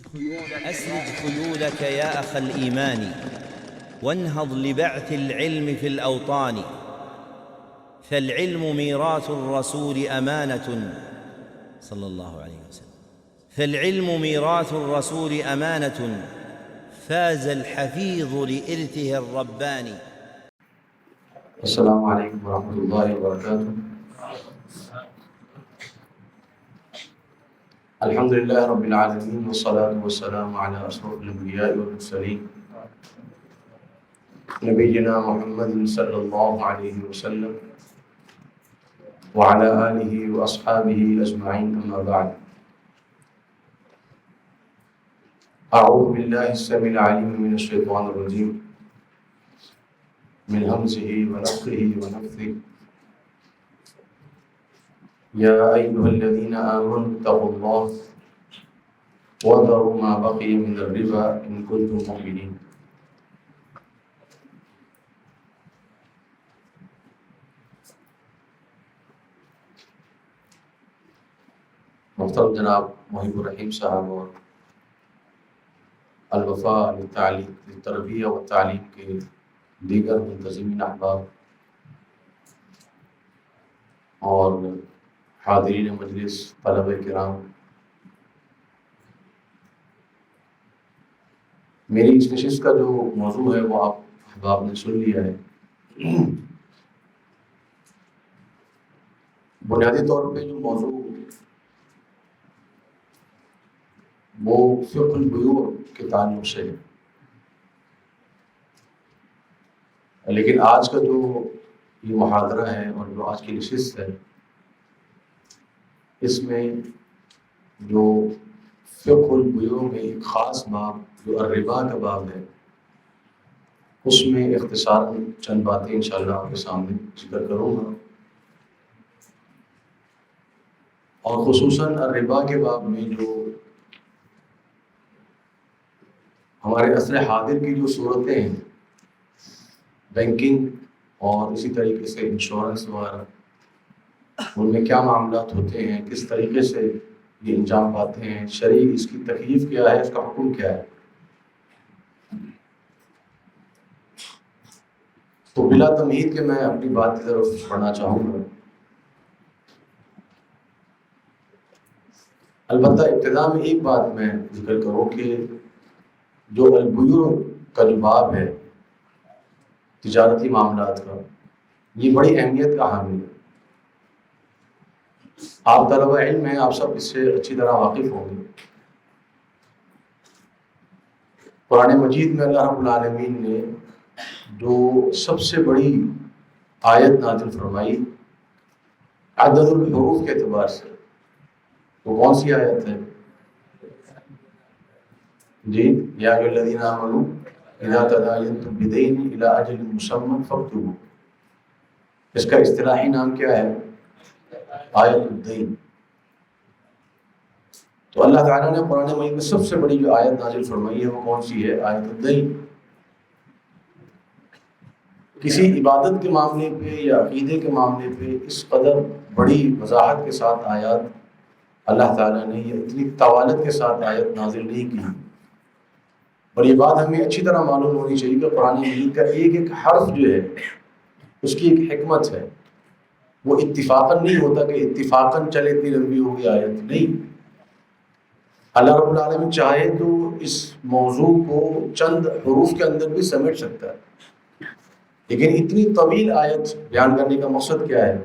أسرج خيولك يا أخ الإيمان وانهض لبعث العلم في الأوطان، فالعلم ميراث الرسول أمانة صلى الله عليه وسلم، فالعلم ميراث الرسول أمانة، فاز الحفيظ لإرثه الرباني. السلام علیکم ورحمۃ اللہ وبرکاتہ۔ الحمد للہ رب العالمین والصلاة والسلام علی اشرف الانبیاء والمرسلین نبینا محمد صلی اللہ علیہ وسلم وعلی آلہ واصحابہ اجمعین، اما بعد۔ اعوذ باللہ السمیع العلیم من الشیطان الرجیم من همزه ونفخه ونفثه۔ یا ایها الذین آمنوا اتقوا الله وذروا ما بقي من الربا ان كنتم مؤمنین۔ محترم جناب محب الرحیم صاحب اور الوفا للتربیہ و تعلیم کے دیگر منتظمین احباب اور حاضرین مجلس، طلبہ کرام، میری اس نشست کا جو موضوع ہے وہ آپ احباب نے سن لیا ہے۔ بنیادی طور پہ جو موضوع وہ فقہ البیوع کے تعلق سے ہے، لیکن آج کا جو یہ محاضرہ ہے اور جو آج کی نشست ہے، اس میں جو فقہ البیوع میں ایک خاص باب جو الربا کا باب ہے، اس میں اختصاراً چند باتیں انشاءاللہ آپ کے سامنے ذکر کروں گا، اور خصوصاً الربا کے باب میں جو ہمارے عصر حاضر کی جو صورتیں ہیں، بینکنگ اور اسی طریقے سے انشورنس وغیرہ، ان میں کیا معاملات ہوتے ہیں، کس طریقے سے یہ انجام پاتے ہیں، شرعی اس کی تکلیف کیا ہے، اس کا حکم کیا ہے، تو بلا تمہید کے میں اپنی بات کی طرف پڑھنا چاہوں گا۔ البتہ ابتدا میں ایک بات میں ذکر کروں کہ جو البیوع کا جو باب ہے تجارتی معاملات کا، یہ بڑی اہمیت کا حامل ہے۔ آپ طلبہ علم ہیں، آپ سب اس سے اچھی طرح واقف ہوں گے۔ قرآن مجید میں اللہ رب العالمین نے جو سب سے بڑی آیت نازل فرمائی عدد الحروف کے اعتبار سے، وہ کون سی آیت ہے؟ جی، یا ایھا الذین آمنوا اذا تداینتم بدین الی اجل مسمى فاکتبوہ۔ اس کا اصطلاحی نام کیا ہے؟ آیت الدین۔ تو اللہ تعالیٰ نے قرآن مجید میں سب سے بڑی جو آیت نازل فرمائی ہے وہ کون سی ہے؟ آیت الدین۔ کسی عبادت کے معاملے پہ یا عقیدے کے معاملے پہ اس قدر بڑی وضاحت کے ساتھ آیات اللہ تعالیٰ نے یہ اتنی طوالت کے ساتھ آیت نازل نہیں کی، اور یہ بات ہمیں اچھی طرح معلوم ہونی چاہیے کہ قرآن مجید کا ایک ایک حرف جو ہے اس کی ایک حکمت ہے، وہ اتفاقاً نہیں ہوتا کہ اتفاقاً چلے اتنی لمبی ہوگی آیت، نہیں۔ اللہ رب العالمین چاہے تو اس موضوع کو چند حروف کے اندر بھی سمیٹ سکتا ہے، لیکن اتنی طویل آیت بیان کرنے کا مقصد کیا ہے؟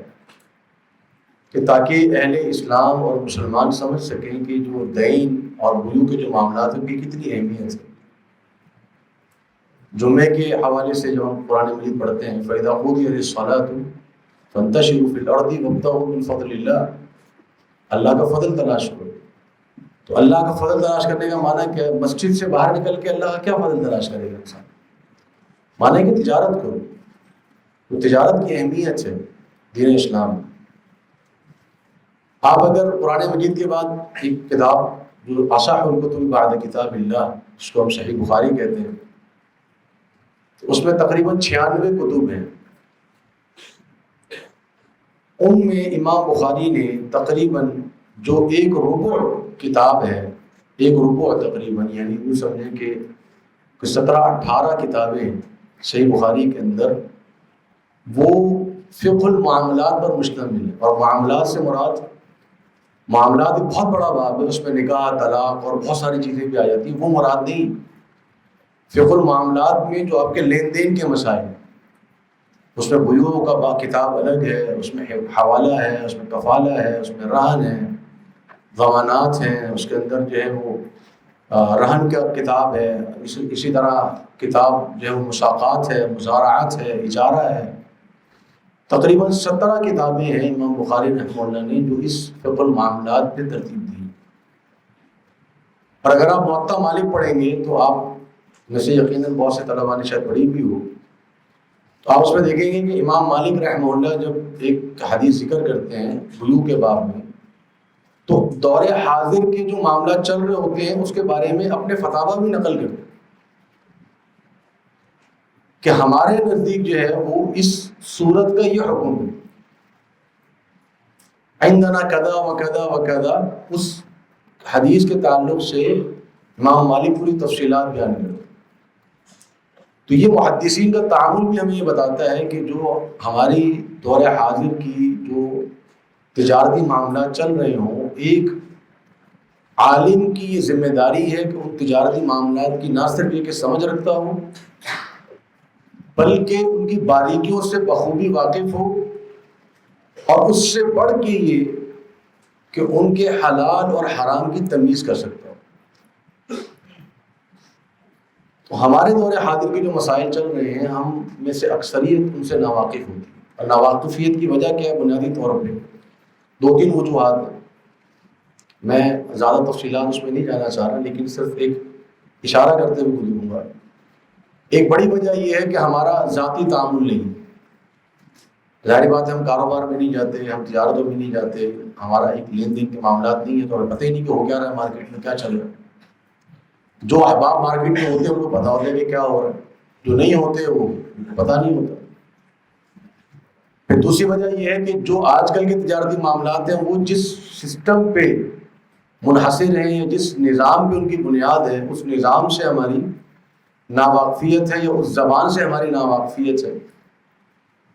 کہ تاکہ اہل اسلام اور مسلمان سمجھ سکیں کہ جو دین اور بیوع کے جو معاملات ہیں کی کتنی اہمیت ہے۔ جمعے کے حوالے سے جو ہم قرآن مجید پڑھتے ہیں فَإِذَا قُضِيَتِ الصَّلَاةُ فَانتَشِرُوا فِي الْأَرْضِ وَابْتَغُوا مِن فَضْلِ اللَّهِ۔ اللہ کا فضل تلاش کرو۔ تو اللہ کا فضل تلاش کرنے کا معنی کیا ہے؟ مسجد سے باہر نکل کے اللہ کا کیا فضل تلاش کرے گا انسان؟ معنی ہے کہ تجارت کرو، تو تجارت کی اہمیت ہے دین اسلام میں۔ آپ اگر قرآن مجید کے بعد ایک کتاب جو اصح الکتب بعد کتاب اللہ، جس کو ہم صحیح بخاری کہتے ہیں، اس میں تقریباً 96 کتب ہیں، ان میں امام بخاری نے تقریباً جو ایک ربع کتاب ہے، ایک ربع تقریباً، یعنی یوں سمجھیں کہ 17-18 کتابیں صحیح بخاری کے اندر وہ فقہ المعاملات پر مشتمل ہے. اور معاملات سے مراد معاملات ایک بہت بڑا باب ہے، اس میں نکاح، طلاق اور بہت ساری چیزیں بھی آ جاتی ہیں، وہ مراد نہیں. فقہ المعاملات میں جو آپ کے لین دین کے مسائل، اس میں بیوع کا کتاب الگ ہے، اس میں حوالہ ہے، اس میں کفالہ ہے، اس میں رہن ہے، ضمانات ہیں، اس کے اندر جو ہے وہ رہن کا کتاب ہے، اسی طرح کتاب جو ہے وہ مساقات ہے، مزارعات ہے، اجارہ ہے. تقریباً 17 کتابیں ہیں امام بخاری رحمہ اللہ نے جو اس فقہ المعاملات پہ ترتیب دی. اور اگر آپ موطا مالک پڑھیں گے تو آپ میں سے یقیناً بہت سے طلباء نے شاید پڑھی بھی ہو، تو آپ اس میں دیکھیں گے کہ امام مالک رحمہ اللہ جب ایک حدیث ذکر کرتے ہیں بیوع کے باب میں، تو دور حاضر کے جو معاملات چل رہے ہوتے ہیں اس کے بارے میں اپنے فتاویٰ بھی نقل کرتے ہیں کہ ہمارے نزدیک جو ہے وہ اس صورت کا یہ حکم ہے، عندنا کذا و کذا و کذا. اس حدیث کے تعلق سے امام مالک پوری تفصیلات بیان کرتے ہیں. تو یہ محدثین کا تعامل بھی ہمیں یہ بتاتا ہے کہ جو ہماری دور حاضر کی جو تجارتی معاملات چل رہے ہوں، ایک عالم کی یہ ذمہ داری ہے کہ ان تجارتی معاملات کی نہ صرف یہ کہ سمجھ رکھتا ہو، بلکہ ان کی باریکیوں سے بخوبی واقف ہو، اور اس سے بڑھ کے یہ کہ ان کے حلال اور حرام کی تمیز کر سکتا ہو. تو ہمارے دور حاضر کے جو مسائل چل رہے ہیں، ہم میں سے اکثریت ان سے ناواقف ہوتی ہے. اور ناواقفیت کی وجہ کیا ہے؟ بنیادی طور پہ 2-3 وجوہات ہیں. میں زیادہ تفصیلات اس میں نہیں جانا چاہ رہا، لیکن صرف ایک اشارہ کرتے ہوئے گزروں گا. ایک بڑی وجہ یہ ہے کہ ہمارا ذاتی تعامل نہیں. ظاہر بات ہے ہم کاروبار میں نہیں جاتے، ہم تجارتوں میں نہیں جاتے، ہمارا ایک لین دین کے معاملات نہیں ہے، تو ہمیں پتہ ہی نہیں کہ ہو کیا رہا ہے مارکیٹ میں، کیا چل رہا ہے. جو احباب مارکیٹ میں ہوتے ہیں ان کو پتہ ہوتا ہے کہ کیا ہو رہا ہے، جو نہیں ہوتے وہ پتہ نہیں ہوتا. پھر دوسری وجہ یہ ہے کہ جو آج کل کے تجارتی معاملات ہیں وہ جس سسٹم پہ منحصر ہیں یا جس نظام پہ ان کی بنیاد ہے، اس نظام سے ہماری ناواقفیت ہے یا اس زبان سے ہماری ناواقفیت ہے،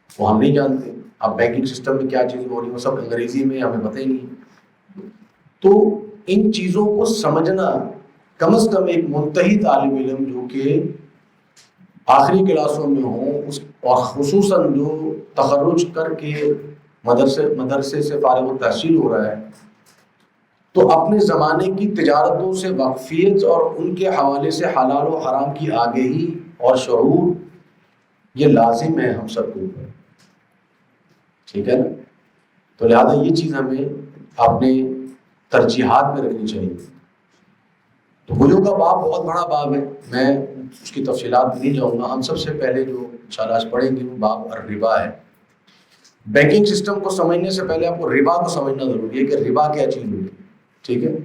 وہ ہم نہیں جانتے. اب بینکنگ سسٹم میں کیا چیزیں ہو رہی ہیں وہ سب انگریزی میں، ہمیں پتہ ہی نہیں. تو ان چیزوں کو سمجھنا کم از کم ایک منتہی طالب علم جو کہ آخری کلاسوں میں ہوں، اس اور خصوصاً جو تخرج کر کے مدرسے سے فارغ التحصیل ہو رہا ہے، تو اپنے زمانے کی تجارتوں سے واقفیت اور ان کے حوالے سے حلال و حرام کی آگہی اور شعور یہ لازم ہے ہم سب کو. ٹھیک ہے نا؟ تو لہٰذا یہ چیز ہمیں اپنے ترجیحات میں رکھنی چاہیے. تو بیوع کا باب بہت بڑا باب ہے، میں اس کی تفصیلات میں نہیں جاؤں گا. ہم سب سے پہلے جو انشاءاللہ آج پڑھیں گے وہ باب الربا ہے. بینکنگ سسٹم کو سمجھنے سے پہلے آپ کو ربا کو سمجھنا ضروری ہے کہ ربا کیا چیز ہوتی ہے. ٹھیک ہے؟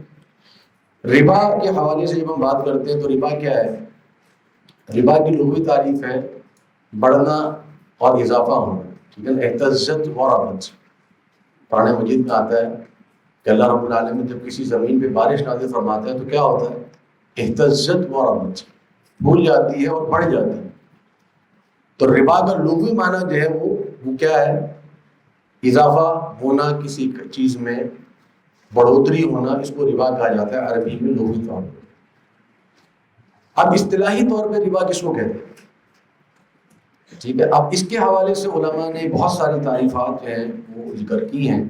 ربا کے حوالے سے جب ہم بات کرتے ہیں تو ربا کیا ہے؟ ربا کی لغوی تعریف ہے بڑھنا اور اضافہ ہونا. ٹھیک ہے؟ اہتزت و ربت. قرآن مجید میں آتا ہے کہ اللہ رب العالمین جب کسی زمین پہ بارش نازل فرماتا ہے تو کیا ہوتا ہے؟ اہتزت و ربت، پھول جاتی ہے اور بڑھ جاتی ہے. تو ربا کا لغوی معنی جو ہے وہ کیا ہے؟ اضافہ ہونا، کسی چیز میں بڑھوتری ہونا، اس کو ربا کہا جاتا ہے عربی میں لغوی طور پہ. اب اصطلاحی طور پہ ربا کس کو کہتے ہیں؟ ٹھیک ہے، اب اس کے حوالے سے علماء نے بہت ساری تعریفات جو ہیں وہ ذکر کی ہیں،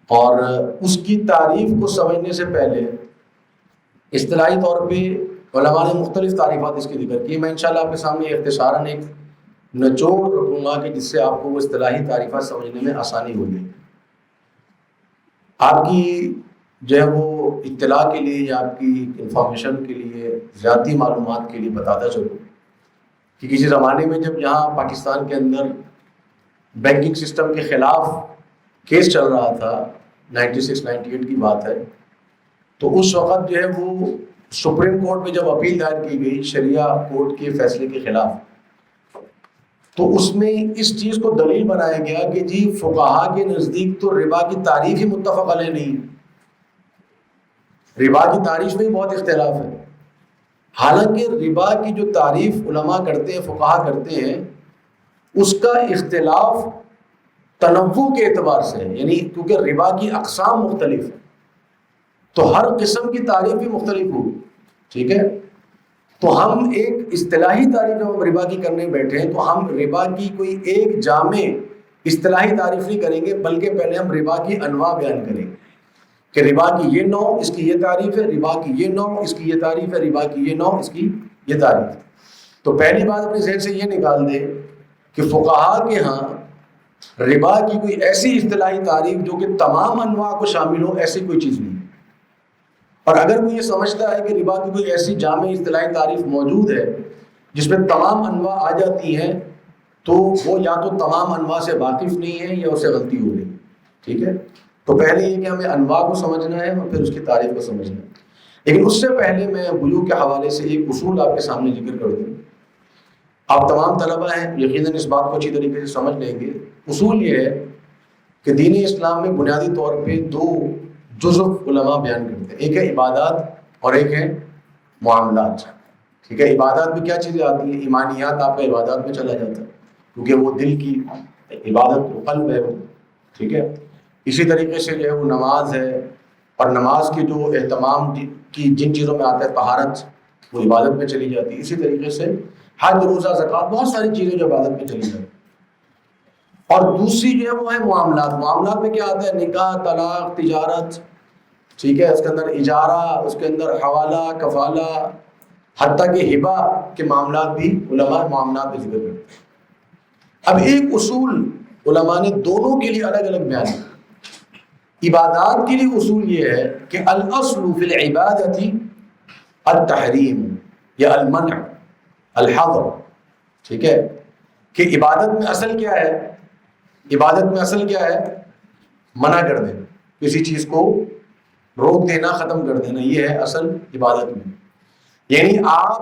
اور اس کی تعریف کو سمجھنے سے پہلے اصطلاحی طور پہ علماء نے مختلف تعریفات اس کی ذکر کی. میں انشاءاللہ آپ کے سامنے اختصاراً ایک نچوڑ رکھوں گا کہ جس سے آپ کو وہ اصطلاحی تعریفات سمجھنے میں آسانی ہوگی. آپ کی جو ہے وہ اطلاع کے لیے یا آپ کی انفارمیشن کے لیے، ذاتی معلومات کے لیے بتاتا چلوں کہ کسی زمانے میں جب یہاں پاکستان کے اندر بینکنگ سسٹم کے خلاف کیس چل رہا تھا، 96-98 کی بات ہے، تو اس وقت جو ہے وہ سپریم کورٹ میں جب اپیل دائر کی گئی شریعہ کورٹ کے فیصلے کے خلاف، تو اس میں اس چیز کو دلیل بنایا گیا کہ جی فقہا کے نزدیک تو ربا کی تعریف ہی متفق علیہ نہیں. ربا کی تعریف میں بہت اختلاف ہے. حالانکہ ربا کی جو تعریف علماء کرتے ہیں، فقہا کرتے ہیں، اس کا اختلاف تنوع کے اعتبار سے ہے. یعنی کیونکہ ربا کی اقسام مختلف ہیں تو ہر قسم کی تعریف بھی مختلف ہوگی. ٹھیک ہے، تو ہم ایک اصطلاحی تعریف جب ہم ربا کی کرنے بیٹھے ہیں تو ہم ربا کی کوئی ایک جامع اصطلاحی تعریف نہیں کریں گے، بلکہ پہلے ہم ربا کی انواع بیان کریں گے کہ ربا کی یہ نوع، اس کی یہ تعریف ہے، ربا کی یہ نوع، اس کی یہ تعریف ہے، ربا کی یہ نوع، اس کی یہ تعریف ہے. تو پہلی بات اپنے ذہن سے یہ نکال دیں کہ فقہا کے ہاں ربا کی کوئی ایسی اصطلاحی تعریف جو کہ تمام انواع کو شامل ہو، ایسی کوئی چیز نہیں ہے. اور اگر کوئی یہ سمجھتا ہے کہ ربا کی کوئی ایسی جامع اصطلاحی تعریف موجود ہے جس میں تمام انواع آ جاتی ہیں، تو وہ یا تو تمام انواع سے واقف نہیں ہے یا اسے غلطی ہو گئی. ٹھیک ہے، تو پہلے یہ کہ ہمیں انواع کو سمجھنا ہے اور پھر اس کی تعریف کو سمجھنا ہے. لیکن اس سے پہلے میں بیوع کے حوالے سے ایک اصول آپ کے سامنے ذکر کر دوں. آپ تمام طلبہ ہیں، یقیناً اس بات کو اچھی طریقے سے سمجھ لیں گے. اصول یہ ہے کہ دین اسلام میں بنیادی طور پہ دو جزو علماء بیان کرتے ہیں. ایک ہے عبادات اور ایک ہے معاملات. ٹھیک ہے، عبادات میں کیا چیزیں آتی ہیں؟ ایمانیات آپ کا عبادات میں چلا جاتا ہے کیونکہ وہ دل کی عبادت و قلب ہے وہ. ٹھیک ہے، اسی طریقے سے جو ہے وہ نماز ہے، اور نماز کے جو اہتمام کی جن چیزوں میں آتا ہے طہارت، وہ عبادت میں چلی جاتی ہے. اسی طریقے سے حج، روزہ، زکوٰۃ، بہت ساری چیزیں جو عبادت میں چلی جاتی ہیں. اور دوسری جو ہے وہ ہے معاملات. معاملات میں کیا آتا ہے؟ نکاح، طلاق، تجارت. ٹھیک ہے، اس کے اندر اجارہ، اس کے اندر حوالہ، کفالہ، حتیٰ کہ ہبہ کے معاملات بھی علماء معاملات میں ذکر کرتے ہیں. اب ایک اصول علماء نے دونوں کے لیے الگ الگ بیان کیا. عبادات کے لیے اصول یہ ہے کہ الاصل فی العبادۃ التحریم یا المنع، الحظر. ٹھیک ہے، کہ عبادت میں اصل کیا ہے؟ عبادت میں اصل کیا ہے؟ منع کر دینا، کسی چیز کو روک دینا، ختم کر دینا، یہ ہے اصل عبادت میں. یعنی آپ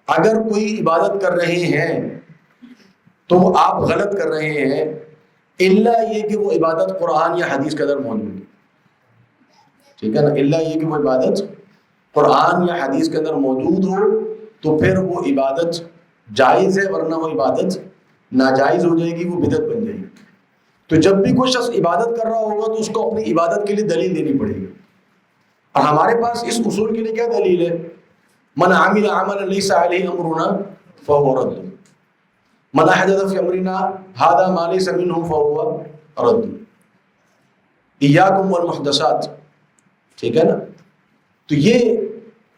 اگر کوئی عبادت کر رہے ہیں تو وہ آپ غلط کر رہے ہیں، الا یہ کہ وہ عبادت قرآن یا حدیث کے اندر موجود ہے. ٹھیک ہے نا، الا یہ کہ وہ عبادت قرآن یا حدیث کے اندر موجود ہو تو پھر وہ عبادت جائز ہے، ورنہ وہ عبادت ناجائز ہو جائے گی، وہ بدعت بن جائے گی. تو جب بھی کوئی شخص عبادت کر رہا ہوگا تو اس کو اپنی عبادت کے لیے دلیل دینی پڑے گی. اور ہمارے پاس اس اصول کے لیے کیا دلیل ہے؟ من عمل عملا لیس علیہ امرنا فہو رد، من احدث فی امرنا ھذا ما لیس منہ فہو رد. ایاکم والمحدثات. ٹھیک ہے نا، تو یہ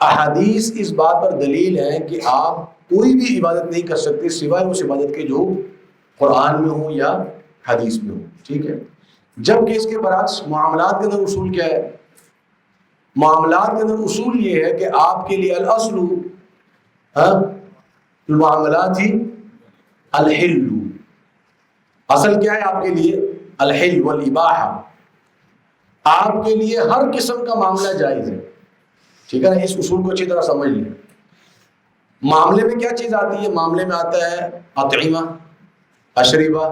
احادیث اس بات پر دلیل ہے کہ آپ کوئی بھی عبادت نہیں کر سکتے سوائے اس عبادت کے جو قرآن میں ہو یا حدیث میں ہو. ٹھیک ہے، جبکہ اس کے برعکس معاملات کے اندر اصول کیا ہے؟ معاملات کے اندر اصول یہ ہے کہ آپ کے لیے الاصل المعاملات ہی الحل. اصل کیا ہے آپ کے لیے؟ الحل والاباحہ. آپ کے لیے ہر قسم کا معاملہ جائز ہے. ٹھیک ہے نا، اس اصول کو اچھی طرح سمجھ لیں. معاملے میں کیا چیز آتی ہے؟ معاملے میں آتا ہے اطعمہ، اشربہ،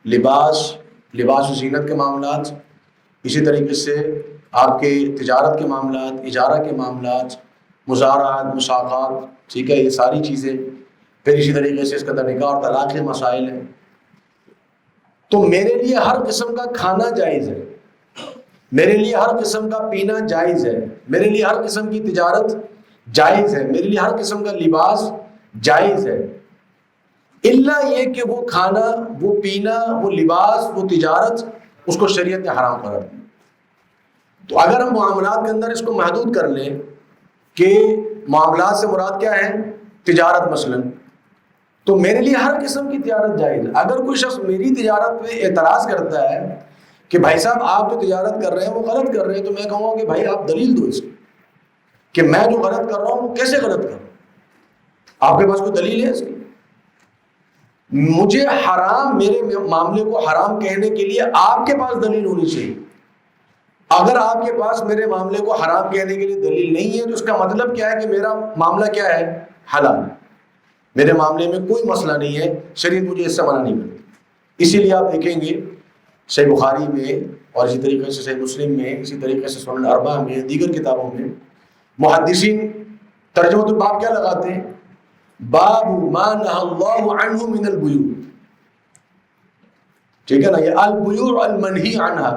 لباس، لباس و زینت کے معاملات. اسی طریقے سے آپ کے تجارت کے معاملات، اجارہ کے معاملات، مزارعات، مساقات. ٹھیک ہے، یہ ساری چیزیں. پھر اسی طریقے سے اس کا نکاح اور طلاق کے مسائل ہیں. تو میرے لیے ہر قسم کا کھانا جائز ہے، میرے لیے ہر قسم کا پینا جائز ہے، میرے لیے ہر قسم کی تجارت جائز ہے، میرے لیے ہر قسم کا لباس جائز ہے، الا یہ کہ وہ کھانا، وہ پینا، وہ لباس، وہ تجارت، اس کو شریعت نے حرام قرار دیا. تو اگر ہم معاملات کے اندر اس کو محدود کر لیں کہ معاملات سے مراد کیا ہے؟ تجارت مثلا، تو میرے لیے ہر قسم کی تجارت جائز ہے. اگر کوئی شخص میری تجارت پہ اعتراض کرتا ہے کہ بھائی صاحب آپ جو تجارت کر رہے ہیں وہ غلط کر رہے ہیں، تو میں کہوں گا کہ بھائی آپ دلیل دو اس کی کہ میں جو غلط کر رہا ہوں وہ کیسے غلط کر رہا ہوں. آپ کے پاس کوئی دلیل ہے اس کی؟ مجھے حرام، میرے معاملے کو حرام کہنے کے لیے آپ کے پاس دلیل ہونی چاہیے. اگر آپ کے پاس میرے معاملے کو حرام کہنے کے لیے دلیل نہیں ہے تو اس کا مطلب کیا ہے کہ میرا معاملہ کیا ہے؟ حلال. میرے معاملے میں کوئی مسئلہ نہیں ہے، شریعت مجھے اس سے منع نہیں کرتی. اسی لیے آپ دیکھیں گے صحیح بخاری میں اور اسی طریقے سے صحیح مسلم میں، اسی طریقے سے سنن اربعہ میں، دیگر کتابوں میں محدثین ترجمۃ الباب کیا لگاتے ہیں؟ باب ما نہى اللہ عنہ من البیوع، ٹھیک ہے نا، یہ البیوع المنہی عنہا،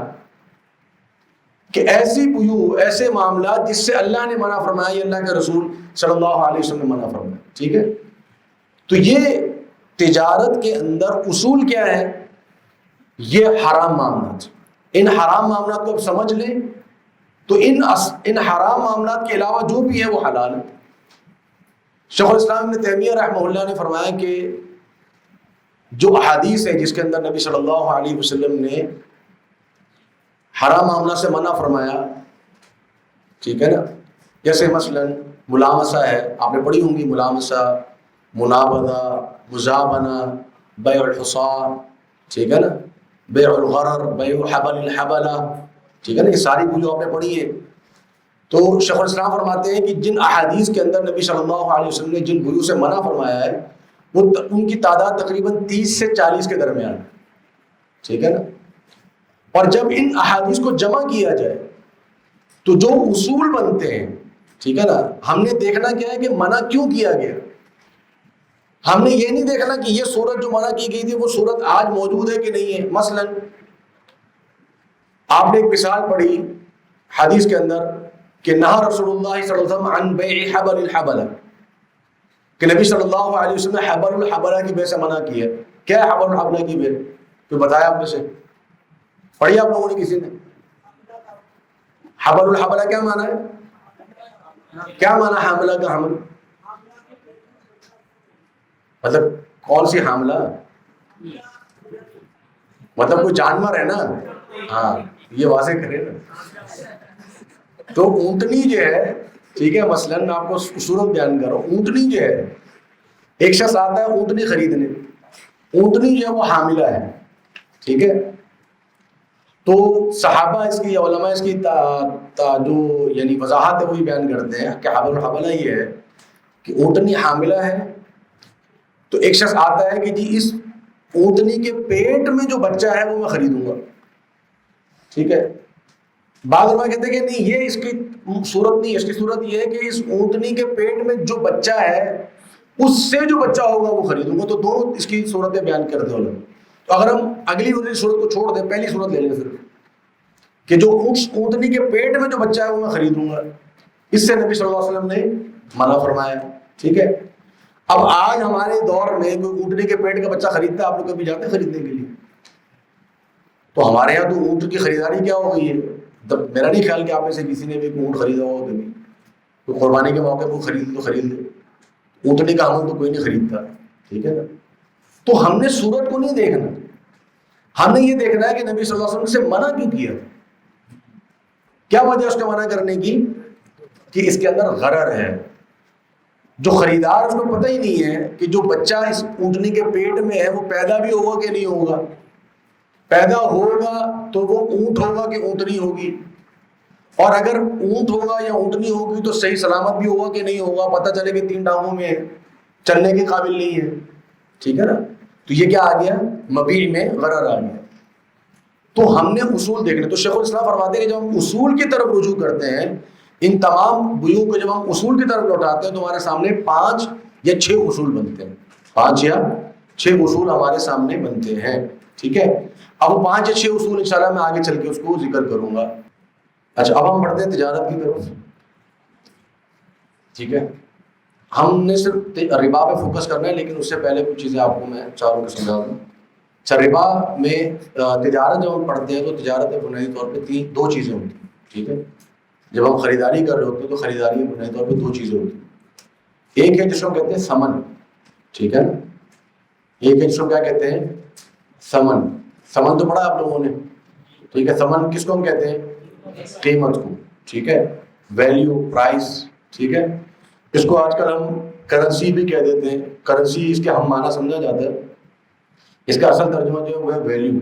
کہ ایسی بیوع، ایسے معاملات جس سے اللہ نے منع فرمایا یا اللہ کے رسول صلی اللہ علیہ وسلم نے منع فرمایا، ٹھیک ہے۔ تو یہ تجارت کے اندر اصول کیا ہے؟ یہ حرام معاملات، ان حرام معاملات کو آپ سمجھ لیں تو ان حرام معاملات کے علاوہ جو بھی ہے وہ حلال ہے۔ شیخ الاسلام ابن تیمیہ رحمہ اللہ نے فرمایا کہ جو احادیث ہے جس کے اندر نبی صلی اللہ علیہ وسلم نے حرام معاملہ سے منع فرمایا، ٹھیک ہے نا، جیسے مثلا ملامسہ ہے، آپ نے پڑھی ہوں گی، ملامسہ، منابذہ، مزابنہ، بیع الحصا، ٹھیک ہے نا، بیع الغرر، بیع حبل الحبلہ، ٹھیک ہے نا، یہ ساری بیوع آپ نے پڑھی ہے۔ تو شیخ الاسلام فرماتے ہیں کہ جن احادیث کے اندر نبی صلی اللہ علیہ وسلم نے جن بیوع سے منع فرمایا ہے وہ ان کی تعداد تقریباً 30 سے 40 کے درمیان ہے، ٹھیک ہے نا۔ اور جب ان احادیث کو جمع کیا جائے تو جو اصول بنتے ہیں، ٹھیک ہے نا، ہم نے دیکھنا کیا ہے کہ منع کیوں کیا گیا۔ ہم نے یہ نہیں دیکھنا کہ یہ صورت جو منع کی گئی تھی وہ صورت آج موجود ہے کہ نہیں ہے۔ مثلا آپ نے ایک مثال پڑھی حدیث کے اندر کہ نہا رسول اللہ صلی اللہ علیہ وسلم عن بیع حبل الحبلہ، کہ نبی صلی اللہ علیہ وسلم نے حبل الحبلہ کی بے سے منع کیا۔ کیا ہے حبل الحبلہ کی بے؟ کوئی بتایا آپ میں سے؟ پڑھی آپ لوگوں نے کسی نے؟ حبل الحبلہ کیا معنی ہے؟ کیا معنی حاملہ کا حمل؟ مطلب کون سی حاملہ؟ مطلب کوئی جانور ہے نا، ہاں یہ واضح کرے نا۔ تو اونٹنی جو ہے، ٹھیک ہے، مثلا میں آپ کو صورت بیان کر رہا ہوں، اونٹنی جو ہے، ایک شخص آتا ہے اونٹنی خریدنے، اونٹنی جو ہے وہ حاملہ ہے، ٹھیک ہے۔ تو صحابہ اس کی، علماء اس کی جو یعنی وضاحت ہے وہی بیان کرتے ہیں کہ حبل الحبلہ یہ ہے کہ اونٹنی حاملہ ہے، تو ایک شخص آتا ہے کہ جی اس اونٹنی کے پیٹ میں جو بچہ ہے وہ میں خریدوں گا، ٹھیک ہے۔ بعض علماء کہتے ہیں کہ نہیں، یہ اس کی صورت نہیں ہے، اس کی صورت یہ ہے کہ اس اونٹنی کے پیٹ میں جو بچہ ہے اس سے جو بچہ ہوگا وہ خریدوں گا۔ تو دونوں اس کی صورتیں بیان کرتے ہیں علماء۔ تو اگر ہم اگلی والی صورت کو چھوڑ دیں، پہلی صورت لے لیں صرف، کہ جو اونٹنی کے پیٹ میں جو بچہ ہے وہ میں خریدوں گا، اس سے نبی صلی اللہ علیہ وسلم نے منع فرمایا، ٹھیک ہے۔ اب آج ہمارے دور میں کوئی اونٹنی کے پیٹ کا بچہ خریدتا ہے، آپ لوگ کبھی جاتے ہیں خریدنے کے لیے؟ تو ہمارے یہاں تو اونٹ کی خریداری کیا ہو گئی ہے، میرا نہیں خیال کہ آپ میں سے کسی نے بھی اونٹ خریدا ہوا کبھی، تو قربانی کے موقع کو خرید تو خرید لے، اونٹنی کا حمل تو کوئی نہیں خریدتا، ٹھیک ہے نا۔ تو ہم نے صورت کو نہیں دیکھنا، ہم نے یہ دیکھنا ہے کہ نبی صلی اللہ علیہ وسلم سے منع کیوں کیا، کیا وجہ اس کو منع کرنے کی، کہ اس کے اندر غرر ہے۔ جو خریدار اس کو پتہ ہی نہیں ہے کہ جو بچہ اس اونٹنی کے پیٹ میں ہے وہ پیدا بھی ہوگا کہ نہیں ہوگا، پیدا ہوگا تو وہ اونٹ ہوگا کہ اونٹنی ہوگی، اور اگر اونٹ ہوگا یا اونٹنی ہوگی تو صحیح سلامت بھی ہوگا کہ نہیں ہوگا، پتہ چلے کہ 3 ٹانگوں میں ہے، چلنے کے قابل نہیں ہے، ٹھیک ہے نا۔ تو یہ کیا آ گیا؟ مبیع میں غرر آ گیا۔ تو ہم نے اصول دیکھنے، تو شیخ الاسلام فرماتے ہیں کہ جب ہم اصول کی طرف رجوع کرتے ہیں، ان تمام بیوع کو جب ہم اصول کی طرف لوٹاتے ہیں تو ہمارے سامنے 5 یا 6 اصول بنتے ہیں، 5 یا 6 اصول ہمارے سامنے بنتے ہیں، ٹھیک ہے۔ اب 5 یا 6 اصول انشاءاللہ میں آگے چل کے اس کو ذکر کروں گا۔ اچھا، اب ہم بڑھتے ہیں تجارت کی طرف، ٹھیک ہے۔ ہم نے صرف ربا پہ فوکس کرنا ہے، لیکن اس سے پہلے کچھ چیزیں آپ کو میں چاروں کو سمجھا دوں۔ اچھا، ربا میں تجارت جب ہم پڑھتے ہیں تو تجارت میں بنیادی طور پہ 2 چیزیں ہوتی ہیں، ٹھیک ہے۔ جب ہم خریداری کر رہے ہوتے ہیں تو خریداری میں بنیادی طور پہ 2 چیزیں ہوتی ہیں، ایک ہے جس کو کہتے ہیں ثمن، ٹھیک ہے نا، ایک ہے جس کو کیا کہتے ہیں؟ ثمن۔ ثمن تو پڑھا آپ لوگوں نے، ٹھیک ہے۔ ثمن کس کو ہم کہتے ہیں؟ قیمت کو، ٹھیک ہے، ویلیو، پرائز، ٹھیک ہے۔ اس کو آج کل ہم کرنسی بھی کہہ دیتے ہیں، کرنسی اس کے ہم معنی سمجھا جاتا ہے، اس کا اصل ترجمہ جو ہے وہ ہے ویلیو،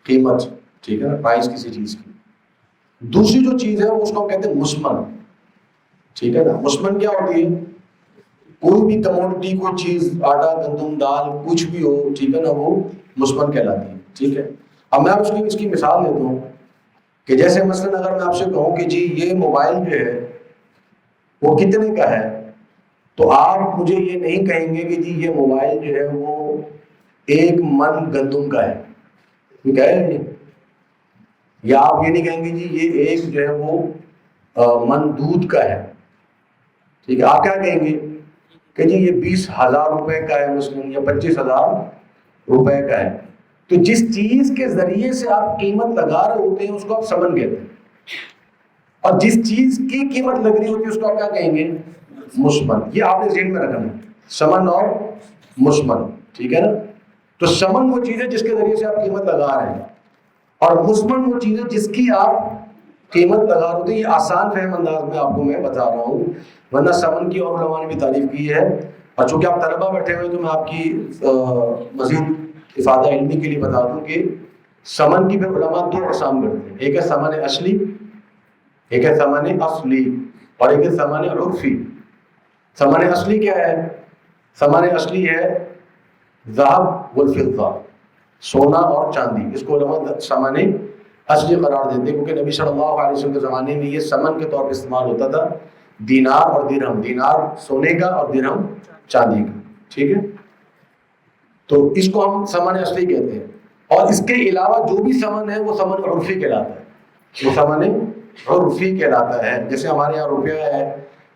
قیمت، ٹھیک ہے نا، پرائز کسی چیز کی۔ دوسری جو چیز ہے وہ اس کو ہم کہتے ہیں مسمن، ٹھیک ہے نا۔ مسمن کیا ہوتی ہے؟ کوئی بھی کموڈٹی، کوئی چیز، آٹا، گندم، دال، کچھ بھی ہو، ٹھیک ہے نا، وہ مسمن کہلاتی ہے، ٹھیک ہے۔ اب میں اس کی مثال دیتا ہوں کہ جیسے مثلاً اگر میں آپ سے کہوں کہ جی یہ موبائل جو ہے وہ کتنے کا ہے، تو آپ مجھے یہ نہیں کہیں گے کہ جی یہ موبائل جو ہے وہ 1 من گندم کا ہے، تو کیا ہے، یا آپ یہ نہیں کہیں گے جی یہ ایک جو ہے وہ من دودھ کا ہے، ٹھیک ہے، آپ کیا کہیں گے کہ جی یہ 20,000 روپے کا ہے مثلاً، یا 25,000 روپے کا ہے۔ تو جس چیز کے ذریعے سے آپ قیمت لگا رہے ہوتے ہیں اس کو آپ ثمن کہتے ہیں، اور جس چیز کی قیمت لگ رہی ہوتی ہے اس کو آپ کیا کہیں گے، مثمن۔ یہ آپ نے ذہن میں رکھنا ہے، ثمن اور مثمن، ٹھیک ہے نا۔ تو ثمن وہ چیز ہے جس کے ذریعے سے آپ قیمت لگا رہے ہیں، اور مثمن وہ چیز ہے جس کی آپ قیمت لگا رہے ہوتے ہیں۔ یہ آسان فہم انداز میں آپ کو میں بتا رہا ہوں، ورنہ ثمن کی اور علماء نے بھی تعریف کی ہے، اور چونکہ آپ طلبہ بیٹھے ہوئے تو میں آپ کی مزید افادہ علمی کے لیے بتا دوں کہ ثمن کی پھر علماء 2 اقسام کرتے ہیں، ایک ہے ثمن اصلی، ایک ہے ثمن اصلی، اور ایک ہے ثمن عرفی۔ ثمن اصلی کیا ہے؟ ثمن اصلی ہے ذهب والفضہ، سونا اور چاندی، اس کو علماء ثمن اصلی قرار دیتے ہیں، کیونکہ نبی صلی اللہ علیہ وسلم کے زمانے میں یہ ثمن کے طور پر استعمال ہوتا تھا، دینار اور درہم، دینار سونے کا اور درہم چاندی کا، ٹھیک ہے۔ تو اس کو ہم ثمن اصلی کہتے ہیں، اور اس کے علاوہ جو بھی ثمن ہے وہ ثمن عرفی کہلاتا ہے، وہ ثمن عرفی کہلاتا ہے۔ جیسے ہمارے یہاں روپیہ ہے،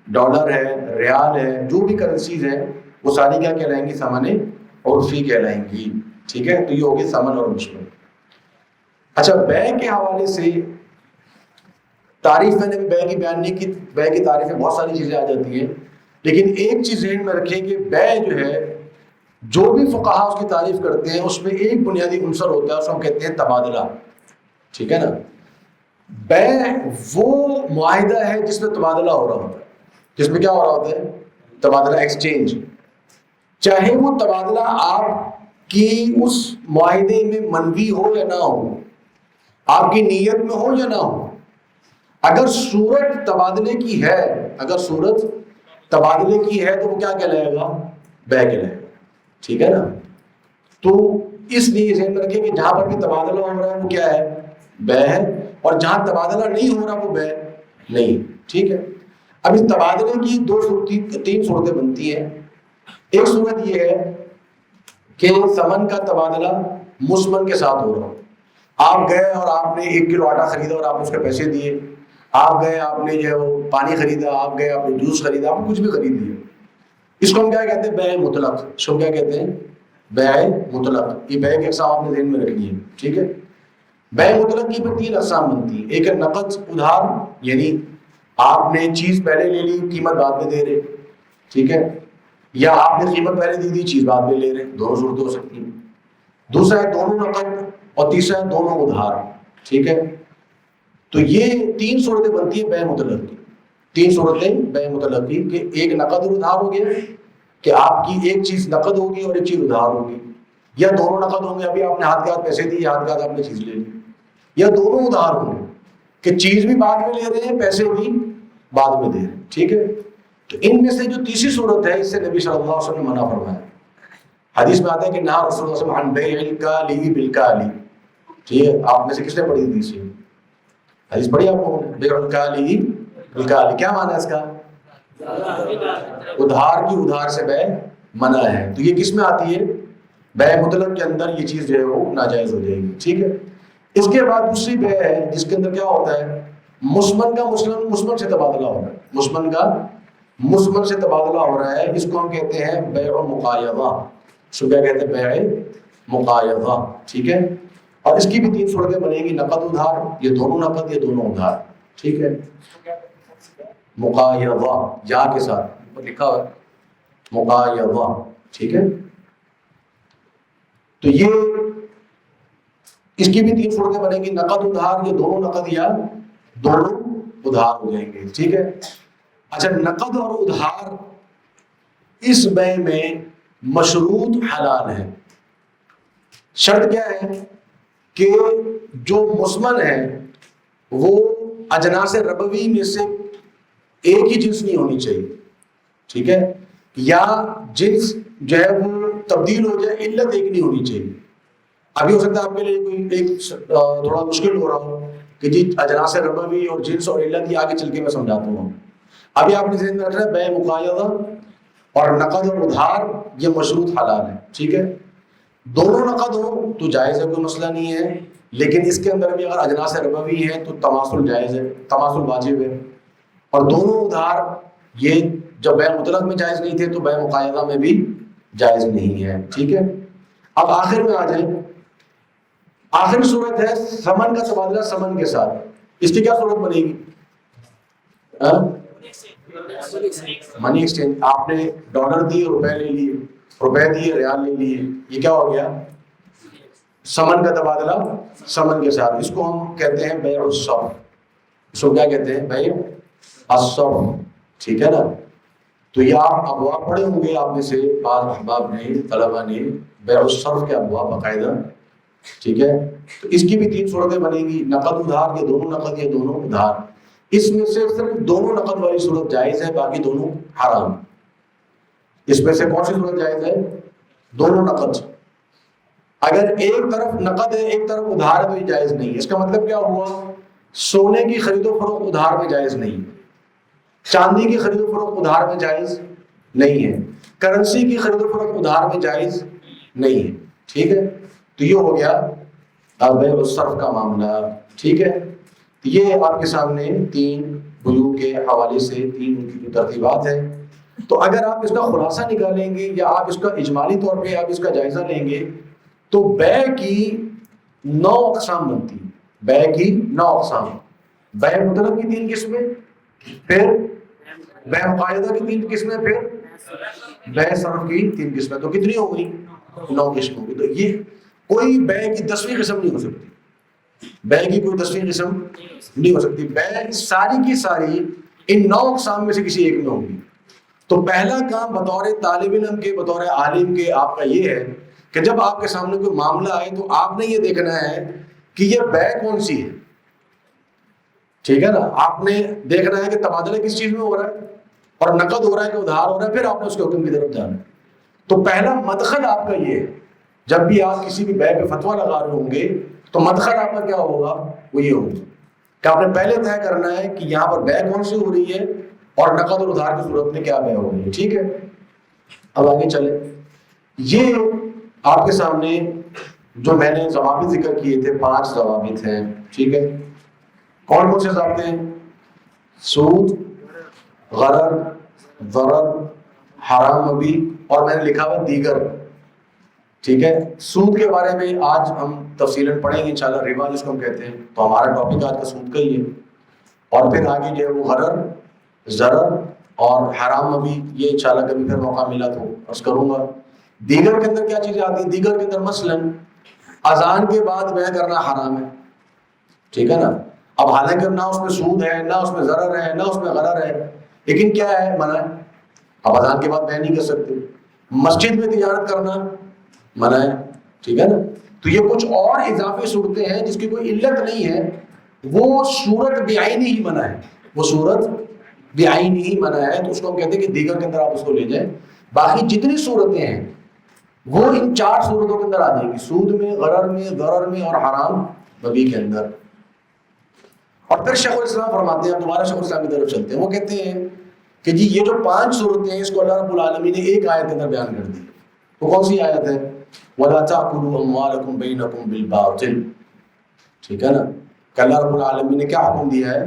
ڈالر ہے، ریال ہے، جو بھی کرنسیز ہیں وہ ساری کیا کہلائیں گی، ثمن عرفی کہلائیں گی، ٹھیک ہے۔ تو یہ ہوگی ثمن اور مثمن۔ اچھا، بیع کے حوالے سے تعریف میں نے بیع کی بیان نہیں کی، بیع کی تعریف میں بہت ساری چیزیں آ جاتی ہیں، لیکن ایک چیز ذہن میں رکھیں کہ بیع جو ہے، جو بھی فقہا اس کی تعریف کرتے ہیں اس میں ایک بنیادی عنصر ہوتا ہے، اس کو ہم کہتے ہیں تبادلہ، ٹھیک ہے نا۔ بیع وہ معاہدہ ہے جس میں تبادلہ ہو رہا ہوتا ہے، جس میں کیا ہو رہا ہوتا ہے، تبادلہ، ایکسچینج، چاہے وہ تبادلہ آپ کی اس معاہدے میں منوی ہو یا نہ ہو، آپ کی نیت میں ہو یا نہ ہو، اگر صورت تبادلے کی ہے، اگر صورت تبادلے کی ہے تو وہ کیا کہلائے گا، بیع کہلائے گا، ٹھیک ہے نا۔ تو اس لیے ذہن میں رکھیں کہ جہاں پر بھی تبادلہ ہو رہا ہے وہ کیا ہے، بیع ہے، اور جہاں تبادلہ نہیں ہو رہا وہ بیع نہیں، ٹھیک ہے۔ اب اس تبادلے کی 3 صورتیں بنتی ہیں۔ ایک صورت یہ ہے کہ ثمن کا تبادلہ مثمن کے ساتھ ہو رہا ہو، آپ گئے اور آپ نے 1 کلو آٹا خریدا اور آپ اس کے پیسے دیے، آپ گئے آپ نے جو ہے وہ پانی خریدا، آپ گئے آپ نے جوس خریدا، آپ نے کچھ بھی خرید لیا، اس کو ہم کیا کہتے ہیں، بیع مطلق، اس کو کیا کہتے ہیں، بیع مطلق۔ یہ بیع کی اقسام آپ نے ذہن میں رکھنی ہے، ٹھیک ہے۔ بیع مطلق کی پھر 3 اقسام بنتی ہیں، ایک ہے نقد ادھار، یعنی آپ نے چیز پہلے لے لی، قیمت بعد میں دے رہے، ٹھیک ہے، یا آپ نے قیمت پہلے دی تھی، چیز بعد میں لے رہے، دونوں صورتیں ہو سکتی ہیں۔ دوسرا ہے دونوں نقد، اور تیسرا ہے دونوں ادھار، ٹھیک ہے۔ تو یہ 3 صورتیں بنتی ہیں بیع مطلق کی، 3 صورتیں بیع مطلق کی، کہ ایک نقد اور ادھار ہو گیا، کہ آپ کی ایک چیز نقد ہوگی اور ایک چیز ادھار ہوگی، یا دونوں نقد ہوں گے، ابھی آپ نے ہاتھ کے ہاتھ پیسے دیے، ہاتھ کے ہاتھ آپ نے چیز لے لی، یا دونوں ادھار ہوں گے کہ چیز بھی بعد میں لے رہے ہیں، پیسے بھی بعد میں دے رہے ہیں، ٹھیک ہے۔ تو ان میں سے جو تیسری صورت ہے، اس سے نبی صلی اللہ علیہ وسلم نے منع فرمایا۔ حدیث میں آتا ہے کہ نہا رسول اللہ صلی اللہ علیہ وسلم عن بیع الکالی بالکالی، ٹھیک ہے۔ آپ میں سے کس نے پڑھی تھی اسی حدیث پڑھی آپ لوگوں نے، بیع الکالی بالکالی، کیا معنی ہے اس کا، ادھار کی ادھار سے بیع منع ہے۔ تو یہ کس میں آتی ہے، بیع مطلق کے اندر یہ چیز جو ہے وہ ناجائز ہو جائے گی، ٹھیک ہے۔ اس کے بعد دوسری بیع ہے جس کے اندر کیا ہوتا ہے، مثمن کا مثمن سے تبادلہ ہو رہا ہے، مثمن کا مثمن سے تبادلہ ہو رہا ہے، اس کو ہم کہتے ہیں بیع مقایضہ، اس کو کیا کہتے ہیں، بیع مقایضہ، ٹھیک ہے۔ اور اس کی بھی 3 صورتیں بنے گی، نقد ادھار، یہ دونوں نقد، یہ دونوں ادھار، ٹھیک ہے۔ مقایضہ یا کے ساتھ لکھا ہوا ہے، مقایضہ، ٹھیک ہے۔ تو یہ اس کی بھی 3 صورتیں بنیں گی، نقد ادھار، یہ دونوں نقد یا دونوں ادھار ہو جائیں گے، ٹھیک ہے۔ اچھا، نقد اور ادھار اس بیع میں مشروط حلال ہے۔ شرط کیا ہے کہ جو مثمن ہے وہ اجناس ربوی میں سے ایک ہی جنس نہیں ہونی چاہیے، ٹھیک ہے، یا جنس جو ہے وہ تبدیل ہو جائے، علت ایک نہیں ہونی چاہیے۔ ابھی ہو سکتا ہے آپ کے لیے کوئی ایک تھوڑا مشکل ہو رہا ہو کہ جی اجناس ربوی اور جنس اور علت یہ آگے چل کے میں سمجھاتا ہوں. ابھی آپ نے ذہن میں رکھنا ہے بیع مقایضہ اور نقد اور ادھار یہ مشروط حلال ہے. ٹھیک ہے, دونوں نقد ہو تو جائز ہے, کوئی مسئلہ نہیں ہے, لیکن اس کے اندر بھی اگر اجناس ربوی ہے تو تماثل جائز ہے, تماثل واجب ہے. اور دونوں ادھار یہ جب بیع مطلق میں جائز نہیں تھے تو بیع مقایضہ میں بھی جائز نہیں ہے. ٹھیک ہے, اب آخر میں آ جائیں. آخری صورت ہے ثمن کا تبادلہ ثمن کے ساتھ. اس کی کیا صورت بنے گی؟ منی ایکسچینج. آپ نے ڈالر دیے, روپے لے لیے, روپے دیے, ریال لے لیے, یہ کیا ہو گیا؟ ثمن کا تبادلہ ثمن کے ساتھ. اس کو ہم کہتے ہیں بیع الصرف. اس کو کیا کہتے ہیں؟ بیع الصرف. ٹھیک ہے نا. تو یہ آپ ابواب پڑھے ہوں گے, آپ میں سے بعض احباب نے, طلبہ نے بیع الصرف کے ابواب باقاعدہ. ٹھیک ہے, تو اس کی بھی 3 صورتیں بنیں گی, نقد ادھار, یہ دونوں نقد یا دونوں ادھار. اس میں سے صرف دونوں نقد والی صورت جائز ہے, باقی دونوں حرام. اس میں سے کون سی صورت جائز ہے؟ دونوں نقد. اگر ایک طرف نقد ہے ایک طرف ادھار ہے تو یہ جائز نہیں ہے. اس کا مطلب کیا ہوا؟ سونے کی خرید و فروخت ادھار میں جائز نہیں, چاندی کی خرید و فروخت ادھار میں جائز نہیں ہے, کرنسی کی خرید و فروخت ادھار میں جائز نہیں ہے. ٹھیک ہے, تو یہ ہو گیا بیع الصرف کا معاملہ. ٹھیک ہے, یہ آپ کے سامنے 3 بلوغ کے حوالے سے 3 ان کی ترتیبات ہیں. تو اگر آپ اس کا خلاصہ نکالیں گے یا آپ اس کا اجمالی طور پہ آپ اس کا جائزہ لیں گے تو بیع کی 9 اقسام بنتی ہیں. بیع کی 9 اقسام. بیع مطلق کی 3 قسمیں, پھر بیع مقایضہ کی 3 قسمیں, پھر بیع صرف کی 3 قسمیں. تو کتنی ہو گئی؟ 9 قسم ہو گئی. تو یہ کوئی بیع کی 10ویں قسم نہیں ہو سکتی. بیع کی کوئی 10ویں قسم نہیں ہو سکتی. بیع ساری کی ساری ان 9 اقسام میں سے کسی ایک میں ہوگی. تو پہلا کام بطور طالب علم کے, بطور عالم کے آپ کا یہ ہے کہ جب آپ کے سامنے کوئی معاملہ آئے تو آپ نے یہ دیکھنا ہے کہ یہ بیع کون سی ہے. ٹھیک ہے نا, آپ نے دیکھنا ہے کہ تبادلہ کس چیز میں ہو رہا ہے, اور نقد ہو رہا ہے کہ ادھار ہو رہا ہے, پھر آپ نے اس کے حکم کی طرف جانا ہے. تو پہلا مدخل آپ کا یہ ہے, جب بھی آپ کسی بھی بیع پہ فتویٰ لگا رہے ہوں گے تو مدخل آپ کا کیا ہوگا؟ وہ یہ ہوگا کہ آپ نے پہلے طے کرنا ہے کہ یہاں پر بیع کون سی ہو رہی ہے اور نقد اور ادھار کی صورت میں کیا بیع ہو رہی ہے. ٹھیک ہے, اب آگے چلیں. یہ آپ کے سامنے جو میں نے ضوابط ذکر کیے تھے 5 ضوابط ہیں. ٹھیک ہے, کون کون سے ضابطے ہیں؟ سود, غرر, ضرر, حرام مبی, اور میں نے لکھا ہوا دیگر. ٹھیک ہے, سود کے بارے میں آج ہم تفصیلاً پڑھیں گے انشاءاللہ. ربا جس کو ہم کہتے ہیں, تو ہمارا ٹاپک آج کا سود کا ہی ہے. اور پھر آگے جو ہے وہ غرر, ضرر اور حرام مبی, یہ انشاءاللہ کبھی پھر موقع ملا تو عرض کروں گا. دیگر کے اندر کیا چیزیں آتی ہیں؟ دیگر کے اندر مثلاً اذان کے بعد بیع کرنا حرام ہے. ٹھیک ہے نا. اب حالانکہ نہ اس میں سود ہے, نہ اس میں ضرر ہے, نہ اس میں غرر ہے, لیکن کیا ہے؟ منع ہے. اب اذان کے بعد بیع نہیں کر سکتے. مسجد میں تجارت کرنا منع ہے. ٹھیک ہے نا. تو یہ کچھ اور اضافی صورتیں ہیں جس کی کوئی علت نہیں ہے, وہ صورت بعینی ہی منع ہے. وہ صورت بعینی ہی منع ہے, تو اس کو ہم کہتے ہیں کہ دیگر کے اندر آپ اس کو لے جائیں. باقی جتنی صورتیں ہیں وہ ان 4 صورتوں کے اندر آ جائیں گی, سود میں, غرر میں, ضرر میں اور حرام مبی کے اندر. اور پھر شیخ الاسلام فرماتے ہیں, دوبارہ شیخ الاسلام کی طرف چلتے ہیں, وہ کہتے ہیں کہ جی یہ جو 5 صورتیں ہیں اس کو اللہ رب العالمین نے ایک آیت کے اندر بیان کر دی. وہ کون سی آیت ہے؟ وَلَا تَأْكُلُوا أَمْوَالَكُمْ بَيْنَكُمْ بِالْبَاطِلِ. ٹھیک ہے نا, کہ اللہ رب العالمین نے کیا حکم دیا ہے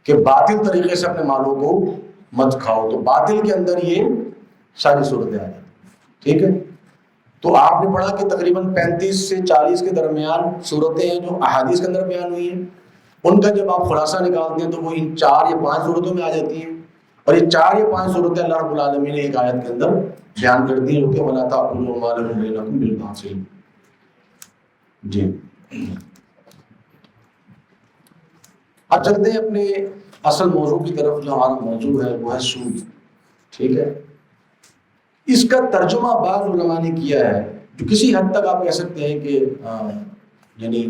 کہ باطل طریقے سے اپنے مالوں کو مت کھاؤ. تو باطل کے اندر یہ ساری صورتیں آ جاتی. ٹھیک ہے, تو آپ نے پڑھا کہ تقریباً 35 سے 40 کے درمیان صورتیں ہیں جو احادیث کے اندر بیان ہوئی ہیں. ان کا جب آپ خلاصہ نکالتے ہیں تو وہ ان 4 یا 5 صورتوں میں آ جاتی ہیں. اور یہ 4 یا 5 صورتیں اللہ رب العالمین نے ایک آیت کے اندر بیان کر دی ہیں کہ وَلَا تَأْكُلُوا أَمْوَالَكُمْ بَيْنَكُمْ بِالْبَاطِلِ. جی, اب چلتے ہیں اپنے اصل موضوع کی طرف. جو ہمارا موضوع ہے وہ ہے سود. ٹھیک ہے, اس کا ترجمہ بعض علماء نے کیا ہے جو کسی حد تک آپ کہہ سکتے ہیں کہ یعنی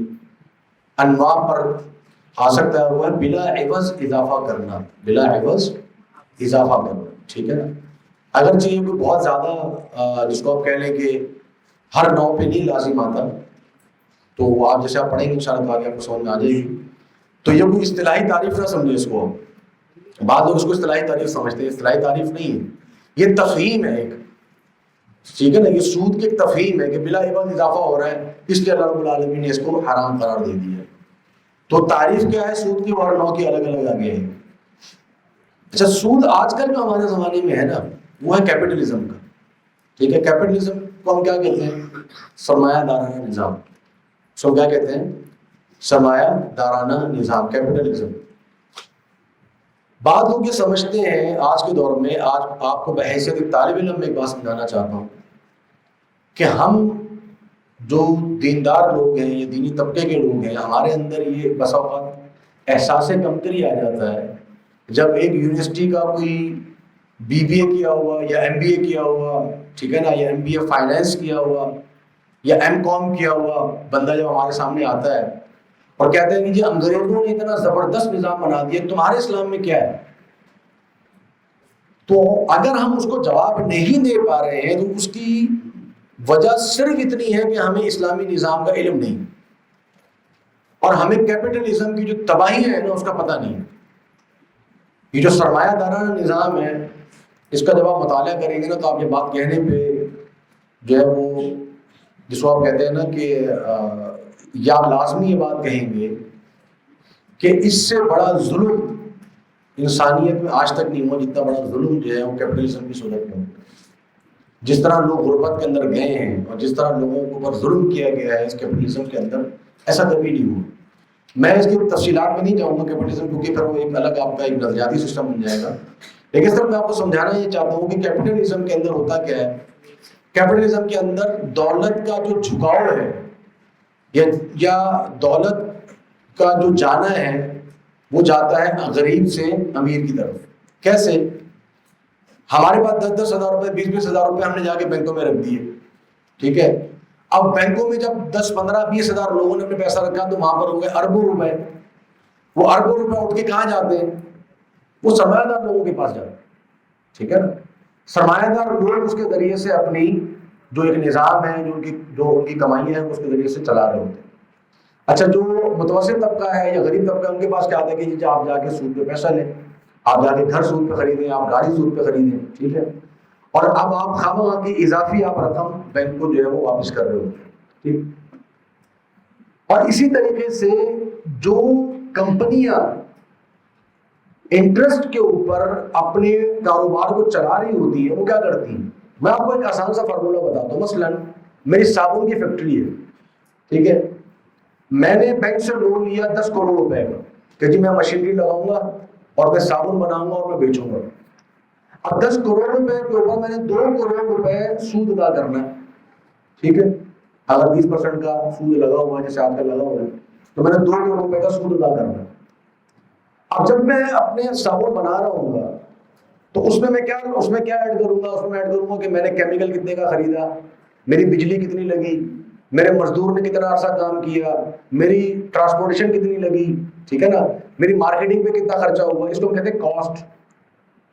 انواع پر آ سکتا ہے, وہ ہے بلا عوض اضافہ کرنا. بلا عوض اضافہ کرنا. ٹھیک ہے نا. اگرچہ یہ کوئی بہت زیادہ جس کو آپ کہہ لیں کہ ہر نوع پہ نہیں لازم آتا, تو آپ جیسے آپ پڑھیں گے انشاءاللہ تو آگے آپ کو سمجھ میں آ جائے گی. تو یہ کوئی اصطلاحی تعریف نہ سمجھے اس کو. بعض لوگ اس کو اصطلاحی تعریف سمجھتے ہیں، اصطلاحی تعریف نہیں ہے، یہ تفہیم ہے ایک، ٹھیک ہے نا. یہ سود کی ایک تفہیم ہے کہ بلا عوض اضافہ ہو رہا ہے، اس لیے اللہ رب العالمین نے اس کو حرام قرار دے دیا ہے. تو تعریف کیا ہے سود کی، اور 9 کی الگ الگ آگے ہے. اچھا، سود آج کل جو ہمارے زمانے میں ہے نا، وہ ہے کیپٹلزم کا. ٹھیک ہے، کیپٹلزم کو ہم کیا کہتے ہیں؟ سرمایہ دارانہ نظام. اس کو کیا کہتے ہیں؟ سرمایہ دارانہ نظام، کیپٹلزم. بعض لوگ یہ سمجھتے ہیں آج کے دور میں، آج آپ کو بحیثیت ایک طالب علم میں ایک بات سمجھانا چاہتا ہوں کہ ہم جو دیندار لوگ ہیں یا دینی طبقے کے لوگ ہیں، ہمارے اندر یہ بسا اوقات احساس کمتری آ جاتا ہے جب ایک یونیورسٹی کا کوئی BBA کیا ہوا یا MBA کیا ہوا، ٹھیک ہے نا، یا MBA فائنینس کیا ہوا یا M.Com کیا ہوا بندہ جب ہمارے سامنے آتا ہے اور کہتے ہیں کہ جی انگریزوں نے اتنا زبردست نظام بنا دیا، تمہارے اسلام میں کیا ہے؟ تو اگر ہم اس کو جواب نہیں دے پا رہے ہیں تو اس کی وجہ صرف اتنی ہے کہ ہمیں اسلامی نظام کا علم نہیں، اور ہمیں کیپٹلزم کی جو تباہی ہے نا اس کا پتہ نہیں. یہ جو سرمایہ دارانہ نظام ہے، اس کا جب آپ مطالعہ کریں گے نا تو آپ یہ بات کہنے پہ جو ہے وہ، جس کو آپ کہتے ہیں نا کہ یا آپ لازمی یہ بات کہیں گے کہ اس سے بڑا ظلم انسانیت میں آج تک نہیں ہوا جتنا بڑا ظلم جو ہے وہ کیپٹلزم کی صورت میں. جس طرح لوگ غربت کے اندر گئے ہیں اور جس طرح لوگوں کے اوپر ظلم کیا گیا ہے اس کیپٹلزم کے اندر، ایسا کبھی نہیں ہوا. میں اس کی تفصیلات میں نہیں جاؤں گا کیپٹلزم، کیونکہ پھر وہ ایک الگ آپ کا ایک نظریاتی سسٹم بن جائے گا. لیکن صرف میں آپ کو سمجھانا یہ چاہتا ہوں کہ کیپٹلزم کے اندر ہوتا کیا ہے. کیپٹلزم کے اندر دولت کا جو جھکاؤ ہے یا دولت کا جو جانا ہے وہ جاتا ہے غریب سے امیر کی طرف. کیسے؟ ہمارے پاس 10-10 ہزار روپے، 20-20 ہزار روپے ہم نے جا کے بینکوں میں رکھ دیے، ٹھیک ہے. اب بینکوں میں جب 10-15-20 ہزار لوگوں نے اپنے پیسہ رکھا تو وہاں پر ہو گئے اربوں روپے. وہ اربوں روپے اٹھ کے کہاں جاتے ہیں؟ وہ سرمایہ دار لوگوں کے پاس جاتے ہیں، ٹھیک ہے نا. سرمایہ دار لوگ اس کے ذریعے سے اپنی جو ایک نظام ہے، جو ان کی کمائیاں ہیں اس کے ذریعے سے چلا رہے ہوتے ہیں. اچھا، جو متوسط طبقہ ہے یا غریب طبقہ ہے، ان کے پاس کیا آتا ہے کہ آپ جا کے سود پہ پیسہ لیں، آپ جا کے گھر سود پہ خریدیں، آپ گاڑی سود پہ خریدیں، ٹھیک ہے. اور اب آپ خواہ کی اضافی آپ رقم بینک کو جو ہے وہ واپس کر رہے ہوتے ہیں، ٹھیک. اور اسی طریقے سے جو کمپنیاں انٹرسٹ کے اوپر اپنے کاروبار کو چلا رہی ہوتی ہیں وہ کیا کرتی ہیں؟ میں آپ کو ایک آسان سا فارمولہ بتاتا ہوں. مثلا میری صابن کی فیکٹری ہے، ٹھیک ہے. میں نے بینک سے لون لیا 10 کروڑ روپے کا کہ جی میں مشینری لگاؤں گا اور میں صابن بناؤں گا اور میں بیچوں گا. اب 10 کروڑ روپے کے اوپر میں نے 2 کروڑ روپے سود ادا کرنا ہے، ٹھیک ہے. اگر 20% کا سود لگا ہوا ہے جیسے آپ کا لگا ہوا ہے تو میں نے 2 کروڑ روپے کا سود ادا کرنا ہے. اب جب میں اپنے صابن بنا رہا ہوں گا تو اس میں کیا ایڈ کروں گا؟ اس میں ایڈ کروں گا کہ میں نے کیمیکل کتنے کا خریدا، میری بجلی کتنی لگی، میرے مزدور نے کتنا عرصہ کام کیا، میری ٹرانسپورٹیشن کتنی لگی، ٹھیک ہے نا، میری مارکیٹنگ پہ کتنا خرچہ ہوا. اس کو کہتے ہیں کاسٹ،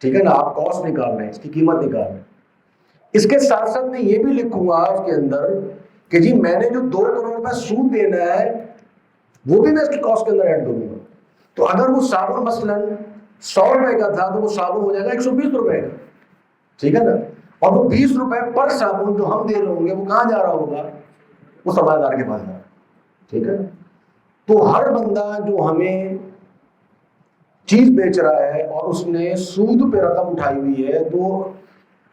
ٹھیک ہے نا. آپ کاسٹ نکال رہے ہیں، اس کی قیمت نکال رہے ہیں. اس کے ساتھ ساتھ میں یہ بھی لکھوں گا اس کے اندر کہ جی میں نے جو 2 کروڑ روپے سود دینا ہے وہ بھی میں اس کی کاسٹ کے اندر ایڈ کروں گا. تو اگر وہ صابن مثلاً 100 روپے کا تھا تو وہ صابن ہو جائے گا 120 روپے کا، ٹھیک ہے نا. اور وہ 20 روپے پر صابن جو ہم دے رہے ہوں گے وہ کہاں جا رہا ہوگا؟ وہ سرمایہ دار کے پاس جا رہا ہے، ٹھیک ہے. تو ہر بندہ جو ہمیں چیز بیچ رہا ہے اور اس نے سود پہ رقم اٹھائی ہوئی ہے تو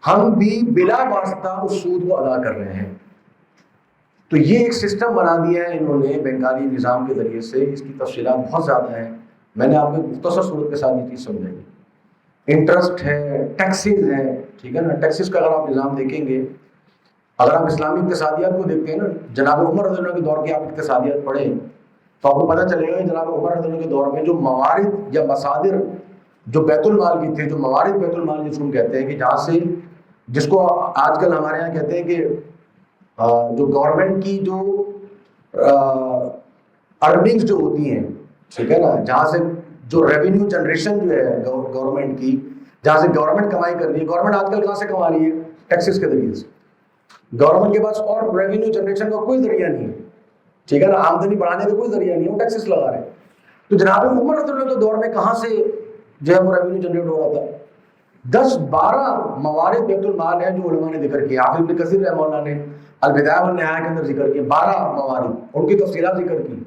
ہم بھی بلا واسطہ اس سود کو ادا کر رہے ہیں. تو یہ ایک سسٹم بنا دیا ہے انہوں نے بینکاری نظام کے ذریعے سے. اس کی تفصیلات بہت زیادہ ہیں، میں نے آپ کو مختصر صورت کے ساتھ یہ چیز سمجھائی. انٹرسٹ ہے، ٹیکسز ہے، ٹھیک ہے نا. ٹیکسز کا اگر آپ نظام دیکھیں گے، اگر آپ اسلامی اقتصادیات کو دیکھتے ہیں نا، جناب عمر رضی اللہ عنہ کے دور کی آپ اقتصادیات پڑھیں تو آپ کو پتہ چلے گا کہ جناب عمر رضی اللہ عنہ کے دور میں جو موارد یا مصادر جو بیت المال کی تھے، جو موارد بیت المال جس کو ہم کہتے ہیں کہ جہاں سے، جس کو آج کل ہمارے یہاں کہتے ہیں کہ جو گورنمنٹ کی جو ارننگز جو ہوتی ہیں، ٹھیک ہے نا، جہاں سے جو ریونیو جنریشن جو ہے گورنمنٹ کی، جہاں سے گورنمنٹ کمائی کر رہی ہے. گورنمنٹ آج کل کہاں سے کما رہی ہے؟ ٹیکسز کے ذریعے سے. گورنمنٹ کے پاس اور ریونیو جنریشن کا کوئی ذریعہ نہیں ہے، ٹھیک ہے نا. آمدنی بڑھانے کا کوئی ذریعہ نہیں ہے، وہ ٹیکسز لگا رہے ہیں. تو جناب عمر رضی اللہ عنہ کے دور میں کہاں سے جو ہے وہ ریونیو جنریٹ ہو رہا تھا؟ 10-12 موارد بیت المال ہیں جو علماء نے ذکر کیا. حافظ ابن کثیر رحمہ اللہ نے البدایہ والنہایہ کے اندر ذکر کیا 12 موارد، ان کی تفصیلات ذکر کی.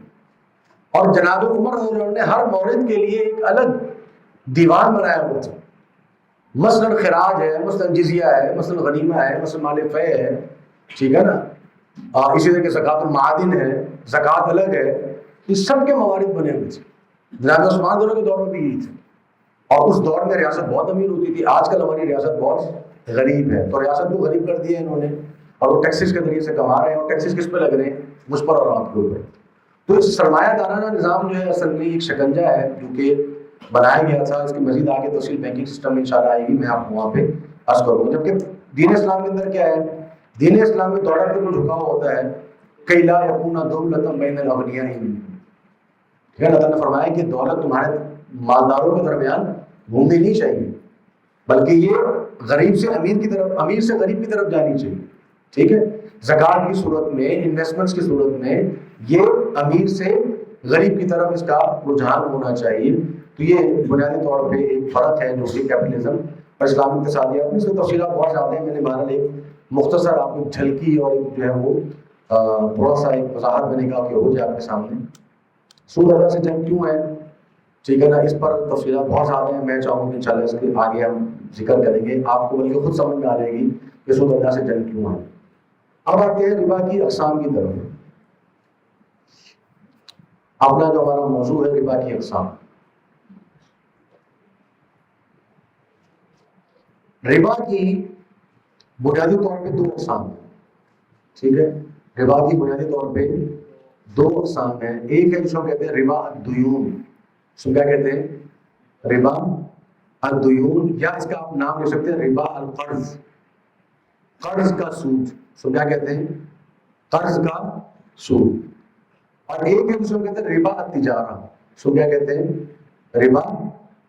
اور جناب عمر رضی اللہ عنہ نے ہر مورد کے لیے ایک الگ دیوان بنایا ہوا تھا. مثلا خراج ہے، مثلا جزیہ ہے، مثلا غنیمہ ہے، مثلا مال فے ہے، ٹھیک ہے نا، اسی طرح کے زکوٰۃ المعادن ہے، زکوٰۃ الگ ہے. اس سب کے موارد بنے ہوئے تھے. جناب عثمان دونوں کے دور میں بھی یہی تھے. اور اس دور میں ریاست بہت امیر ہوتی تھی. آج کل ہماری ریاست بہت غریب ہے، تو ریاست کو غریب کر دیا انہوں نے، اور وہ ٹیکسز کے ذریعے سے کما رہے ہیں. اور ٹیکسز کس پہ لگ رہے ہیں؟ مجھ پر اور آپ کے اوپر. تو اس سرمایہ دارانہ نظام جو ہے اصل میں ایک شکنجہ ہے جو کہ بنایا گیا تھا. اس کی مزید آگے تفصیل بینکنگ سسٹم میں انشاءاللہ آئے گی، میں آپ کو وہاں پہ عرض کروں گا. جبکہ دین اسلام کے اندر کیا ہے؟ دین اسلام میں دولت پہ جو جھکاؤ ہوتا ہے کہ لا یکون دولۃ بین الاغنیاء منکم. ٹھیک ہے، اللہ تعالیٰ نے فرمایا کہ دولت تمہارے مالداروں کے درمیان گھومنی نہیں چاہیے، بلکہ یہ غریب سے امیر کی طرف، امیر سے غریب کی طرف جانی چاہیے. ٹھیک ہے، زکوٰۃ کی صورت میں، انویسٹمنٹس کی صورت میں یہ امیر سے غریب کی طرف اس کا رجحان ہونا چاہیے. تو یہ بنیادی طور پہ ایک فرق ہے جو کہ کیپٹلزم اور اسلامی اقتصادیات میں. اس کی تفصیلات بہت زیادہ ہیں، میں نے بہرحال ایک مختصر آپ کو جھلکی اور ایک جو ہے وہ تھوڑا سا ایک وضاحت بنے گا کہ ہو جائے آپ کے سامنے. سود ادا سے جنگ کیوں ہے؟ ٹھیک ہے نا، اس پر تفصیلات بہت زیادہ ہیں. میں چاہوں گا کہ انشاءاللہ اس کے آگے ہم ذکر کریں گے، آپ کو بلکہ خود سمجھ میں آ جائے گی کہ سود ادا سے جنگ کیوں ہے. اب آتے ہیں ربا کی اقسام کی طرف. اپنا جو ہمارا موضوع ہے ربا کی اقسام. ربا کی بنیادی طور پہ 2 اقسام ہیں. ٹھیک ہے، ربا کی بنیادی طور پہ 2 اقسام ہیں. ایک ہے جس کو کہتے ہیں ربا الدیون. اس کو کیا کہتے ہیں؟ ربا الدیون، یا اس کا آپ نام لے سکتے ہیں ربا القرض، قرض کا سود. اس کو کیا کہتے ہیں؟ قرض کا سود. اور ایک ہے جس کو کہتے ہیں ربا التجارہ. اس کو کیا کہتے ہیں؟ ربا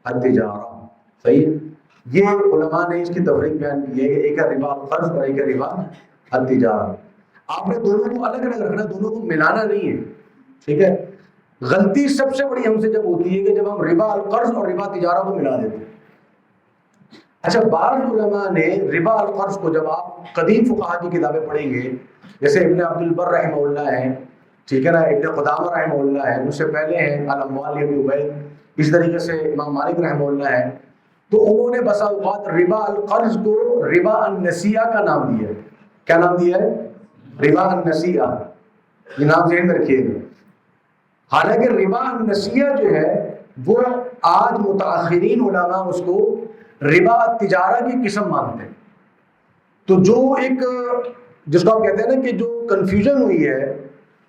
التجارہ. صحیح ہے، یہ علماء نے اس کی تفریق بیان کی ہے کہ ایک ہے ربا القرض اور ایک ہے ربا التجارہ. آپ نے دونوں کو الگ الگ رکھنا، دونوں کو ملانا نہیں ہے. ٹھیک ہے، غلطی سب سے بڑی ہم سے جب ہوتی ہے کہ جب ہم ربا القرض اور ربا تجارہ کو ملا دیتے ہیں. اچھا، بعض علماء نے ربا القرض کو، جب آپ قدیم فقہا کی کتابیں پڑھیں گے، جیسے ابن عبد البر رحمہ اللہ ہے، ٹھیک ہے نا، ابن قدامہ رحمہ اللہ ہے، مجھ سے پہلے ہیں الاموال ابن عبید، اسی طریقے سے امام مالک رحمہ اللہ ہے، تو انہوں نے بسا اوقات ربا القرض کو ربا النسیہ کا نام دیا ہے. کیا نام دیا ہے؟ ربا النسیہ. یہ نام ذہن میں رکھیے گا. حالانکہ ربا النسیہ جو ہے وہ آج متاخرین علماء اس کو ربا التجارہ کی قسم مانتے ہیں. تو جو ایک جس کو آپ کہتے ہیں نا کہ جو کنفیوژن ہوئی ہے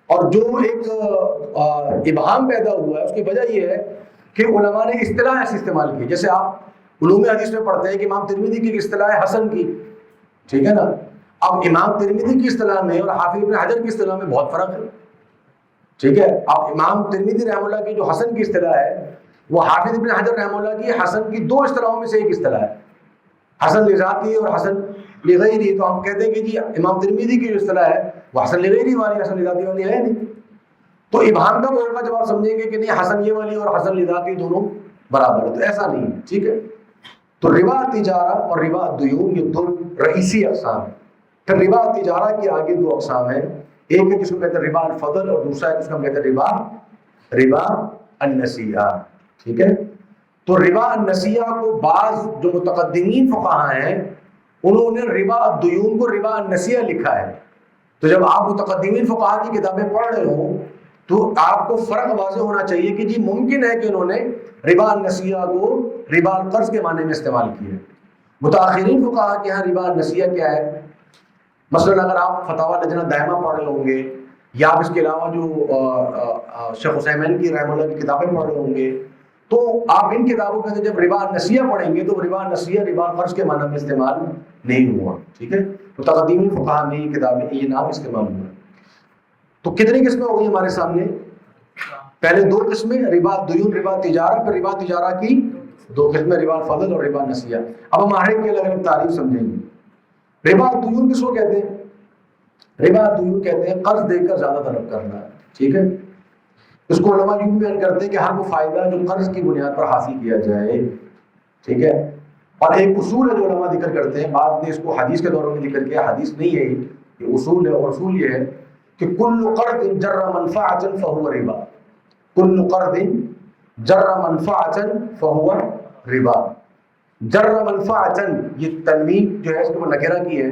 اور جو ایک ابہام پیدا ہوا ہے، اس کی وجہ یہ ہے کہ علماء نے اصطلاح ایسی استعمال کی. جیسے آپ علوم حدیث میں پڑھتے ہیں کہ امام ترمذی کی اصطلاح ہے حسن کی. ٹھیک ہے نا، اب امام ترمذی کی اصطلاح میں اور حافظ ابن حجر کی اصطلاح میں بہت فرق ہے. ٹھیک ہے، اب امام ترمذی رحمہ اللہ کی جو حسن کی اصطلاح ہے وہ حافظ ابن حجر رحمہ اللہ کی حسن کی 2 اصطلاحوں میں سے ایک اصطلاح ہے، حسن لذاتی اور حسن لغیری. تو ہم کہتے ہیں کہ جی امام ترمذی کی جو اصطلاح ہے وہ حسن لغیری والی، حسن لذاتی والی ہے نہیں. تو ابہام کب ہوگا؟ جب آپ سمجھیں گے کہ نہیں حسن یہ والی اور حسن لذاتی دونوں برابر ہے. تو ایسا نہیں ہے. ٹھیک ہے، تو ربا تجارہ اور ربا الدیون یہ 2 رئیسی اقسام ہیں. پھر ربا تجارہ کی آگے 2 اقسام ہیں. ایک ہے جس کو کہتے ہیں ربا الفضل اور دوسرا ہے جس کو ہم کہتے ہیں ربا النسیہ. ٹھیک ہے، تو ربا النسیہ کو بعض جو متقدمین فقہا ہیں انہوں نے ربا الدیون کو ربا النسیہ لکھا ہے. تو جب آپ متقدمین فقہا کی کتابیں پڑھ رہے ہوں تو آپ کو فرق واضح ہونا چاہیے کہ جی ممکن ہے کہ انہوں نے ربا النسیہ کو ربا القرض کے معنی میں استعمال کیا ہے. متاخرین فقہا کے ہاں ربا النسیہ کیا ہے؟ مثلا اگر آپ فتاوی لجنہ دائمہ پڑھ رہے ہوں گے یا آپ اس کے علاوہ جو شیخ عثیمین کی رحمہ اللہ کی کتابیں پڑھ رہے ہوں گے تو آپ ان کتابوں کے اندر جب ربا النسیہ پڑھیں گے تو ربا النسیہ ربا القرض کے معنی میں استعمال نہیں ہوا. ٹھیک ہے، متقدمین فقہا میں یہ کتابیں یہ نام استعمال ہوا. تو کتنی قسمیں ہو گئی ہمارے سامنے؟ پہلے 2 قسمیں، ربا الدیون ربا تجارہ، پھر ربا تجارہ کی 2 قسمیں، ربا الفضل اور ربا النسیہ. اب ہم ہر ایک کی الگ الگ تعریف سمجھیں گے. ربا الدیون کس کو کہتے ہیں؟ ربا الدیون کہتے ہیں قرض دے کر زیادہ طلب کرنا. ٹھیک ہے، اس کو علماء یوں بیان کرتے ہیں کہ ہر وہ فائدہ جو قرض کی بنیاد پر حاصل کیا جائے، ٹھیک ہے. اور ایک اصول ہے جو علماء ذکر کرتے ہیں، بعد نے اس کو حدیث کے دوروں میں ذکر کیا، حدیث نہیں ہے یہ اصول ہے، اور اصول یہ ہے کہ کل قرض جر منفعۃ فهو ربا، کل قرض جر منفعۃ فهو ربا. جر منفعۃ، یہ تنوین جو ہے اس کو نکرہ کی ہے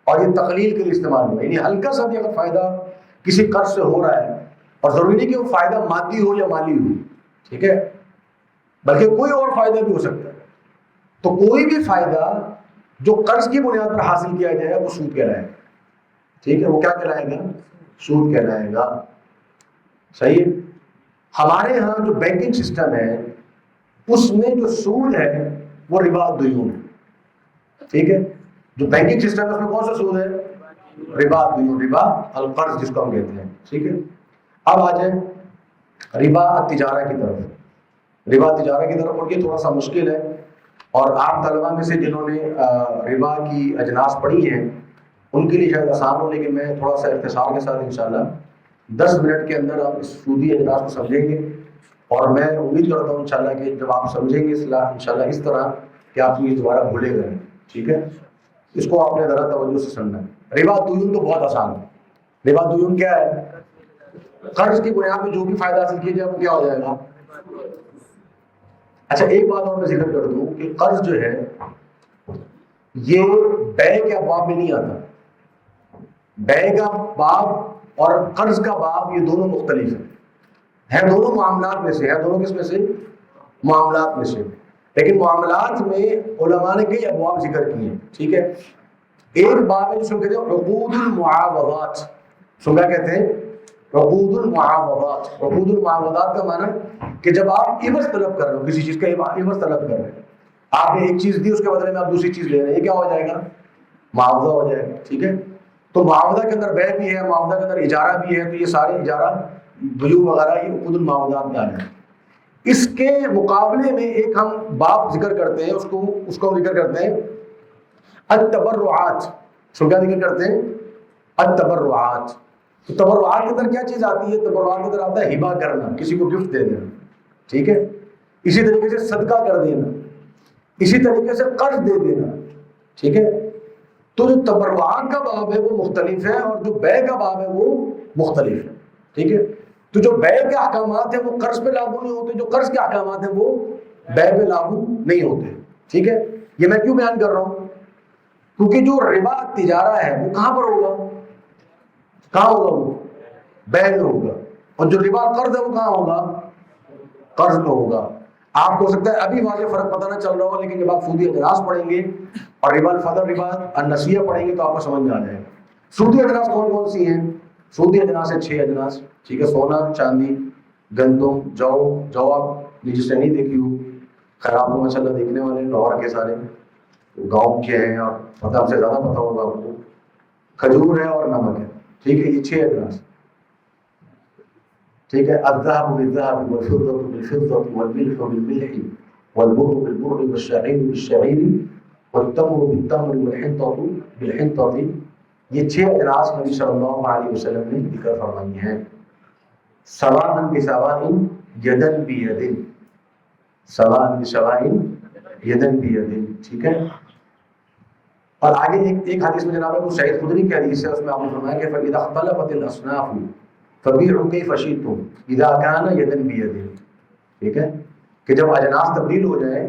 اور یہ تقلیل کے لیے استعمال ہوا ہے، یعنی ہلکا سا بھی اگر فائدہ کسی قرض سے ہو رہا ہے، اور ضروری نہیں کہ وہ فائدہ مادی ہو یا مالی ہو، ٹھیک ہے، بلکہ کوئی اور فائدہ بھی ہو سکتا ہے، تو کوئی بھی فائدہ جو قرض کی بنیاد پر حاصل کیا جائے وہ سود کہلائے گا، ٹھیک ہے، وہ کیا کہلائے گا؟ سود کہلائے گا. صحیح ہے. ہمارے ہاں جو بینکنگ سسٹم ہے اس میں جو سود ہے وہ ربا الدیون ہے، ٹھیک ہے. جو بینکنگ سسٹم ہے اس میں کون سا سود ہے؟ ربا الدیون، ربا القرض جس کو ہم کہتے ہیں، ٹھیک ہے. اب آ جائیں ربا التجارہ کی طرف. ربا التجارہ کی طرف، اور یہ تھوڑا سا مشکل ہے، اور آپ طلبہ میں سے جنہوں نے ربا کی اجناس پڑھی ہیں ان کے لیے شاید آسان ہو، لیکن میں تھوڑا سا اختصار کے ساتھ انشاءاللہ 10 منٹ کے اندر آپ اس سودی اجناس کو سمجھیں گے، اور میں امید کرتا ہوں انشاءاللہ کہ جب آپ سمجھیں گے انشاءاللہ اس طرح کہ آپ یہ دوبارہ بھولے گئے، ٹھیک ہے. اس کو آپ نے ذرا توجہ سے سننا ہے. ربا الدیون تو بہت آسان ہے. ربا الدیون کیا ہے؟ قرض کی بنیاد پہ جو بھی فائدہ حاصل کیا جائے وہ کیا ہو جائے گا؟ اچھا ایک بات اور میں ذکر کر دوں کہ قرض جو ہے یہ بیع کے ابواب میں نہیں آتا. بیع کا باب اور قرض کا باب یہ دونوں مختلف ہیں دونوں معاملات میں سے، ہے دونوں کس میں سے؟ معاملات میں سے. لیکن معاملات میں علماء نے کئی ابواب ذکر کیے ہیں، ٹھیک ہے. ایک باب ہے جس کو کہتے ہیں عقود المعاوضات. سن کیا کہتے ہیں؟ عقود المعاوضات. عقود المعاوضات کا معنی کہ جب آپ عوض طلب کر رہے ہو، کسی چیز کا عوض طلب کر رہے ہیں، آپ نے ایک چیز دی اس کے بدلے میں آپ دوسری چیز لے رہے ہیں، یہ کیا ہو جائے گا؟ معاوضہ ہو جائے گا، ٹھیک ہے. تو معاوضہ کے اندر بیع بھی ہے، معاوضہ کے اندر اجارہ بھی ہے، تو یہ سارے اجارہ بیوع وغیرہ یہ عقود المعاوضات میں آ جائیں. اس کے مقابلے میں ایک ہم باب ذکر کرتے ہیں، اس کو ہم ذکر کرتے ہیں التبرعات. سو کیا ذکر کرتے ہیں؟ التبرعات. تو تبرعات کے اندر کیا چیز آتی ہے؟ تبرعات کے اندر آتا ہے ہبہ کرنا، کسی کو گفٹ دے دینا، ٹھیک ہے. اسی طریقے سے صدقہ کر دینا، اسی طریقے سے قرض دے دینا، ٹھیک ہے. تو جو تبرعات کا باب ہے وہ مختلف ہے، اور جو بیع کا باب ہے وہ مختلف ہے، ٹھیک ہے. تو جو بیع کے احکامات ہیں وہ قرض پہ لاگو نہیں ہوتے، جو قرض کے احکامات ہیں وہ بیع پہ لاگو نہیں ہوتے، ٹھیک ہے. یہ میں کیوں بیان کر رہا ہوں؟ کیونکہ جو ربا تجارہ ہے وہ کہاں پر ہوگا؟ کہاں ہوگا؟ وہ بیع میں ہوگا. اور جو ربا قرض ہے وہ کہاں ہوگا؟ قرض میں ہوگا. آپ کو ہو سکتا ہے ابھی واضح فرق پتہ نہ چل رہا ہو، لیکن جب آپ سودی اجناس پڑھیں گے اور ربا الفضل، ربا النسیہ پڑھیں گے تو آپ کو سمجھ میں آ جائے گا. سودی اجناس کون کون سی ہیں؟ سودی اجناس ہے 6 اجناس، ٹھیک ہے. سونا، چاندی، گندم، جو آپ نیچے سے نہیں دیکھی ہو، خیر آپ کو ماشاء اللہ دیکھنے والے لاہور کے سارے گاؤں کے ہیں اور پتہ ہم سے زیادہ پتہ ہوگا آپ کو. کھجور ہے اور نمک ہے، ٹھیک ہے. یہ 6 اجناس، ٹھیک ہے. الذهب بالذهب والفضة بالفضة والملح بالملح والبر بالبر والشعير بالشعير والتمر بالتمر والحنطة بالحنطة. یہ 6 اجناس نبی صلی اللہ علیہ وسلم نے ذکر فرمائی ہیں. سواء بسواء یدن بید، سواء بسواء یدن بید، ٹھیک ہے. اور آگے ایک حدیث میں جناب ابو سعید خدری کی حدیث ہے، اس میں آپ نے فرمایا کہ فَإِذَا اخْتَلَفَتِ الْأَصْنَافُ فَبِيعُوا كَيْفَ شِئْتُمْ إِذَا كَانَ يَدًا بِيَدٍ. ٹھیک ہے کہ جب اجناس تبدیل ہو جائیں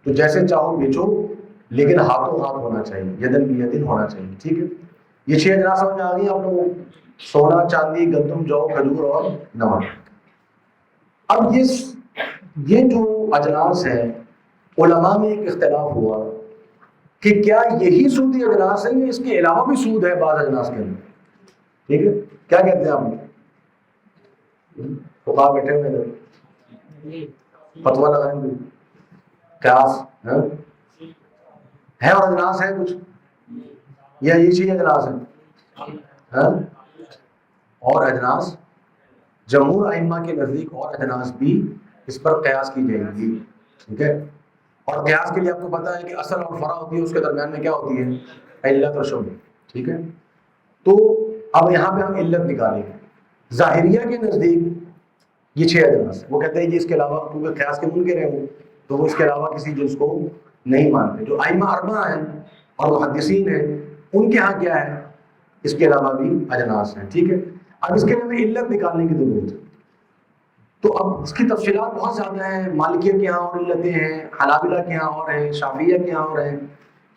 تو جیسے چاہو بیچو، لیکن ہاتھوں ہاتھ ہونا چاہیے، یدن بیدن ہونا چاہیے، ٹھیک ہے. یہ 6 اجناس سمجھ میں آ گئی آپ لوگوں کو؟ سونا، چاندی، گندم، جو، کھجور اور نمک. اب یہ جو اجناس ہیں علماء میں ایک اختلاف ہوا کہ کیا یہی سودی اجناس ہیں یا اس کے علاوہ بھی سود ہے بعض اجناس کے اندر. ٹھیک ہے، کیا کہتے ہیں آپ؟ فقہا بیٹھے ہوئے ادھر فتویٰ لگائیں گے، قیاس ہے اور اجناس ہیں کچھ، یا یہ چیز اجناس ہیں اور اجناس جمہور ائمہ کے نزدیک اور اجناس بھی اس پر قیاس کی جائیں گی. ٹھیک ہے، اور قیاس کے لیے آپ کو پتہ ہے کہ اصل اور فرع ہوتی ہے، اس کے درمیان میں کیا ہوتی ہے؟ علت اور شبہ. ٹھیک ہے، تو اب یہاں پہ ہم علت نکالیں گے. ظاہریہ کے نزدیک یہ 6 اجناس ہیں. وہ کہتے ہیں جی اس کے علاوہ کیونکہ قیاس کے منکر ہیں وہ، تو وہ اس کے علاوہ کسی جنس کو نہیں مانتے. جو ائمہ اربعہ ہیں اور محدثین ہیں ان کے ہاں کیا ہے، اس کے علاوہ بھی اجناس ہیں. ٹھیک ہے. اب اس کے لیے ہمیں علت نکالنے کی ضرورت ہے. تو اب اس کی تفصیلات بہت زیادہ ہیں. مالکیہ کے ہاں اور علتیں ہیں، حنابلہ کے ہاں اور ہیں، شافعیہ کے ہاں اور ہیں.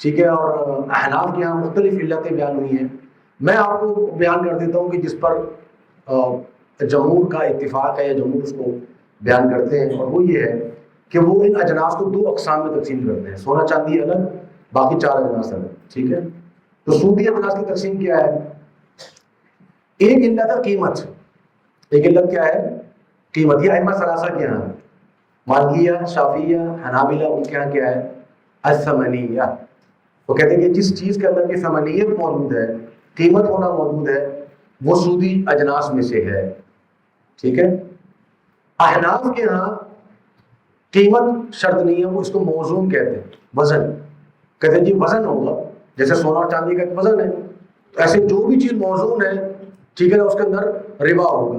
ٹھیک ہے. اور احناف کے ہاں مختلف علتیں بیان ہوئی ہیں. میں آپ کو بیان کر دیتا ہوں کہ جس پر جمہور کا اتفاق ہے یا جمہور اس کو بیان کرتے ہیں، اور وہ یہ ہے کہ وہ ان اجناس کو 2 اقسام میں تقسیم کرتے ہیں. سونا چاندی الگ، باقی 4 اجناس الگ. ٹھیک ہے. تو سودی اجناس کی تقسیم کیا ہے؟ ایک علت ہے قیمت. ایک علت کیا ہے؟ قیمت. یہ ائمہ ثلاثہ کے یہاں، مالکیہ، شافعیہ، حنابلہ، ان کے یہاں کیا ہے؟ الثمنیہ. وہ کہتے ہیں کہ جس چیز کے اندر کی ثمنیت موجود ہے، قیمت ہونا موجود ہے، وہ سودی اجناس میں سے ہے. ٹھیک ہے. احناف کے ہاں قیمت شرط نہیں ہے، وہ اس کو موزون کہتے ہیں، وزن. کہتے ہیں جی وزن ہوگا، جیسے سونا اور چاندی کا ایک وزن ہے، تو ایسے جو بھی چیز موزون ہے، ٹھیک ہے نا، اس کے اندر ربا ہوگا.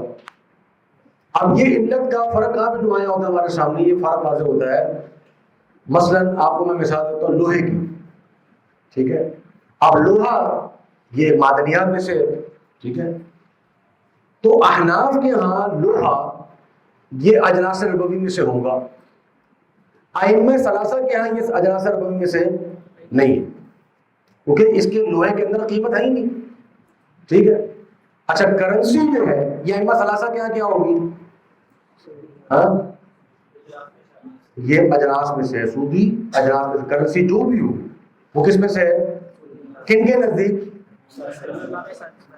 اب یہ علت کا فرق کہاں پہ نمایاں ہوتا ہے ہمارے سامنے؟ یہ فرق واضح ہوتا ہے. مثلا آپ کو میں مثال دیتا ہوں لوہے کی. ٹھیک ہے. اب لوہا یہ معدنیات میں سے، ٹھیک ہے، تو احناف کے ہاں لوہا یہ اجناس ربوی میں سے ہوگا. ائمہ ثلاثہ کے ہاں یہ اجناس ربوی میں سے نہیں ہے، کیونکہ اس کے لوہے کے اندر قیمت ہے ہی نہیں. ٹھیک ہے. اچھا کرنسی جو ہے یہ ائمہ ثلاثہ کے ہاں کیا ہوگی؟ ہاں یہ اجناس میں سے ہے، سودی اجناس میں سے. کرنسی جو بھی ہو وہ کس میں سے ہے؟ کن کے نزدیک؟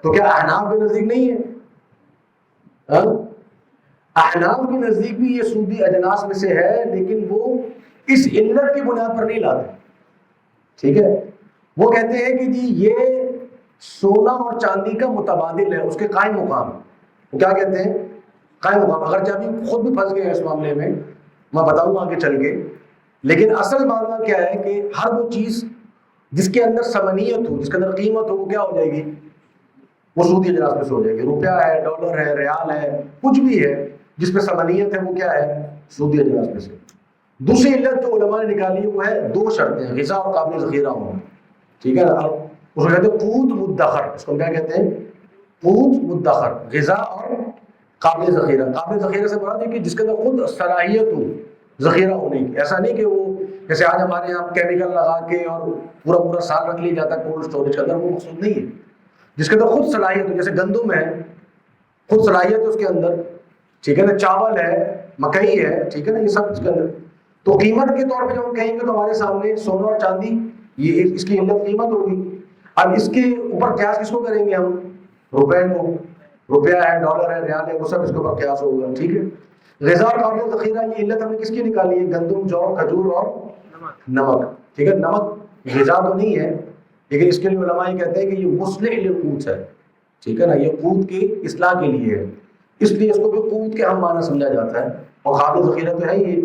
تو کیا احناف کے نزدیک نہیں ہے؟ ہاں احناف کے نزدیک بھی یہ سودی اجناس میں سے ہے، لیکن وہ اس علت کی بنیاد پر نہیں لاتے. ٹھیک ہے. وہ کہتے ہیں کہ جی یہ سونا اور چاندی کا متبادل ہے، اس کے قائم مقام. وہ کیا کہتے ہیں؟ قائم مقام. اگرچہ ابھی خود بھی پھنس گئے ہیں اس معاملے میں، میں بتاؤں گا آگے چل کے. لیکن اصل معاملہ کیا ہے کہ ہر وہ چیز جس کے اندر ثمنیت ہو، جس کے اندر قیمت ہو، وہ کیا ہو جائے گی؟ وہ سودی اجناس میں سے ہو جائے گی. روپیہ ہے، ڈالر ہے، ریال ہے، کچھ بھی ہے جس پہ ثمنیت ہے، وہ کیا ہے؟ سودی اجناس میں سے. دوسری علت جو علماء نے نکالی ہے وہ ہے 2 شرطیں، غذا اور قابل ذخیرہ ہونا. ٹھیک ہے نا. اس کو کہتے ہیں قوت مدخر. اس کو کیا کہتے ہیں؟ قوت مدخر. غذا اور قابل ذخیرہ. قابل ذخیرہ سے مراد ہے کہ جس کے اندر خود صلاحیت ہو ذخیرہ ہونے کی. ایسا نہیں کہ وہ جیسے آج ہمارے یہاں کیمیکل لگا کے اور پورا سال رکھ لیا جاتا ہے کولڈ اسٹوریج کے اندر، وہ مقصود نہیں ہے. جس کے اندر خود صلاحیت ہو، جیسے گندم ہے، خود صلاحیت ہے اس کے اندر. ٹھیک ہے نا. چاول ہے، مکئی ہے، ٹھیک ہے نا، یہ سب اس کے اندر. تو قیمت کے طور پہ جب ہم کہیں گے تو ہمارے سامنے سونا اور چاندی یہ اس کی علت قیمت ہوگی. اب اس کے اوپر قیاس کس کو کریں گے ہم؟ روپے کو. روپیہ ہے، ڈالر ہے، ریال ہے، وہ سب اس کے اوپر قیاس ہوگا. ٹھیک ہے. غذا اور قابل ذخیرہ یہ علت ہم نے کس کی نکالی ہے؟ گندم، جو، کھجور اور نمک. ٹھیک ہے. نمک غذا تو نہیں ہے، لیکن اس کے لیے علماء یہ کہتے ہیں کہ یہ مصلح للقوت ہے. ٹھیک ہے نا. یہ قوت کی اصلاح کے لیے ہے، اس لیے اس کو بھی قوت کے ہم معنی سمجھا جاتا ہے. اور قابل ذخیرہ تو ہے ہی.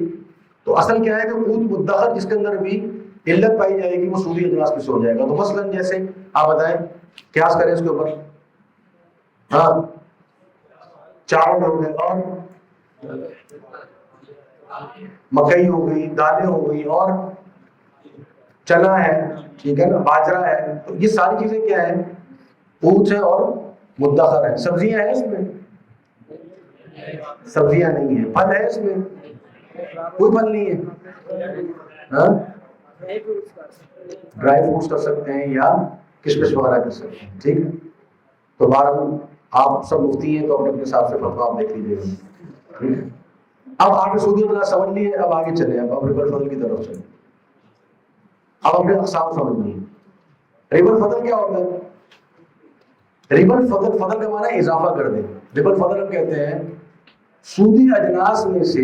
تو اصل کیا ہے کہ قوت مدخر جس کے اندر بھی علت پائی جائے گی وہ سودی اجناس میں سے ہو جائے گا. تو مثلا جیسے آپ بتائیں قیاس کریں اس کے اوپر. ہاں چاول ہو گئے، اور مکئی ہو گئی، دالیں ہو گئی، اور چنا ہے، ٹھیک ہے نا، باجرہ ہے. تو یہ ساری چیزیں کیا ہیں؟ قوت ہے اور مدخر ہے. سبزیاں ہیں اس میں؟ سبزیاں نہیں ہیں. پھل ہے اس میں؟ کوئی پھل نہیں ہے. ہاں ڈرائی فروٹس کر سکتے ہیں یا کشمش وغیرہ کر سکتے ہیں. ٹھیک ہے. تو بہرحال آپ سب مفتی ہیں تو اپنے حساب سے فتویٰ آپ دیکھ لیجیے گا. ٹھیک ہے. اب آپ نے سودی اجناس سمجھ لیے، اب آگے چلیں. اب ربا الفضل کی طرف چلیں. اب ہم نے اقسام سمجھنی ہے. ربا الفضل کیا ہوتا ہے؟ ربا الفضل، فضل کا معنی ہے اضافہ کر دیں. ربا الفضل ہم کہتے ہیں سودی اجناس میں سے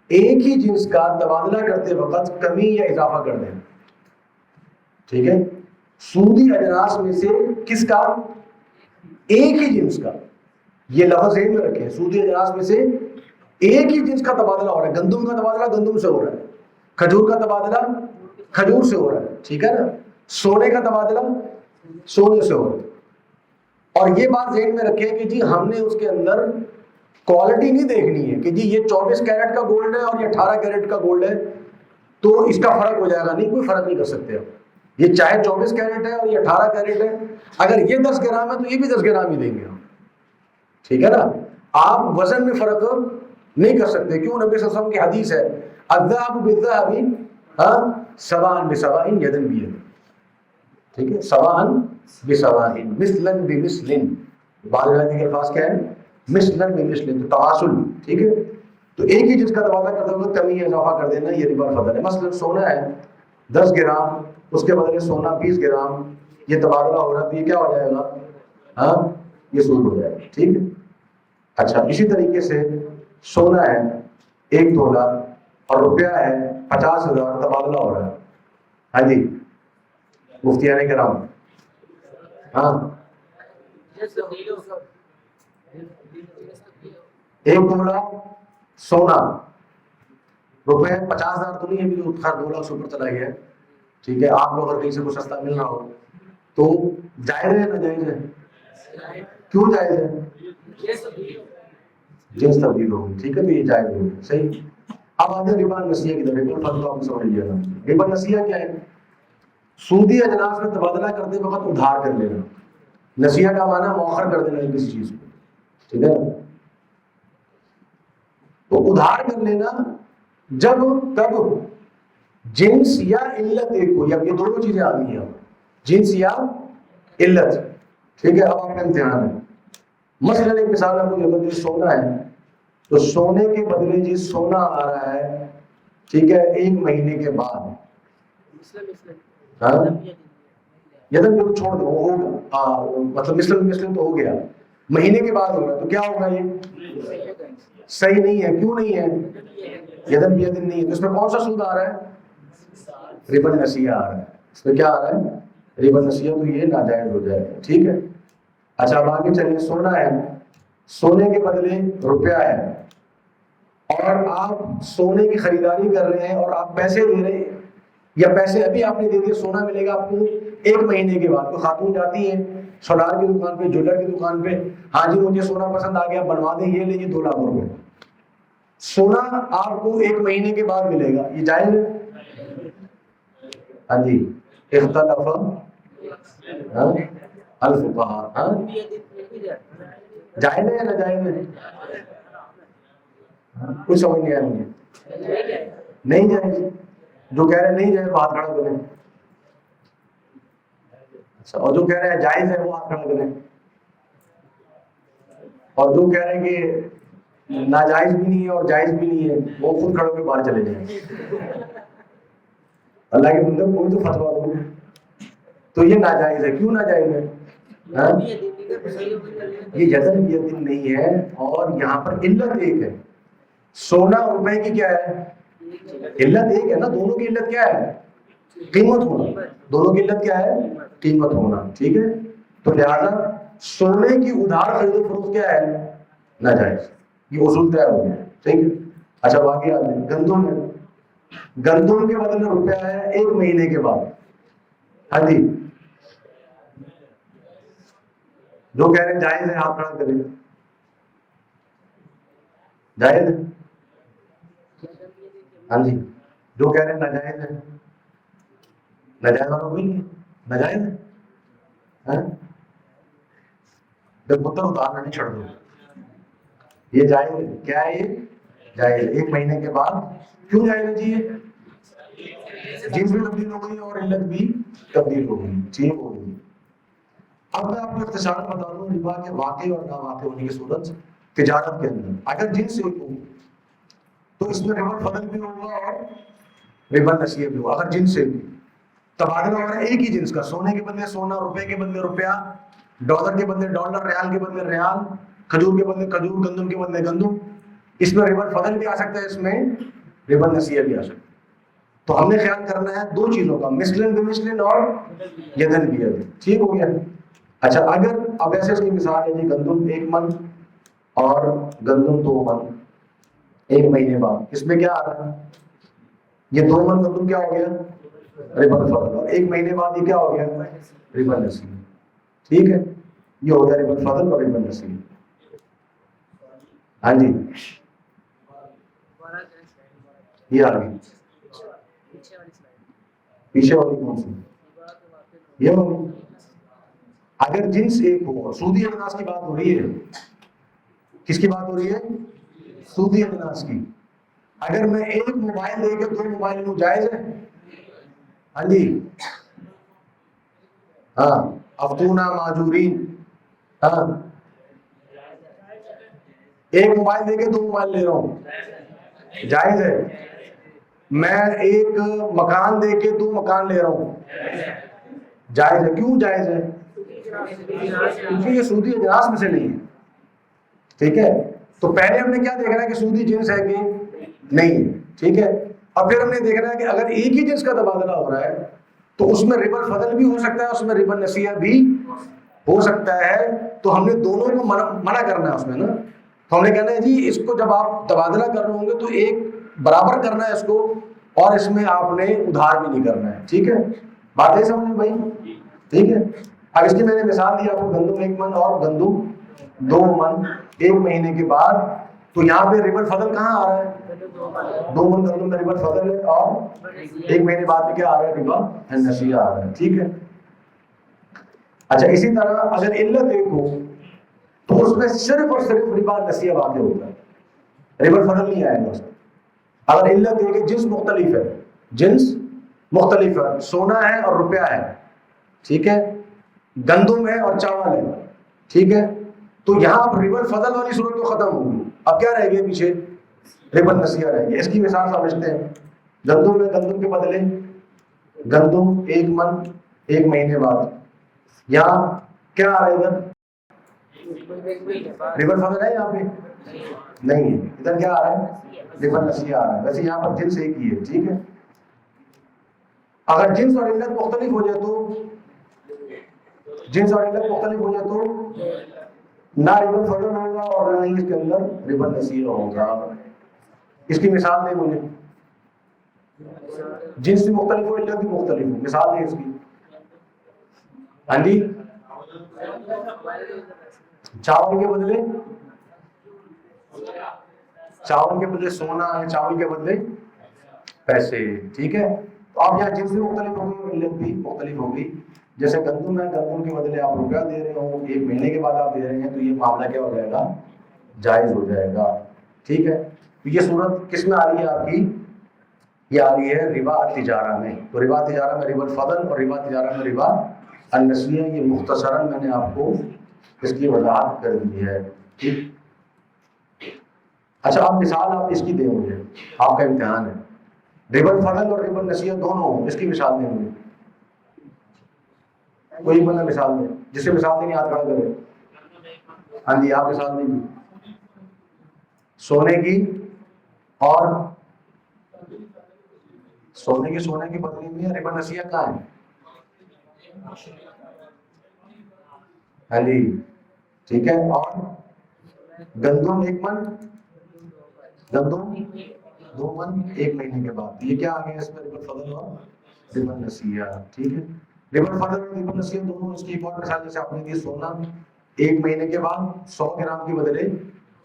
ایک ہی جنس کا تبادلہ کرتے وقت کمی یا اضافہ کر دیں. ٹھیک ہے. سودی اجناس میں سے کس کا؟ ایک ہی جنس کا. یہ لفظ ذہن میں رکھیں. سودی اجناس میں سے ایک ہی جنس کا تبادلہ ہو رہا ہے. گندم کا تبادلہ گندم سے ہو رہا ہے، کھجور کا تبادلہ کھجور سے ہو رہا ہے. ٹھیک ہے نا. سونے کا تبادلہ سونے سے ہو رہا ہے. اور یہ بات ذہن میں رکھیں کہ جی ہم نے اس کے اندر کوالٹی نہیں دیکھنی ہے کہ جی یہ 24 کیرٹ کا گولڈ ہے اور یہ 18 کیرٹ کا گولڈ ہے تو اس کا فرق ہو جائے گا. نہیں, کوئی فرق نہیں کر سکتے آپ. یہ چاہے 24 کیرٹ ہے اور یہ 18 کیرٹ ہے, اگر یہ 10 گرام ہے تو یہ بھی 10 گرام ہی دیں گے ہم. ٹھیک ہے نا. آپ وزن میں فرق نہیں کر سکتے. کیوں؟ نبی صلی اللہ علیہ وسلم کی حدیث ہے الذهب بالذهب سواء بسواء يدا بيد. ٹھیک ہے, سواء بسواء مثلا بمثل. بعض روایت کے الفاظ کیا ہے؟ مثلا بمثل, تو تواصل. ٹھیک ہے, تو ایک ہی چیز کا تبادلہ کرتے ہوئے کمی یا اضافہ کر دینا یہ ربا الفضل ہے. مثلا سونا ہے 10 گرام, اس کے بدلے سونا 20 گرام, یہ تبادلہ ہو رہا ہے تو یہ کیا ہو جائے گا؟ ہاں, یہ سود ہو جائے گا. ٹھیک ہے. اچھا, اسی طریقے سے سونا ہے 1 تولہ اور روپیہ ہے 50,000, تبادلہ ہو رہا ہے. ہاں جی مفتیان کرام, ہاں 1 تولہ سونا, روپے 50,000 تو نہیں ہے, بھی خیر 2 لاکھ سے اوپر چلا گیا ہے. ٹھیک ہے, آپ کو اگر کہیں سے کوئی سستا مل رہا ہو تو جائز ہے نا جائز ہے؟ کیوں جائز ہے؟ جنس تبدیل ہوگی. ٹھیک ہے, تو یہ جائز ہوگی. صحیح. اب آتے ہیں ربا نسیہ کی طرف. ربا الفضل تو آپ نے سمجھ لیا نا. ربا نسیہ کیا ہے؟ سودی اجناس میں تبادلہ کرتے وقت ادھار کر لینا. نسیہ کا معنی مؤخر کر دینا کسی چیز کو. ٹھیک ہے, تو ادھار کر لینا جب کب جنس یا علت ایک ہو, یا یہ دونوں چیزیں آ گئی ہیں, جنس یا علت. ٹھیک ہے, اب آپ کا امتحان ہے. مثلا ایک مثال آپ کو دیتا ہوں, سونا ہے تو سونے کے بدلے جی سونا آ رہا ہے, ٹھیک ہے, 1 مہینے کے بعد. ہاں یدن کو چھوڑ دو, ہوگا مطلب مثلا تو ہو گیا, مہینے کے بعد ہوگا تو کیا ہوگا؟ یہ صحیح نہیں ہے. کیوں نہیں ہے؟ یدن بیدن نہیں ہے. تو اس میں کون سا سود آ رہا ہے؟ ربا نسیہ آ رہا ہے. اس میں کیا آ رہا ہے؟ ربا نسیہ. تو یہ ناجائز ہو جائے گا. ٹھیک ہے. اچھا اب آگے چلیے. سونا ہے, سونے کے بدلے روپیہ ہے, اور آپ سونے کی خریداری کر رہے ہیں اور آپ پیسے دے رہے ہیں, یا پیسے ابھی آپ نے دے دیے, سونا ملے گا آپ کو 1 مہینے کے بعد. تو خاتون جاتی ہے سونار کی دکان پہ, جویلر کی دکان پہ, ہاں جی مجھے سونا پسند آ گیا, بنوا دیں, یہ لیجیے 2 لاکھ روپے. سونا آپ کو 1 مہینے کے بعد ملے گا, یہ جائز ہے؟ ہاں جی اختلف الفقہاء. ہاں جائز ہے یا ناجائز ہے؟ کچھ سمجھ نہیں آیا مجھے. نہیں جائز. جو کہہ رہے ہیں نہیں جائز وہ ہاتھ کھڑا کریں. اچھا, اور جو کہہ رہے ہیں جائز ہے وہ ہاتھ کھڑا کریں. اور جو کہہ رہے ہیں کہ ناجائز بھی نہیں ہے اور جائز بھی نہیں ہے وہ خود کھڑے ہو کے باہر چلے جائیں. اللہ کے بندے کوئی تو فتوا دو. تو یہ ناجائز ہے. کیوں ناجائز ہے؟ یہ یدن بیدن نہیں ہے, اور یہاں پر علت ایک ہے. سونا اور روپے کی کیا ہے؟ علت ایک ہے نا. دونوں کی علت کیا ہے؟ قیمت ہونا. دونوں کی علت کیا ہے؟ قیمت ہونا. ٹھیک ہے, تو لہذا سونے کی ادھار خرید و فروخت کیا ہے؟ ناجائز. یہ اصول طے ہو گیا. ٹھیک ہے. اچھا باقی آ جائیں. گندم ہے, گندم کے بدلے روپیہ ہے 1 مہینے کے بعد. ہاں جی جو کہہ رہے ہیں جائز ہے ہاتھ کھڑا کریں. جائز ہے. ہاں جی جو کہہ رہے ہیں ناجائز ہے. ناجائز والا کوئی نہیں ہے. ناجائز ہے. ہاں جب پتر اتارنا نہیں چھڑ دو. یہ جائز ہے. کیا ہے یہ؟ جائز. 1 مہینے کے بعد. کیوں جائز ہے جی؟ جنس بھی تبدیل ہو گئی اور علت بھی تبدیل ہو گئی. ٹھیک ہو گئی. اب میں آپ کو اختصار بتا دوں ربا کے واقع اور ناواقع ہونے کی صورت تجارت کے اندر. اگر جنس ایک ہو تو اس میں ربا الفضل بھی ہوگا اور ربا نسیہ بھی ہوگا. اگر جنس ایک ہو, تبادلہ ہو رہا ہے ایک ہی جنس کا, سونے کے بدلے سونا, روپے کے بدلے روپیہ, ڈالر کے بدلے ڈالر, ریال کے بدلے ریال, کھجور کے بدلے کھجور, گندم کے بدلے گندم. اس میں ربا الفضل بھی آ سکتا ہے, اس میں ربا نسیہ بھی آ سکتا ہے. تو ہم نے خیال کرنا ہے 2 چیزوں کا, مثلن بمثلن اور یدن بیدن. ٹھیک ہو گیا. اچھا اگر اب ایسے اس کی مثال ہے جی گندم 1 من اور گندم 2 من 1 مہینے بعد. اس میں کیا آ رہا ہے؟ یہ 2 من گندم کیا ہو گیا؟ ربا الفضل. اور 1 مہینے بعد یہ کیا ہو گیا؟ ربا نسیہ. ٹھیک ہے, یہ ہو گیا ربا الفضل اور ربا نسیہ. ہاں جی یہ آ گئی پیچھے والی کون سی؟ یہ والی. اگر جنس ایک ہو، سودی اجناس کی بات ہو رہی ہے. کس کی بات ہو رہی ہے؟ سودی اجناس کی. اگر میں ایک موبائل دے کے 2 موبائل لوں جائز ہے؟ ہاں جی ہاں افتونا معذورین. ہاں ایک موبائل دے کے 2 موبائل لے رہا ہوں جائز ہے. میں ایک مکان دے کے 2 مکان لے رہا ہوں جائز ہے. کیوں جائز ہے؟ کیونکہ یہ سودی اجناس میں سے نہیں ہے. ٹھیک ہے. تو پہلے ہم نے کیا دیکھنا ہے کہ سودی جنس ہے کہ نہیں ہے. ٹھیک ہے. اور پھر ہم نے دیکھنا ہے کہ اگر ایک ہی جنس کا تبادلہ ہو رہا ہے تو اس میں ربا الفضل بھی ہو سکتا ہے، اس میں ربا النسیہ بھی ہو سکتا ہے. تو ہم نے دونوں کو منع کرنا ہے اس میں نا. تو ہم نے کہنا ہے جی اس کو جب آپ تبادلہ کر رہے ہوں گے تو ایک برابر کرنا ہے اس کو، اور اس میں آپ نے ادھار بھی نہیں کرنا ہے. ٹھیک ہے. بات ہے سمجھ میں بھائی؟ ٹھیک ہے. اب اس کی میں نے مثال دی آپ کو، گندم 1 من اور گندم 2 من 1 مہینے کے بعد. تو یہاں پہ ربا الفضل کہاں آ رہا ہے؟ 2 من گندم میں ربا الفضل ہے، اور 1 مہینے بعد میں کیا آ رہا ہے؟ ربا النسیہ آ رہا ہے. ٹھیک ہے. اچھا اسی طرح اگر علت ایک ہو تو اس میں صرف اور صرف ربا النسیہ واقع ہوتا ہے، ربا الفضل نہیں آئے گا اس میں. اگر علت ایک ہے، جنس مختلف ہے، جنس مختلف ہے، سونا ہے اور روپیہ ہے. ٹھیک ہے. گندم ہے اور چاول ہے. ٹھیک ہے. تو یہاں اب ربا الفضل والی صورت تو ختم ہوگی. اب کیا رہ گیا پیچھے؟ ربا النسیہ رہ گیا. اس کی مثال سمجھتے ہیں. گندم میں گندم کے بدلے گندم 1 من 1 مہینے بعد. یہاں کیا آ رہا ہے؟ ادھر ربا الفضل ہے یہاں پہ؟ نہیں ہے. ادھر کیا آ رہا ہے؟ ربا النسیہ آ رہا ہے. ویسے یہاں پر جنس ایک ہی ہے. ٹھیک ہے. اگر جنس اور علت مختلف ہو جائے تو نہ ربا الفضل ہوگا اور نہ ہی اس کے اندر ربا النسیہ ہوگا. اس کی مثال دیں مجھے. جنس بھی مختلف ہو، علت بھی مختلف ہو، مثال دیں اس کی. ہاں جی چاول کے بدلے سونا ہے، چاول کے بدلے پیسے. ٹھیک ہے. تو آپ یہاں جنس بھی مختلف ہوگی اور علت بھی مختلف ہوگی. جیسے گندم ہے، گندم کے بدلے آپ روپیہ دے رہے ہو، 1 مہینے کے بعد آپ دے رہے ہیں، تو یہ معاملہ کیا ہو جائے گا؟ جائز ہو جائے گا. ٹھیک ہے. تو یہ صورت کس میں آ رہی ہے آپ کی؟ یہ آ رہی ہے ربا تجارہ میں. تو ربا تجارہ میں ربا الفضل اور ربا تجارہ میں ربا النسیہ. یہ مختصراً میں نے آپ کو اس کی وضاحت کر دی ہے. ٹھیک. اچھا آپ مثال آپ اس کی دیں مجھے، آپ کا امتحان ہے. ربا الفضل اور ربا النسیہ دونوں ہوں، اس کی مثال دیں مجھے. کوئی بندہ مثال دے، جسے مثال دینی ہاتھ کھڑا کرے. ہاں جی آپ مثال دیں. سونے کی اور سونے کی بدلے میں ربا النسیہ کہاں ہے؟ ہاں جی ٹھیک ہے. اور گندم 1 من، گندم 2 من 1 مہینے کے بعد. یہ کیا آ گیا اس میں؟ ربا الفضل اور ربا النسیہ. ٹھیک ہے. ربا الفضل اور ربا النسیہ دونوں. اس کی ایک اور مثال جیسے آپ نے دی، سونا 1 مہینے کے بعد 100 گرام کے بدلے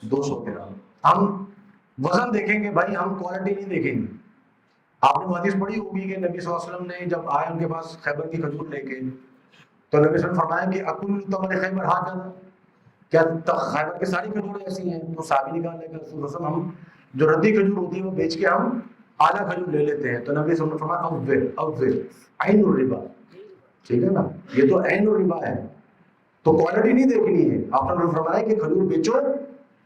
200 گرام. ہم وزن دیکھیں گے بھائی، ہم کوالٹی نہیں دیکھیں گے. آپ نے حدیث پڑھی ہوگی کہ نبی صلی اللہ علیہ وسلم نے جب آئے ان کے پاس خیبر کی کھجور لے کے، تو نبی صلی اللہ علیہ وسلم فرمایا کہ اکل تمر خیبر ہاکذا، کیا خیبر کی ساری کھجوریں ایسی ہیں؟ تو صحابی نے کہا کہ رسول اللہ صلی اللہ علیہ وسلم ہم جو ردی کھجور ہوتی ہے وہ بیچ کے ہم اعلیٰ کھجور لے لیتے ہیں. تو نبی صلی اللہ علیہ وسلم نے فرمایا اوّر عین الربا. ٹھیک ہے نا. یہ تو عین الربا ہے. تو کوالٹی نہیں دیکھنی ہے. آپ نے فرمایا کہ کھجور بیچو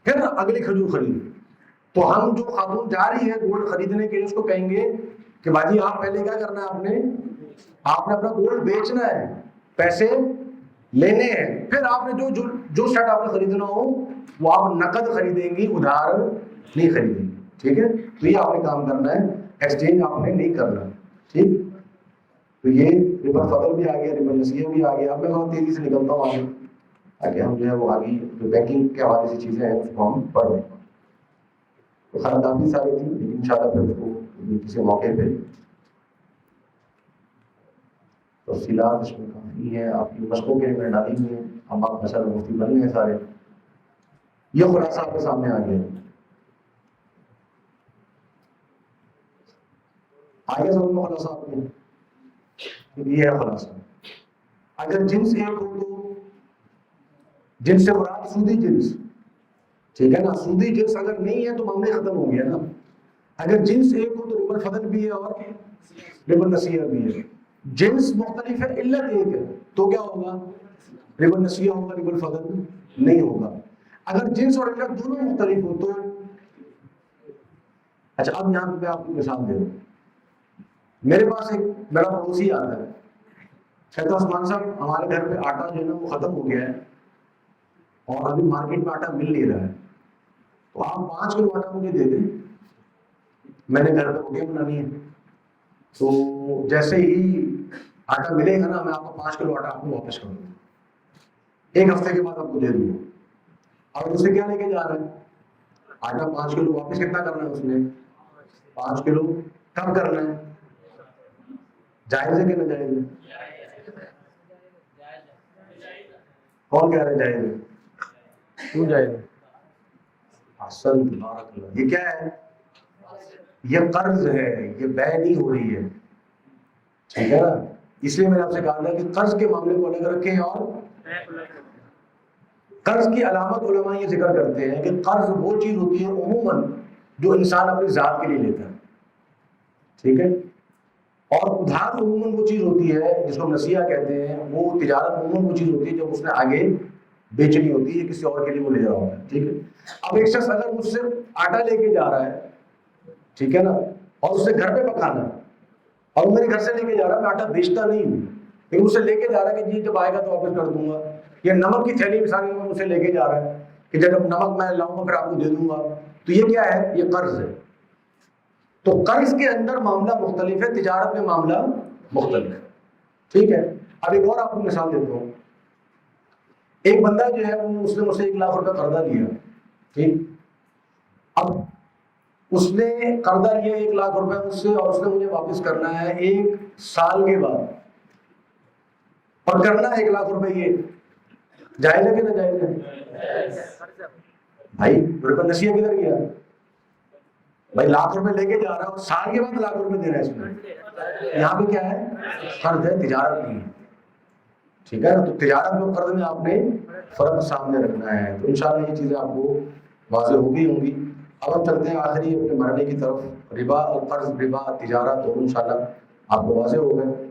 پھر اگلی کھجور خریدو. تو ہم جو خاتون جا رہی ہے گولڈ خریدنے کے لیے، اس کو کہیں گے کہ باجی آپ پہلے کیا کرنا ہے، آپ نے اپنا گولڈ بیچنا ہے، پیسے لینے ہیں، پھر آپ نے جو شرٹ آپ نے خریدنا ہو وہ آپ نقد خریدیں گی، ادھار نہیں خریدیں گی. ٹھیک ہے. تو یہ آپ نے کام کرنا ہے، ایکسچینج آپ نے نہیں کرنا. ٹھیک. تو یہ ربا الفضل بھی آ گیا، ربا النسیہ بھی آ گیا. اب میں بہت تیزی سے نکلتا ہوں آگے، تاکہ ہم جو ہے وہ آگے جو بینکنگ کے حوالے سے چیزیں ہیں اس کو ہم پڑھ لیں. تو خیر کافی ساری تھی، لیکن انشاءاللہ پھر اس کو کسی موقع پہ تفصیلات اس میں کافی ہیں. آپ کی مشقوں کے لیے میں ڈالی ہوئی ہیں. اب آپ مثلا مفتی بن گئے سارے. یہ خلاصہ آپ کے سامنے آ گیا. آگے سمجھ میں خلاصہ آپ کو یہ ہے خلاصہ. اگر جنس ایک ہو تو جنس سے مراد سودی جنس، ٹھیک ہے نا. سودی جنس اگر نہیں ہے تو معاملے ختم ہو گیا نا. اگر جنس ایک ہو تو ربا الفضل بھی ہے اور ربا النسیہ بھی ہے. جنس مختلف ہے، علت ایک ہے، تو کیا ہوگا؟ ربا النسیہ ہوگا، ربا الفضل نہیں ہوگا. اگر جنس اور علت دونوں مختلف ہو تو اچھا اب یہاں پہ میں آپ کو مثال دے رہا ہوں. میرے پاس ایک میرا پڑوسی آتا ہے، کہتا ہے عثمان صاحب ہمارے گھر پہ آٹا جو ہے نا وہ ختم ہو گیا ہے اور ابھی مارکیٹ میں آٹا مل نہیں رہا ہے، تو آپ 5 کلو آٹا مجھے دے دیں، میں نے گھر پہ روٹیاں بنانی ہے. تو جیسے ہی آٹا ملے گا نا میں آپ کو 5 کلو آٹا آپ کو واپس کر دوں گا، 1 ہفتے کے بعد آپ کو دے دوں گا. اور اسے کیا لے کے جا رہا ہے؟ آٹا 5 کلو واپس کتنا کرنا ہے اس نے؟ 5 کلو. کب کرنا ہے؟ جائز ہے کہ ناجائز ہے؟ کون کہہ رہا ہے جائز ہے؟ کیوں جائز ہے؟ احسن تبارک اللہ. یہ کیا ہے؟ یہ قرض ہے، یہ بے نہیں ہو رہی ہے، ٹھیک ہے نا. اس لیے میں نے آپ سے کہا تھا کہ قرض کے معاملے کو الگ رکھیں. اور قرض کی علامت علماء یہ ذکر کرتے ہیں کہ قرض وہ چیز ہوتی ہے عموماً جو انسان اپنی ذات کے لیے لیتا ہے، ٹھیک ہے. اور ادھار عموماً وہ چیز ہوتی ہے جس کو ہم نسیہ کہتے ہیں. وہ تجارت عموماً وہ چیز ہوتی ہے جب اس نے آگے بیچنی ہوتی ہے، کسی اور کے لیے وہ لے جا رہا ہوتا ہے، ٹھیک ہے. اب ایک شخص اگر مجھ سے آٹا لے کے جا رہا ہے، ٹھیک ہے نا، اور اسے گھر پہ پکانا ہے، اور میرے گھر سے لے کے جا رہا ہے، میں آٹا بیچتا نہیں ہوں لیکن اسے لے کے جا رہا ہے کہ جی جب آئے گا تو واپس کر دوں گا. یا نمک کی تھیلی مثال میں اسے لے کے جا رہا ہے کہ جب نمک میں لاؤں گا پھر آپ کو دے دوں گا. تو یہ کیا ہے؟ یہ قرض ہے. تو قرض کے اندر معاملہ مختلف ہے، تجارت میں معاملہ مختلف ہے، ٹھیک ہے. اب ایک اور آپ کو مثال دیتا ہوں. ایک بندہ جو ہے وہ اس نے مجھ سے 1 لاکھ روپے قرضہ لیا، ٹھیک. اب اس نے قرضہ لیا 1 لاکھ روپے مجھ سے اور اس نے مجھے واپس کرنا ہے 1 سال کے بعد، اور کرنا ہے 1 لاکھ روپے. یہ جائز ہے کہ نہ جائز ہے؟ بھائی ربا نسیہ کدھر گیا؟ بھائی لاکھ روپے لے کے جا رہا ہے اور سال کے بعد 1 لاکھ روپے دے رہا ہے اس میں. یہاں پہ کیا ہے؟ قرض ہے، تجارت نہیں ہے، ٹھیک ہے نا. تو تجارت میں قرض میں آپ نے فرق سامنے رکھنا ہے. تو انشاءاللہ یہ چیزیں آپ کو واضح ہو گئی ہوں گی. اب ہم چلتے ہیں آخری اپنے مرحلے کی طرف. ربا اور قرض، ربا تجارت دونوں انشاءاللہ آپ کو واضح ہو گئے.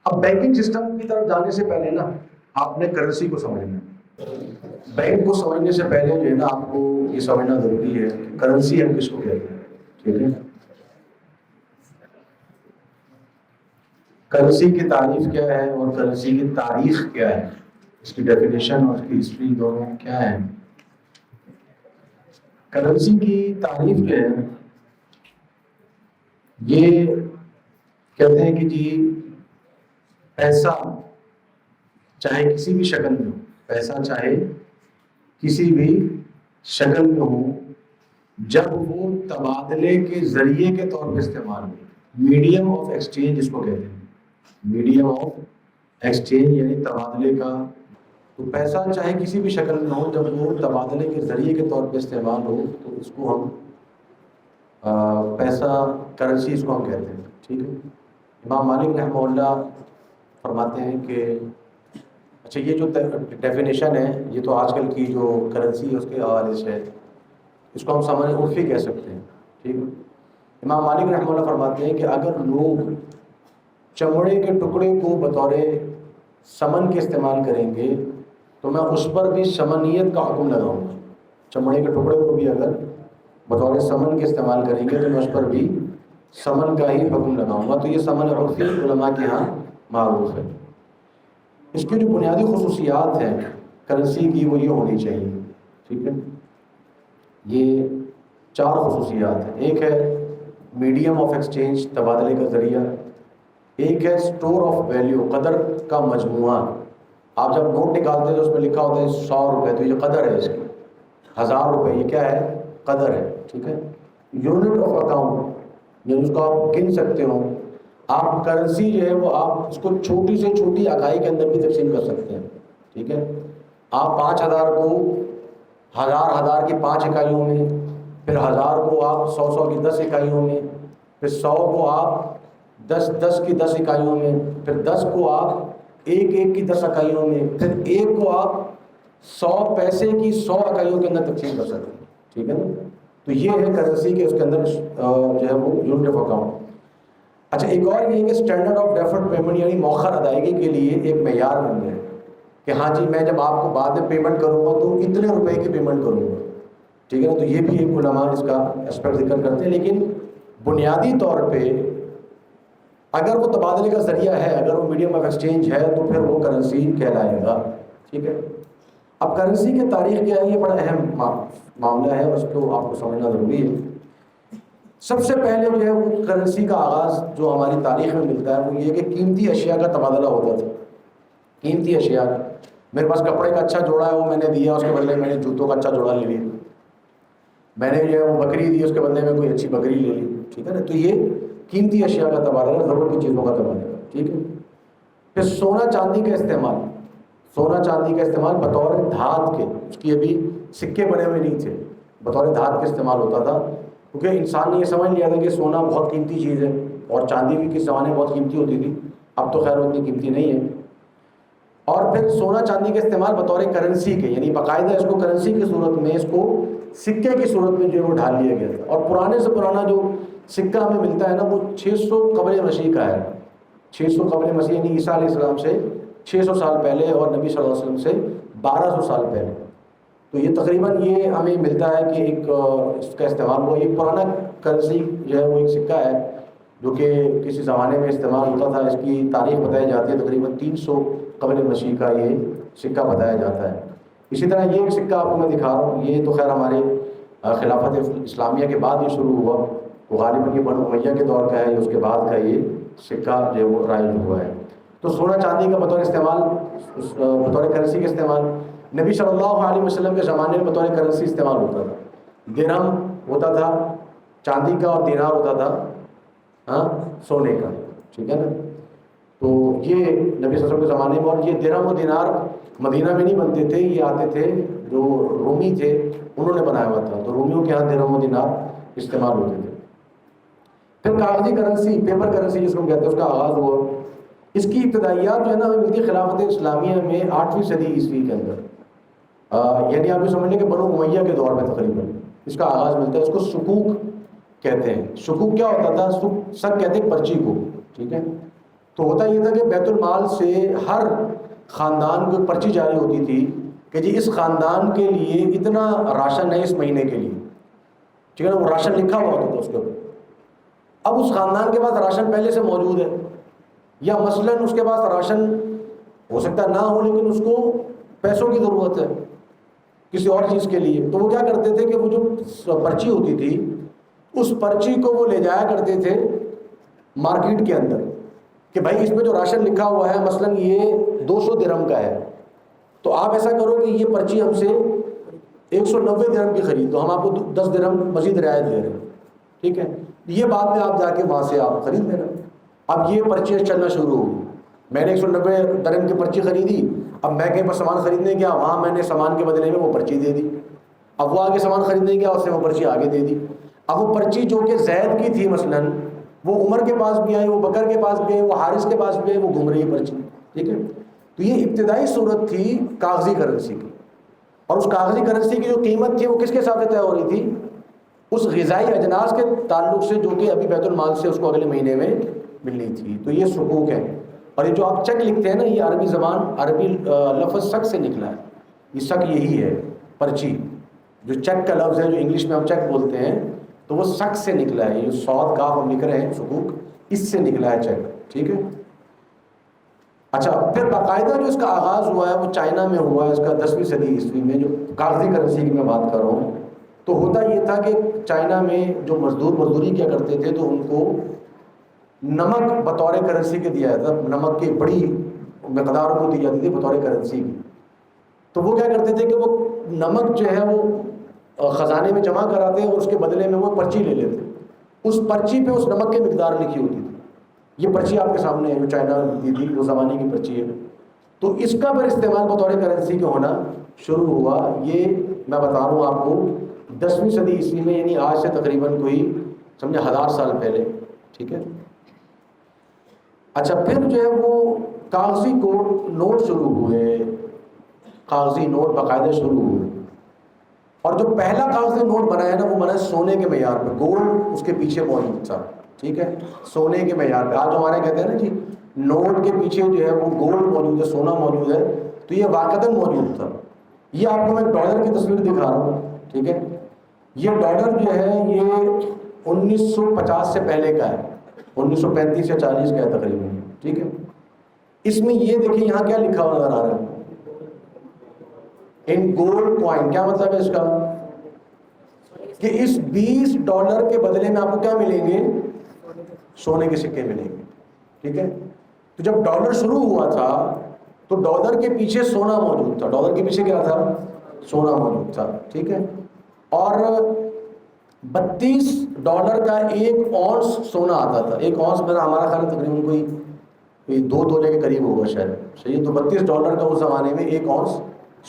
اب بینکنگ سسٹم کی طرف جانے سے پہلے نا آپ نے کرنسی کو سمجھنا ہے. بینک کو سمجھنے سے پہلے جو ہے نا آپ کو یہ سمجھنا ضروری ہے کہ کرنسی ہم کس کو کہتے ہیں، ٹھیک ہے. کرنسی کی تعریف کیا ہے اور کرنسی کی تاریخ کیا ہے، اس کی ڈیفینیشن اور اس کی ہسٹری دونوں کیا ہے. کرنسی کی تعریف جو ہے یہ کہتے ہیں کہ جی پیسہ چاہے کسی بھی شکل میں ہو، پیسہ چاہے کسی بھی شکل میں ہو، جب وہ تبادلے کے ذریعے کے طور پر استعمال ہو، میڈیم آف ایکسچینج جس کو کہتے ہیں، میڈیم آف ایکسچینج یعنی تبادلے کا. تو پیسہ چاہے کسی بھی شکل میں ہو، جب وہ تبادلے کے ذریعے کے طور پہ استعمال ہو تو اس کو ہم پیسہ، کرنسی اس کو ہم کہتے ہیں، ٹھیک ہے. امام مالک رحمہ اللہ فرماتے ہیں کہ اچھا یہ جو ڈیفینیشن ہے یہ تو آج کل کی جو کرنسی ہے اس کے حوالے سے ہے، اس کو ہم سامان عرفی کہہ سکتے ہیں، ٹھیک ہے. امام مالک رحمہ اللہ فرماتے ہیں کہ اگر لوگ چمڑے کے ٹکڑے کو بطور سمن کے استعمال کریں گے تو میں اس پر بھی سمنیت کا حکم لگاؤں گا. چمڑے کے ٹکڑے کو بھی اگر بطور سمن کے استعمال کریں گے تو میں اس پر بھی سمن کا ہی حکم لگاؤں گا. تو یہ سمن عرفی علماء کے ہاں معروف ہے. اس کی جو بنیادی خصوصیات ہیں کرنسی کی وہ یہ ہونی چاہیے، ٹھیک ہے. یہ 4 خصوصیات ہیں. ایک ہے میڈیم آف ایکسچینج، تبادلے کا ذریعہ. ایک ہے اسٹور آف ویلیو، قدر کا مجموعہ. آپ جب نوٹ نکالتے ہیں تو اس میں لکھا ہوتا ہے 100 روپے، تو یہ قدر ہے اس کی. 1000 روپے یہ کیا ہے؟ قدر ہے، ٹھیک ہے. یونٹ آف اکاؤنٹ یعنی اس کو آپ گن سکتے ہو. آپ کرنسی جو ہے وہ آپ اس کو چھوٹی سے چھوٹی اکائی کے اندر بھی تقسیم کر سکتے ہیں، ٹھیک ہے. آپ 5000 کو ہزار کی 5 اکائیوں میں، پھر 1000 کو آپ 100 کی 10 اکائیوں میں، پھر 100 کو آپ 10 کی 10 اکائیوں میں، پھر 10 کو آپ 1 کی 10 اکائیوں میں، پھر 1 کو آپ 100 پیسے کی 100 اکائیوں کے اندر تقسیم کر سکتے ہیں، ٹھیک ہے نا. تو یہ ہے کرنسی کے اس کے اندر جو ہے وہ یونٹ آف اکاؤنٹ. اچھا ایک اور یہ ہے کہ اسٹینڈرڈ آف ڈیفرڈ پیمنٹ یعنی مؤخر ادائیگی کے لیے ایک معیار بن گیا کہ ہاں جی میں جب آپ کو بعد میں پیمنٹ کروں گا تو اتنے روپے کی پیمنٹ کروں گا، ٹھیک ہے نا. تو یہ بھی ایک علماء اس کا اسپیکٹ ذکر کرتے ہیں. لیکن بنیادی طور پہ اگر وہ تبادلے کا ذریعہ ہے، اگر وہ میڈیم آف ایکسچینج ہے تو پھر وہ کرنسی کہلائے گا، ٹھیک ہے. اب کرنسی کی تاریخ کیا ہے، یہ بڑا اہم معاملہ ہے، اس کو آپ کو سمجھنا ضروری ہے. سب سے پہلے جو ہے وہ کرنسی کا آغاز جو ہماری تاریخ میں ملتا ہے وہ یہ کہ قیمتی اشیاء کا تبادلہ ہوتا تھا. قیمتی اشیاء، میرے پاس کپڑے کا اچھا جوڑا ہے وہ میں نے دیا، اس کے بدلے میں نے جوتوں کا اچھا جوڑا لے لیا. میں نے جو ہے وہ بکری دی، اس کے بدلے میں کوئی اچھی بکری لے لی، ٹھیک ہے نا. تو یہ قیمتی اشیاء کا تبادلہ، ضرورت کی چیزوں کا تبادلہ، ٹھیک ہے. پھر سونا چاندی کا استعمال، سونا چاندی کا استعمال بطور دھات کے، اس کی ابھی سکے بنے ہوئے نہیں تھے، بطور دھات کے استعمال ہوتا تھا، کیونکہ انسان نے یہ سمجھ لیا تھا کہ سونا بہت قیمتی چیز ہے اور چاندی بھی کس زمانے میں بہت قیمتی ہوتی تھی، اب تو خیر اتنی قیمتی نہیں ہے. اور پھر سونا چاندی کا استعمال بطور کرنسی کے، یعنی باقاعدہ اس کو کرنسی کی صورت میں، اس کو سکے کی صورت میں جو ہے وہ ڈھال لیا گیا تھا. اور پرانے سے پرانا جو سکہ ہمیں ملتا ہے نا وہ 600 قبل مسیح کا ہے. 600 قبل مسیح یعنی عیسیٰ علیہ السلام سے 600 سال پہلے اور نبی صلی اللہ علیہ وسلم سے 1200 سال پہلے. تو یہ تقریباً یہ ہمیں ملتا ہے کہ ایک اس کا استعمال ہوا. ایک پرانا کرنسی جو ہے وہ ایک سکہ ہے جو کہ کسی زمانے میں استعمال ہوتا تھا. اس کی تاریخ بتائی جاتی ہے تقریباً 300 قبل مسیح کا یہ سکہ بتایا جاتا ہے. اسی طرح یہ ایک سکہ آپ کو میں دکھا رہا ہوں، یہ تو خیر ہمارے خلافت اسلامیہ کے بعد یہ شروع ہوا، وہ غالباً یہ بنو امیہ کے دور کا ہے، اس کے بعد کا یہ سکہ جو ہے وہ رائج ہوا ہے. تو سونا چاندی کا بطور استعمال، بطور کرنسی کا استعمال نبی صلی اللہ علیہ وسلم کے زمانے میں بطور کرنسی استعمال ہوتا تھا. درہم ہوتا تھا چاندی کا اور دینار ہوتا تھا سونے کا، ٹھیک ہے نا. تو یہ نبی صلی اللہ علیہ وسلم کے زمانے میں، اور یہ درہم و دینار مدینہ میں نہیں بنتے تھے، یہ آتے تھے جو رومی تھے انہوں نے بنایا ہوا تھا، تو رومیوں کے ہاں درہم و دینار استعمال ہوتے تھے. پھر کاغذی کرنسی، پیپر کرنسی جس کو ہم کہتے ہیں، اس کا آغاز ہوا. اس کی ابتدائیات جو ہے نا ہمیں ملتی ہے خلافت اسلامیہ میں 8ویں صدی عیسوی کے اندر، یعنی آپ یہ سمجھ لیں کہ بنو امیہ کے دور میں تقریباً اس کا آغاز ملتا ہے. اس کو سکوک کہتے ہیں. سکوک کیا ہوتا تھا؟ سک کہتے ہیں پرچی کو، ٹھیک ہے. تو ہوتا یہ تھا کہ بیت المال سے ہر خاندان کو پرچی جاری ہوتی تھی کہ جی اس خاندان کے لیے اتنا راشن ہے اس مہینے کے لیے، ٹھیک ہے نا. وہ راشن لکھا ہوا ہوتا تھا اس کے اوپر. اب اس خاندان کے پاس راشن پہلے سے موجود ہے، یا مثلاً اس کے پاس راشن ہو سکتا نہ ہو لیکن اس کو پیسوں کی ضرورت ہے کسی اور چیز کے لیے، تو وہ کیا کرتے تھے کہ وہ جو پرچی ہوتی تھی اس پرچی کو وہ لے جایا کرتے تھے مارکیٹ کے اندر کہ بھائی اس پہ جو راشن لکھا ہوا ہے مثلاً یہ 200 درہم کا ہے، تو آپ ایسا کرو کہ یہ پرچی ہم سے 190 درہم کی خرید، تو ہم آپ کو 10 درہم مزید رعایت دے رہے ہیں، ٹھیک ہے. یہ بعد میں آپ جا کے وہاں سے آپ خرید لینا. اب یہ پرچیز چلنا شروع ہوگی. میں نے 190 درہم کی پرچی خریدی، اب میں کہیں پر سامان خریدنے گیا، وہاں میں نے سامان کے بدلے میں وہ پرچی دے دی. اب وہ آگے سامان خریدنے گیا، اس نے وہ پرچی آگے دے دی. اب وہ پرچی جو کہ زید کی تھی مثلاً، وہ عمر کے پاس بھی آئی، وہ بکر کے پاس بھی آئی، وہ حارث کے پاس بھی آئی، وہ گھوم رہی ہے پرچی، ٹھیک ہے. تو یہ ابتدائی صورت تھی کاغذی کرنسی کی. اور اس کاغذی کرنسی کی جو قیمت تھی وہ کس کے ساتھ طے ہو رہی تھی؟ اس غذائی اجناس کے تعلق سے جو کہ ابھی بیت المال سے اس کو اگلے مہینے میں ملنی تھی. تو یہ سکوک ہے. اور یہ جو آپ چیک لکھتے ہیں نا، یہ عربی زبان، عربی لفظ شک سے نکلا ہے. یہ شک یہی ہے، پرچی جو چیک کا لفظ ہے جو انگلش میں ہم چیک بولتے ہیں، تو وہ شک سے نکلا ہے. یہ صاد کاف ہم لکھ رہے ہیں سکوک، اس سے نکلا ہے چیک، ٹھیک ہے. اچھا پھر باقاعدہ جو اس کا آغاز ہوا ہے وہ چائنا میں ہوا ہے، اس کا 10ویں صدی عیسوی میں، جو کاغذی کرنسی کی میں بات کر رہا ہوں. تو ہوتا یہ تھا کہ چائنا میں جو مزدوری کیا کرتے تھے تو ان کو نمک بطور کرنسی کے دیا جاتا تھا. نمک کی بڑی مقدار کو دی جاتی تھی بطور کرنسی کی. تو وہ کیا کرتے تھے کہ وہ نمک جو ہے وہ خزانے میں جمع کراتے اور اس کے بدلے میں وہ پرچی لے لیتے. اس پرچی پہ اس نمک کی مقدار لکھی ہوتی تھی. یہ پرچی آپ کے سامنے ہے جو چائنا دی تھی، وہ زمانے کی پرچی ہے. تو اس کا پھر استعمال بطور کرنسی کے ہونا شروع ہوا. یہ میں بتا رہا ہوں آپ کو 10ویں صدی عیسوی میں، یعنی آج سے تقریباً کوئی سمجھے 1000 سال پہلے، ٹھیک ہے. اچھا پھر جو ہے وہ کاغذی نوٹ شروع ہوئے، کاغذی نوٹ باقاعدہ شروع ہوئے. اور جو پہلا کاغذی نوٹ بنا ہے نا، وہ بنا ہے سونے کے معیار پہ، گولڈ اس کے پیچھے موجود تھا، ٹھیک ہے، سونے کے معیار پہ. آج ہمارے کہتے ہیں نا جی نوٹ کے پیچھے جو ہے وہ گولڈ موجود ہے، سونا موجود ہے، تو یہ واقعتاً موجود تھا. یہ آپ کو میں ڈالر کی تصویر دکھا رہا ہوں، ٹھیک ہے. یہ ڈالر جو ہے یہ 1950 سے پہلے کا ہے، 1935 یا 40 کا ہے تقریباً، ٹھیک ہے. اس میں یہ دیکھیں یہاں کیا لکھا ہوا نظر آ رہا ہے، ان گولڈ کوائن. کیا مطلب ہے اس کا؟ کہ اس $20 کے بدلے میں آپ کو کیا ملیں گے؟ سونے کے سکے ملیں گے، ٹھیک ہے. تو جب ڈالر شروع ہوا تھا تو ڈالر کے پیچھے سونا موجود تھا، ڈالر کے پیچھے کیا تھا؟ سونا موجود تھا، ٹھیک ہے. اور $32 کا 1 اونس سونا آتا تھا. 1 اونس میرا ہمارا خیال تقریباً کوئی 2 تولے کے قریب ہوگا شاید، صحیح. تو $32 کا اس زمانے میں 1 اونس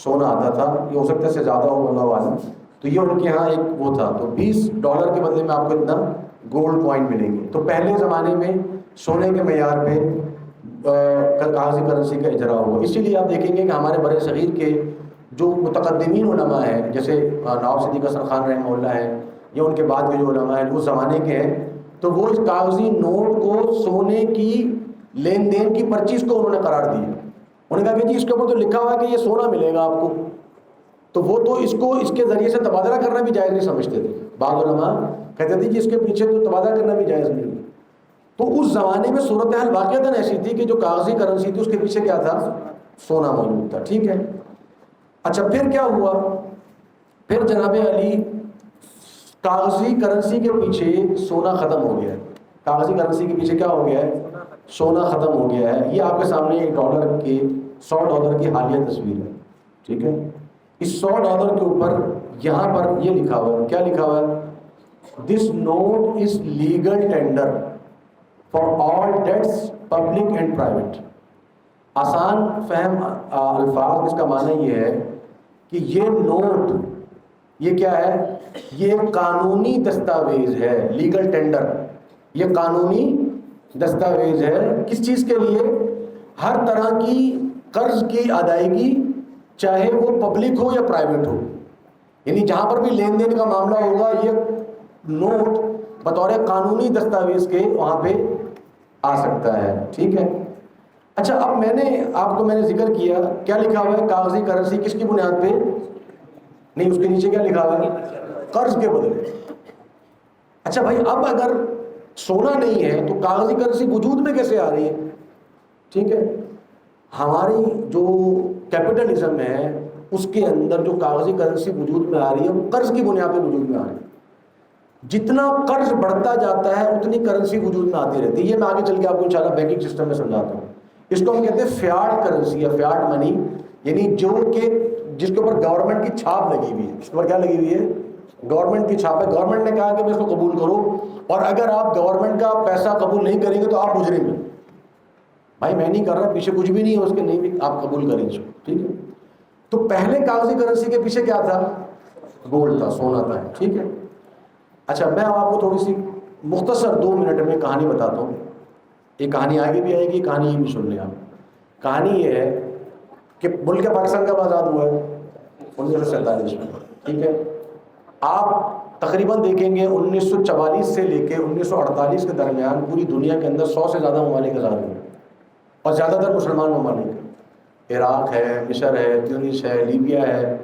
سونا آتا تھا. یہ ہو سکتا ہے سے زیادہ ہو، اللہ عالم. تو یہ ان کے ہاں ایک وہ تھا. تو $20 کے بدلے میں آپ کو اتنا گولڈ کوائن ملیں گے. تو پہلے زمانے میں سونے کے معیار پہ کاغذی کرنسی کا اجرا ہوا. اسی لیے آپ دیکھیں گے کہ ہمارے بر صغیر کے جو متقدمین علماء ہیں، جیسے نواب صدیق حسن خان رحمہ اللہ ہیں، یا ان کے بعد کے جو علماء ہیں اس زمانے کے ہیں، تو وہ اس کاغذی نوٹ کو سونے کی لین دین کی پرچیز کو انہوں نے قرار دیا. انہوں نے کہا کہ جی اس کے اوپر تو لکھا ہوا ہے کہ یہ سونا ملے گا آپ کو، تو وہ تو اس کو اس کے ذریعے سے تبادلہ کرنا بھی جائز نہیں سمجھتے تھے. بعض علماء کہتے تھے کہ اس کے پیچھے تو تبادلہ کرنا بھی جائز نہیں. تو اس زمانے میں صورتحال واقعتاً ایسی تھی کہ جو کاغذی کرنسی تھی اس کے پیچھے کیا تھا؟ سونا موجود تھا، ٹھیک ہے. اچھا پھر کیا ہوا؟ پھر جناب علی کاغذی کرنسی کے پیچھے سونا ختم ہو گیا ہے. کاغذی کرنسی کے پیچھے کیا ہو گیا ہے؟ سونا ختم ہو گیا ہے. یہ آپ کے سامنے $1 کے $100 کی حالیہ تصویر ہے، ٹھیک ہے. اس $100 کے اوپر یہاں پر یہ لکھا ہوا ہے، کیا لکھا ہوا ہے؟ This note is legal tender for all debts public and private. آسان فہم الفاظ اس کا معنی یہ ہے کہ یہ نوٹ یہ کیا ہے؟ یہ قانونی دستاویز ہے. لیگل ٹینڈر یہ قانونی دستاویز ہے. کس چیز کے لیے؟ ہر طرح کی قرض کی ادائیگی، چاہے وہ پبلک ہو یا پرائیویٹ ہو. یعنی جہاں پر بھی لین دین کا معاملہ ہوگا یہ نوٹ بطور قانونی دستاویز کے وہاں پہ آ سکتا ہے، ٹھیک ہے. اچھا اب میں نے ذکر کیا کیا لکھا ہوا ہے؟ کاغذی کرنسی کس کی بنیاد پہ؟ نہیں، اس کے نیچے کیا لکھا ہوا ہے؟ قرض کے بدلے. اچھا بھائی اب اگر سونا نہیں ہے تو کاغذی کرنسی وجود میں کیسے آ رہی ہے؟ ٹھیک ہے. ہماری جو کیپٹلزم ہے اس کے اندر جو کاغذی کرنسی وجود میں آ رہی ہے وہ قرض کی بنیاد پہ وجود میں آ رہی ہے. جتنا قرض بڑھتا جاتا ہے اتنی کرنسی وجود میں آتی رہتی ہے. یہ میں آگے چل کے آپ کو انشاءاللہ بینکنگ سسٹم میں سمجھاتا ہوں. اس کو ہم کہتے ہیں فیاٹ کرنسی یا فیاٹ منی، یعنی جو کہ جس کے اوپر گورنمنٹ کی چھاپ لگی ہوئی ہے. اس کے اوپر کیا لگی ہوئی ہے؟ گورنمنٹ کی چھاپ ہے. گورنمنٹ نے کہا کہ اس کو قبول کرو، اور اگر آپ گورنمنٹ کا پیسہ قبول نہیں کریں گے تو آپ مجرم ہیں. بھائی میں نہیں کر رہا، پیچھے کچھ بھی نہیں ہے اس کے، نہیں بھی آپ قبول کریں اس کو، ٹھیک ہے. تو پہلے کاغذی کرنسی کے پیچھے کیا تھا؟ گولڈ تھا، سونا تھا، ٹھیک ہے. اچھا میں آپ کو تھوڑی سی مختصر 2 منٹ میں کہانی بتاتا ہوں. یہ کہانی آگے بھی آئے گی، کہانی یہ بھی سن لیں آپ. کہانی یہ ہے کہ ملک پاکستان کب آزاد ہوا ہے؟ 1947 میں، ٹھیک ہے. آپ تقریباً دیکھیں گے 1944 سے لے کے 1948 کے درمیان پوری دنیا کے اندر 100 سے زیادہ ممالک آزاد ہوئے، اور زیادہ تر مسلمان ممالک. عراق ہے، مصر ہے، تیونس ہے، لیبیا ہے،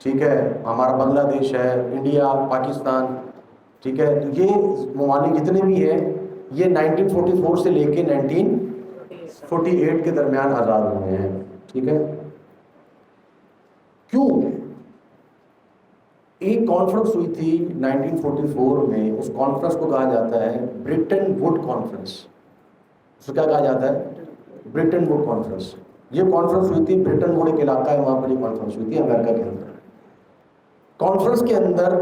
ٹھیک ہے، ہمارا بنگلہ دیش ہے، انڈیا، پاکستان، ٹھیک ہے. تو یہ ممالک جتنے بھی ہیں یہ 1944 سے لے کے 1948 کے درمیان آزاد ہوئے ہیں، ٹھیک ہے. کیوں؟ ایک کانفرنس ہوئی تھی 1944 میں. اس کانفرنس کو کہا جاتا ہے برٹن ووڈ کانفرنس. اس کو کیا کہا جاتا ہے؟ Bretton Wood conference. یہ کانفرنس ہوئی تھی برٹن ووڈ ایک علاقہ ہے، وہاں پر یہ کانفرنس ہوئی تھی امریکہ کے اندر. کانفرنس کے اندر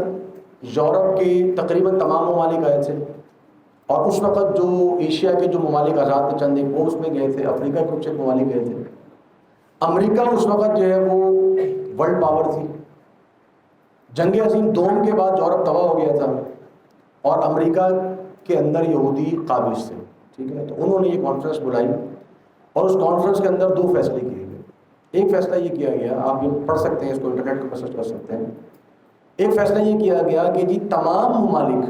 یورپ کے تقریباً تمام ممالک آئے تھے، اور اس وقت جو ایشیا کے جو ممالک آزاد تھے چند ایک وہ اس میں گئے تھے. افریقہ کے کچھ ممالک گئے تھے. امریکہ اس وقت جو ہے وہ ورلڈ پاور تھی. جنگ عظیم دوم کے بعد یورپ تباہ ہو گیا تھا اور امریکہ کے اندر یہودی قابض تھے، ٹھیک ہے. تو انہوں نے یہ کانفرنس بلائی اور اس کانفرنس کے اندر دو فیصلے کیے گئے. ایک فیصلہ یہ کیا گیا، آپ یہ پڑھ سکتے ہیں، اس کو انٹرنیٹ پہ سرچ کر سکتے ہیں. ایک فیصلہ یہ کیا گیا کہ جی تمام ممالک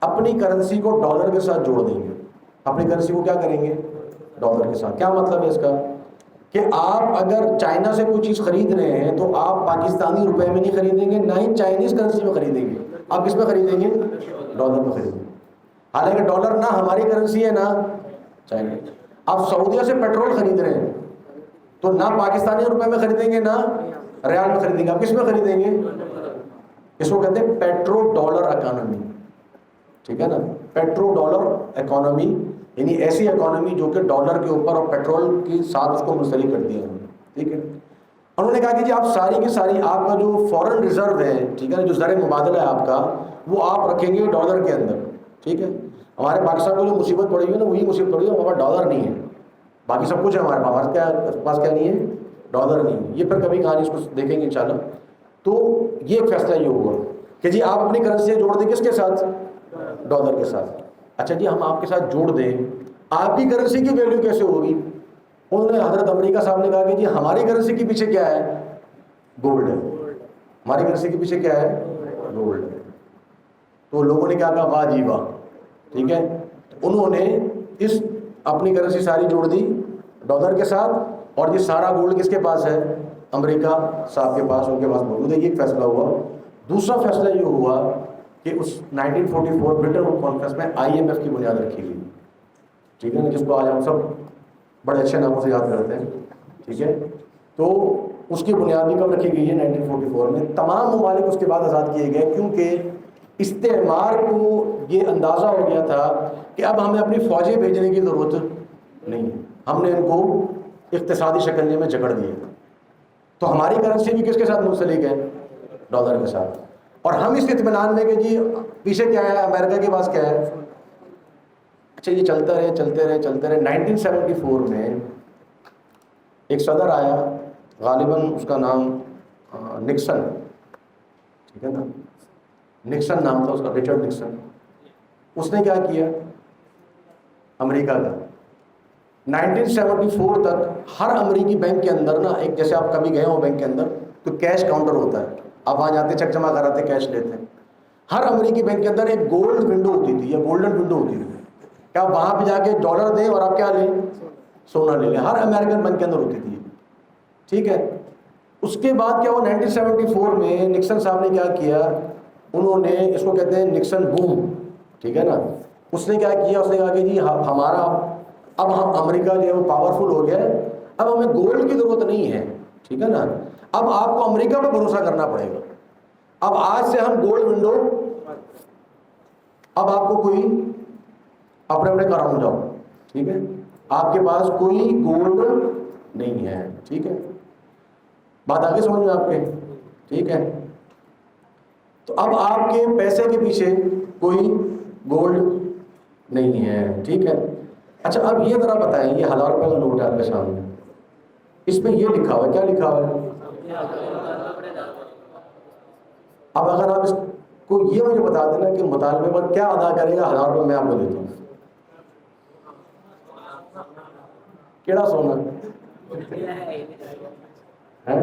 اپنی کرنسی کو ڈالر کے ساتھ جوڑ دیں گے. اپنی کرنسی کو کیا کریں گے؟ ڈالر کے ساتھ. کیا مطلب ہے اس کا؟ کہ آپ اگر چائنا سے کوئی چیز خرید رہے ہیں تو آپ پاکستانی روپے میں نہیں خریدیں گے، نہ ہی چائنیز کرنسی میں خریدیں گے. آپ کس میں خریدیں گے؟ ڈالر میں خریدیں گے. حالانکہ ڈالر نہ ہماری کرنسی ہے نہ چائنا. آپ سعودیہ سے پیٹرول خرید رہے ہیں تو نہ پاکستانی روپے میں خریدیں گے نہ ریال میں خریدیں گے. آپ کس میں خریدیں گے؟ اس کو کہتے ہیں پیٹرو ڈالر اکانومی، ٹھیک ہے نا. پیٹرو ڈالر اکانومی یعنی ایسی اکانومی جو کہ ڈالر کے اوپر اور پیٹرول کے ساتھ اس کو منسلک کر دیا انہوں نے، ٹھیک ہے. انہوں نے کہا کہ جی آپ ساری کی ساری آپ کا جو فورن ریزرو ہے، ٹھیک ہے نا، جو زر مبادلہ ہے آپ کا، وہ آپ رکھیں گے ڈالر کے اندر، ٹھیک ہے. ہمارے پاکستان کو جو مصیبت پڑی ہوئی ہے نا، وہی مصیبت پڑی ہے، ہمارا ڈالر نہیں ہے. باقی سب کچھ ہے ہمارے پاس کیا نہیں ہے؟ ڈالر نہیں ہے. یہ پھر کبھی کہانی اس کو دیکھیں گے انشاءاللہ. تو یہ ایک فیصلہ یہ ہوا کہ جی آپ اپنی کرنسی جوڑ دیں کس کے ساتھ؟ ڈالر کے ساتھ. اچھا جی ہم آپ کے ساتھ جوڑ دیں، آپ کی کرنسی کی ویلیو کیسے ہوگی؟ انہوں نے حضرت امریکہ صاحب نے کہا کہ جی ہماری کرنسی کے پیچھے کیا ہے؟ گولڈ ہے. ہماری کرنسی کے پیچھے کیا ہے؟ گولڈ ہے. تو لوگوں نے کیا کہا؟ واہ جی واہ، ٹھیک ہے. انہوں نے اس اپنی کرنسی ساری جوڑ دی ڈالر کے ساتھ، اور یہ سارا گولڈ کس کے پاس ہے؟ امریکہ صاحب کے پاس، ان کے پاس موجود ہے. یہ ایک فیصلہ ہوا. دوسرا فیصلہ یہ ہوا کہ اس 1944 برٹن کانفرنس میں IMF کی بنیاد رکھی گئی، ٹھیک ہے نا، جس کو آج ہم سب بڑے اچھے ناموں سے یاد کرتے ہیں، ٹھیک ہے. تو اس کی بنیاد بھی کب رکھی گئی ہے؟ 1944 میں. تمام ممالک اس کے بعد آزاد کیے گئے، کیونکہ استعمار کو یہ اندازہ ہو گیا تھا کہ اب ہمیں اپنی فوجیں بھیجنے کی ضرورت نہیں ہے، ہم نے ان کو اقتصادی شکنجے میں جکڑ دیا. تو ہماری کرنسی بھی کس کے ساتھ منسلک ہے؟ ڈالر کے ساتھ. اور ہم اس اطمینان میں کہ جی پیچھے کیا ہے؟ امریکہ کے پاس کیا ہے؟ اچھا یہ چلتے رہے 1974 میں ایک صدر آیا، غالباً اس کا نام نکسن، ٹھیک ہے نا، نکسن نام تھا اس کا، رچرڈ نکسن. اس نے کیا کیا؟ امریکہ کا 1974 تک ہر امریکی بینک کے اندر نا، ایک جیسے آپ کبھی گئے ہو بینک کے اندر تو کیش کاؤنٹر ہوتا ہے، آپ وہاں جاتے چیک جمع کراتے کیش لیتے ہیں. ہر امریکی بینک کے اندر ایک گولڈ ونڈو ہوتی تھی یا گولڈن ونڈو ہوتی تھی کہ آپ وہاں پہ جا کے ڈالر دیں اور آپ کیا لیں؟ سونا لے لیں. ہر امریکن بینک کے اندر ہوتی تھی، ٹھیک ہے. اس کے بعد کیا ہوا؟ 1974 میں نکسن صاحب نے کیا کیا؟ انہوں نے اس کو کہتے ہیں نکسن بوم، ٹھیک ہے نا. اس نے کیا کیا؟ اس نے کہا کہ جی ہمارا اب ہم امریکہ جو ہے وہ پاورفل ہو گیا ہے، اب ہمیں گولڈ کی ضرورت نہیں ہے، ٹھیک ہے نا. اب آپ کو امریکہ پہ بھروسہ کرنا پڑے گا. اب آج سے ہم گولڈ ونڈو، اب آپ کو کوئی اپنے کراؤں جاؤ، ٹھیک ہے، آپ کے پاس کوئی گولڈ نہیں ہے، ٹھیک ہے. بات آگے سمجھ میں آپ کے؟ ٹھیک ہے. تو اب آپ کے پیسے کے پیچھے کوئی گولڈ نہیں ہے، ٹھیک ہے. اچھا اب یہ ذرا بتائیں، یہ 1000 روپے کا نوٹ ہے آپ کے سامنے، اس میں یہ لکھا ہوا ہے، کیا لکھا ہوا ہے؟ اب اگر آپ اس کو یہ مجھے بتا دینا کہ مطالبے پر کیا ادا کرے گا 1000 روپے میں آپ کو دیتا ہوں. کیڑا سونا ہے؟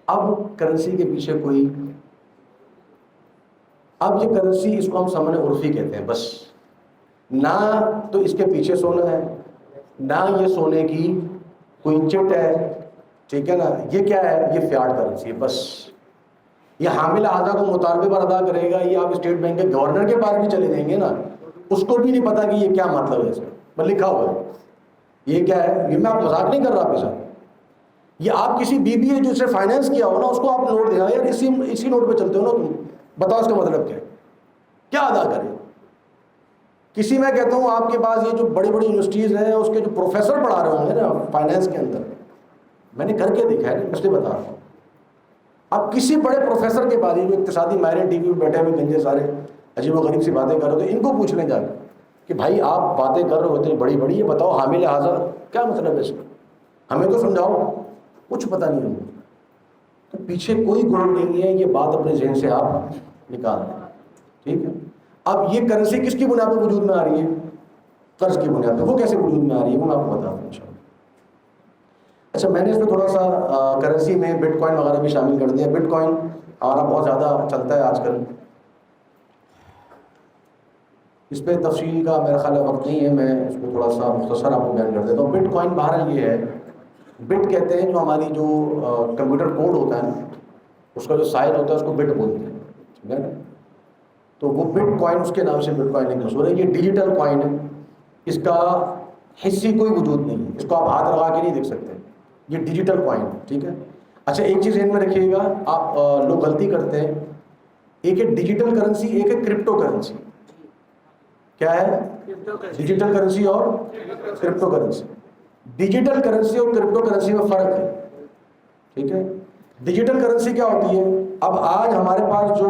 اب کرنسی کے پیچھے کوئی، اب یہ کرنسی اس کو ہم سامنے عرفی کہتے ہیں بس. نہ تو اس کے پیچھے سونا ہے، نہ یہ سونے کی کوئی چٹ ہے، ٹھیک ہے نا. یہ کیا ہے؟ یہ فیاٹ کرنسی ہے بس. یہ حامل اعضا کو مطالبے پر ادا کرے گا. یہ آپ اسٹیٹ بینک کے گورنر کے پاس بھی چلے جائیں گے نا، اس کو بھی نہیں پتا کہ یہ کیا مطلب ہے اس کا، بس لکھا ہوا ہے. یہ کیا ہے؟ یہ میں آپ مذاق نہیں کر رہا آپ کے ساتھ. یہ آپ کسی BBA جو سے فائنینس کیا ہو نا، اس کو آپ نوٹ دے گا، یار اسی نوٹ پہ چلتے ہو نا تم، بتاؤ اس کا مطلب کیا ادا کرے. کسی میں کہتا ہوں آپ کے پاس یہ جو بڑی بڑی یونیورسٹیز ہیں اس کے جو پروفیسر پڑھا رہے ہوں گے نا فائنینس کے اندر، میں نے کر کے دیکھا ہے، اس لیے بتا رہا ہوں. آپ کسی بڑے پروفیسر کے پاس، جو اقتصادی ماہرین ٹی وی پہ بیٹھے ہوئے گنجے سارے عجیب و غریب سی باتیں کر رہے ہوتے ہیں، ان کو پوچھ لیں جا کے کہ بھائی آپ باتیں کر رہے ہوتے ہیں بڑی بڑی، یہ بتاؤ حامل اعضا کیا مطلب ہے اس کا، ہمیں تو سمجھاؤ. کچھ پتہ نہیں ہوں. تو پیچھے کوئی گڑ نہیں ہے، یہ بات اپنے ذہن سے آپ نکال دیں، ٹھیک ہے. اب یہ کرنسی کس کی بنیاد پہ وجود میں آ رہی ہے؟ قرض کی بنیاد پہ. وہ کیسے وجود میں آ رہی ہے وہ میں آپ کو بتاتا ہوں انشاءاللہ. اچھا میں نے اس میں تھوڑا سا کرنسی میں بٹ کوائن وغیرہ بھی شامل کر دیا. بٹ کوائن ہمارا بہت زیادہ چلتا ہے آج کل. اس پہ تفصیل کا میرا خیال وقت نہیں ہے، میں اس کو تھوڑا سا مختصر آپ کو بیان کر دیتا ہوں. بٹ کوائن بہرحال یہ ہے، بٹ کہتے ہیں جو ہماری جو کمپیوٹر کوڈ ہوتا ہے نا، اس کا جو سائز ہوتا ہے اس کو بٹ بولتے ہیں، ٹھیک ہے نا. تو وہ بٹ کوائن اس کے نام سے بٹ کوائن ایک مشہور ہے. یہ ڈیجیٹل کوائن ہے، اس کا حصی کوئی وجود نہیں ہے، اس کو آپ ہاتھ لگا کے نہیں دیکھ سکتے. یہ ڈیجیٹل کوائن ہے، ٹھیک ہے. اچھا ایک چیز ذہن میں رکھیے گا، آپ لوگ غلطی کرتے ہیں. ایک ہے ڈیجیٹل کرنسی، ایک ہے کرپٹو کرنسی. کیا ہے؟ ڈیجیٹل کرنسی اور کرپٹو کرنسی. ڈیجیٹل کرنسی اور کرپٹو کرنسی میں فرق ہے، ٹھیک ہے. ڈیجیٹل کرنسی کیا ہوتی ہے؟ اب آج ہمارے پاس جو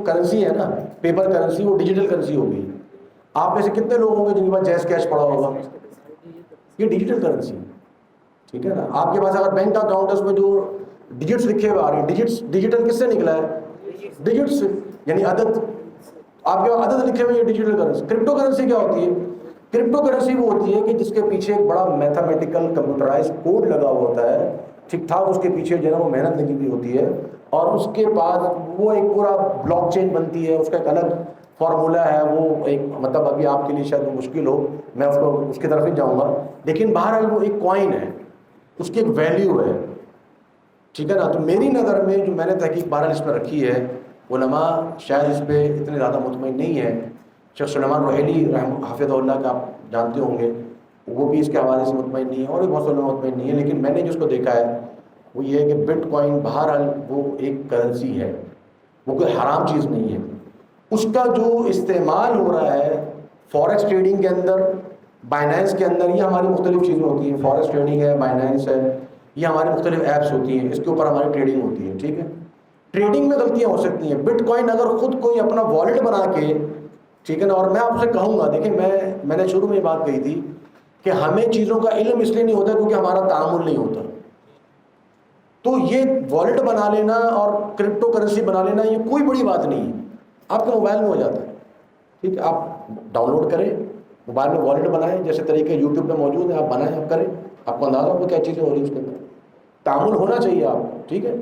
کرنسی ہے نا، پیپر کرنسی، وہ ڈیجیٹل کرنسی ہو گئی. آپ میں سے کتنے لوگ ہوں گے جن کے پاس جیز کیش پڑا ہوگا؟ یہ ڈیجیٹل کرنسی ہے، ٹھیک ہے نا. آپ کے پاس اگر بینک کا اکاؤنٹ ہے، اس میں جو ڈیجٹس لکھے ہوئے آ رہے ہیں، ڈیجٹس ڈیجیٹل کس سے نکلا ہے؟ ڈیجٹس، یعنی عدد. آپ کے پاس عدد لکھے ہوئے، یہ ڈیجیٹل کرنسی. کرپٹو کرنسی کیا ہوتی ہے؟ کرپٹو کرنسی وہ ہوتی ہے کہ جس کے پیچھے ایک بڑا میتھمیٹیکل کمپیوٹرائز کوڈ لگا ہوا ہوتا ہے، ٹھیک ٹھاک. اس کے پیچھے جو ہے نا وہ محنت لگی ہوئی ہوتی ہے، اور اس کے بعد وہ ایک پورا بلاک چین بنتی ہے. اس کا ایک الگ فارمولا ہے. وہ ایک مطلب ابھی آپ کے لیے شاید وہ مشکل ہو، میں اس کی طرف ہی جاؤں گا. لیکن بہرحال وہ ایک کوائن ہے، اس کی ایک ویلیو ہے، ٹھیک ہے نا. تو میری نظر میں جو میں نے تحقیق بہرحال اس میں رکھی ہے، علماء شاید اس پہ اتنے زیادہ مطمئن نہیں ہے. شیخ سلیمان رحیلی حافظ اللہ کا آپ جانتے ہوں گے، وہ بھی اس کے حوالے سے مطمئن نہیں ہے، اور بھی بہت سے علماء مطمئن نہیں ہے. لیکن میں نے جس کو دیکھا ہے وہ یہ ہے کہ بٹ کوائن بہرحال وہ ایک کرنسی ہے، وہ کوئی حرام چیز نہیں ہے. اس کا جو استعمال ہو رہا ہے فوریکس ٹریڈنگ کے اندر، بائنینس کے اندر، یہ ہماری مختلف چیزیں ہوتی ہیں. فوریکس ٹریڈنگ ہے، بائنینس ہے، یہ ہماری مختلف ایپس ہوتی ہیں، اس کے اوپر ہماری ٹریڈنگ ہوتی ہے، ٹھیک ہے. ٹریڈنگ میں غلطیاں ہو سکتی ہیں. بٹ کوائن اگر خود کوئی اپنا والیٹ بنا کے، ٹھیک ہے نا. اور میں آپ سے کہوں گا، دیکھیں میں نے شروع میں یہ بات کہی تھی کہ ہمیں چیزوں کا علم اس لیے نہیں ہوتا کیونکہ ہمارا تعامل نہیں ہوتا. تو یہ والیٹ بنا لینا اور کرپٹو کرنسی بنا لینا یہ کوئی بڑی بات نہیں ہے، آپ کے موبائل میں ہو جاتا ہے، ٹھیک ہے. آپ ڈاؤن لوڈ کریں، موبائل میں والیٹ بنائیں، جیسے طریقے یوٹیوب پہ موجود ہیں، آپ بنائیں، آپ کریں، آپ کو اندازہ ہوگا کیا چیزیں ہو رہی ہیں اس کے اندر. تعامل ہونا چاہیے آپ، ٹھیک ہے.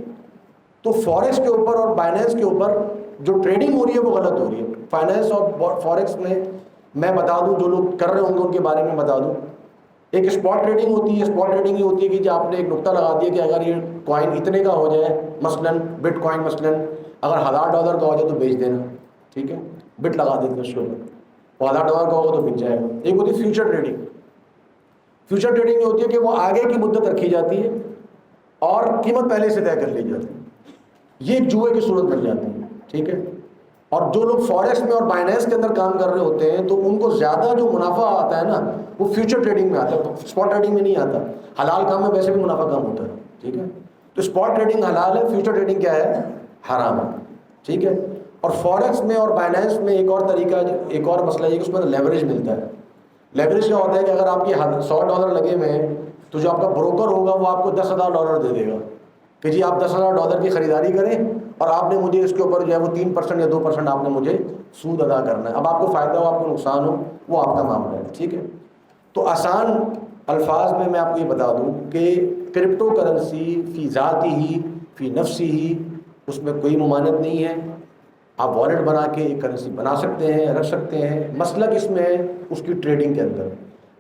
تو فوریکس کے اوپر اور بائنینس کے اوپر جو ٹریڈنگ ہو رہی ہے وہ غلط ہو رہی ہے. فائنینس اور فوریکس میں بتا دوں، جو لوگ کر رہے ہوں گے ان کے بارے میں بتا دوں. ایک اسپاٹ ٹریڈنگ ہوتی ہے. اسپاٹ ٹریڈنگ یہ ہوتی ہے کہ جو آپ نے ایک نقطہ لگا دیا کہ اگر یہ کوائن اتنے کا ہو جائے، مثلاً بٹ کوائن مثلاً اگر $1000 کا ہو جائے تو بیچ دینا، ٹھیک ہے. بٹ لگا دیتے ہیں اس کے اوپر، وہ $1000 کا ہوگا تو بک جائے گا. ایک ہوتی ہے فیوچر ٹریڈنگ. فیوچر ٹریڈنگ یہ ہوتی ہے کہ وہ آگے کی مدت رکھی جاتی ہے اور قیمت پہلے سے طے کر لی جاتی ہے. یہ ایک جوئے کی صورت بن جاتی ہے، ٹھیک ہے. اور جو لوگ فوریکس میں اور بائنینس کے اندر کام کر رہے ہوتے ہیں تو ان کو زیادہ جو منافع آتا ہے نا وہ فیوچر ٹریڈنگ میں آتا ہے، اسپاٹ ٹریڈنگ میں نہیں آتا. حلال کام میں ویسے بھی منافع کم ہوتا ہے، ٹھیک ہے. تو اسپاٹ ٹریڈنگ حلال ہے، فیوچر ٹریڈنگ کیا ہے؟ حرام ہے، ٹھیک ہے. اور فوریکس میں اور بائنینس میں ایک اور طریقہ، ایک اور مسئلہ یہ کہ اس میں لیوریج ملتا ہے. لیوریج کیا ہوتا ہے کہ اگر آپ کے $100 لگے ہوئے ہیں تو جو آپ کا بروکر ہوگا وہ آپ کو $10,000 دے دے گا کہ جی آپ $10,000 کی خریداری کریں اور آپ نے مجھے اس کے اوپر جو ہے وہ 3% یا 2% آپ نے مجھے سود ادا کرنا ہے. اب آپ کو فائدہ ہو، آپ کو نقصان ہو، وہ آپ کا معاملہ ہے، ٹھیک ہے. تو آسان الفاظ میں آپ کو یہ بتا دوں کہ کرپٹو کرنسی فی ذاتی ہی، فی نفسی ہی، اس میں کوئی ممانعت نہیں ہے. آپ والیٹ بنا کے ایک کرنسی بنا سکتے ہیں، رکھ سکتے ہیں. مسئلہ کس میں ہے؟ اس کی ٹریڈنگ کے اندر.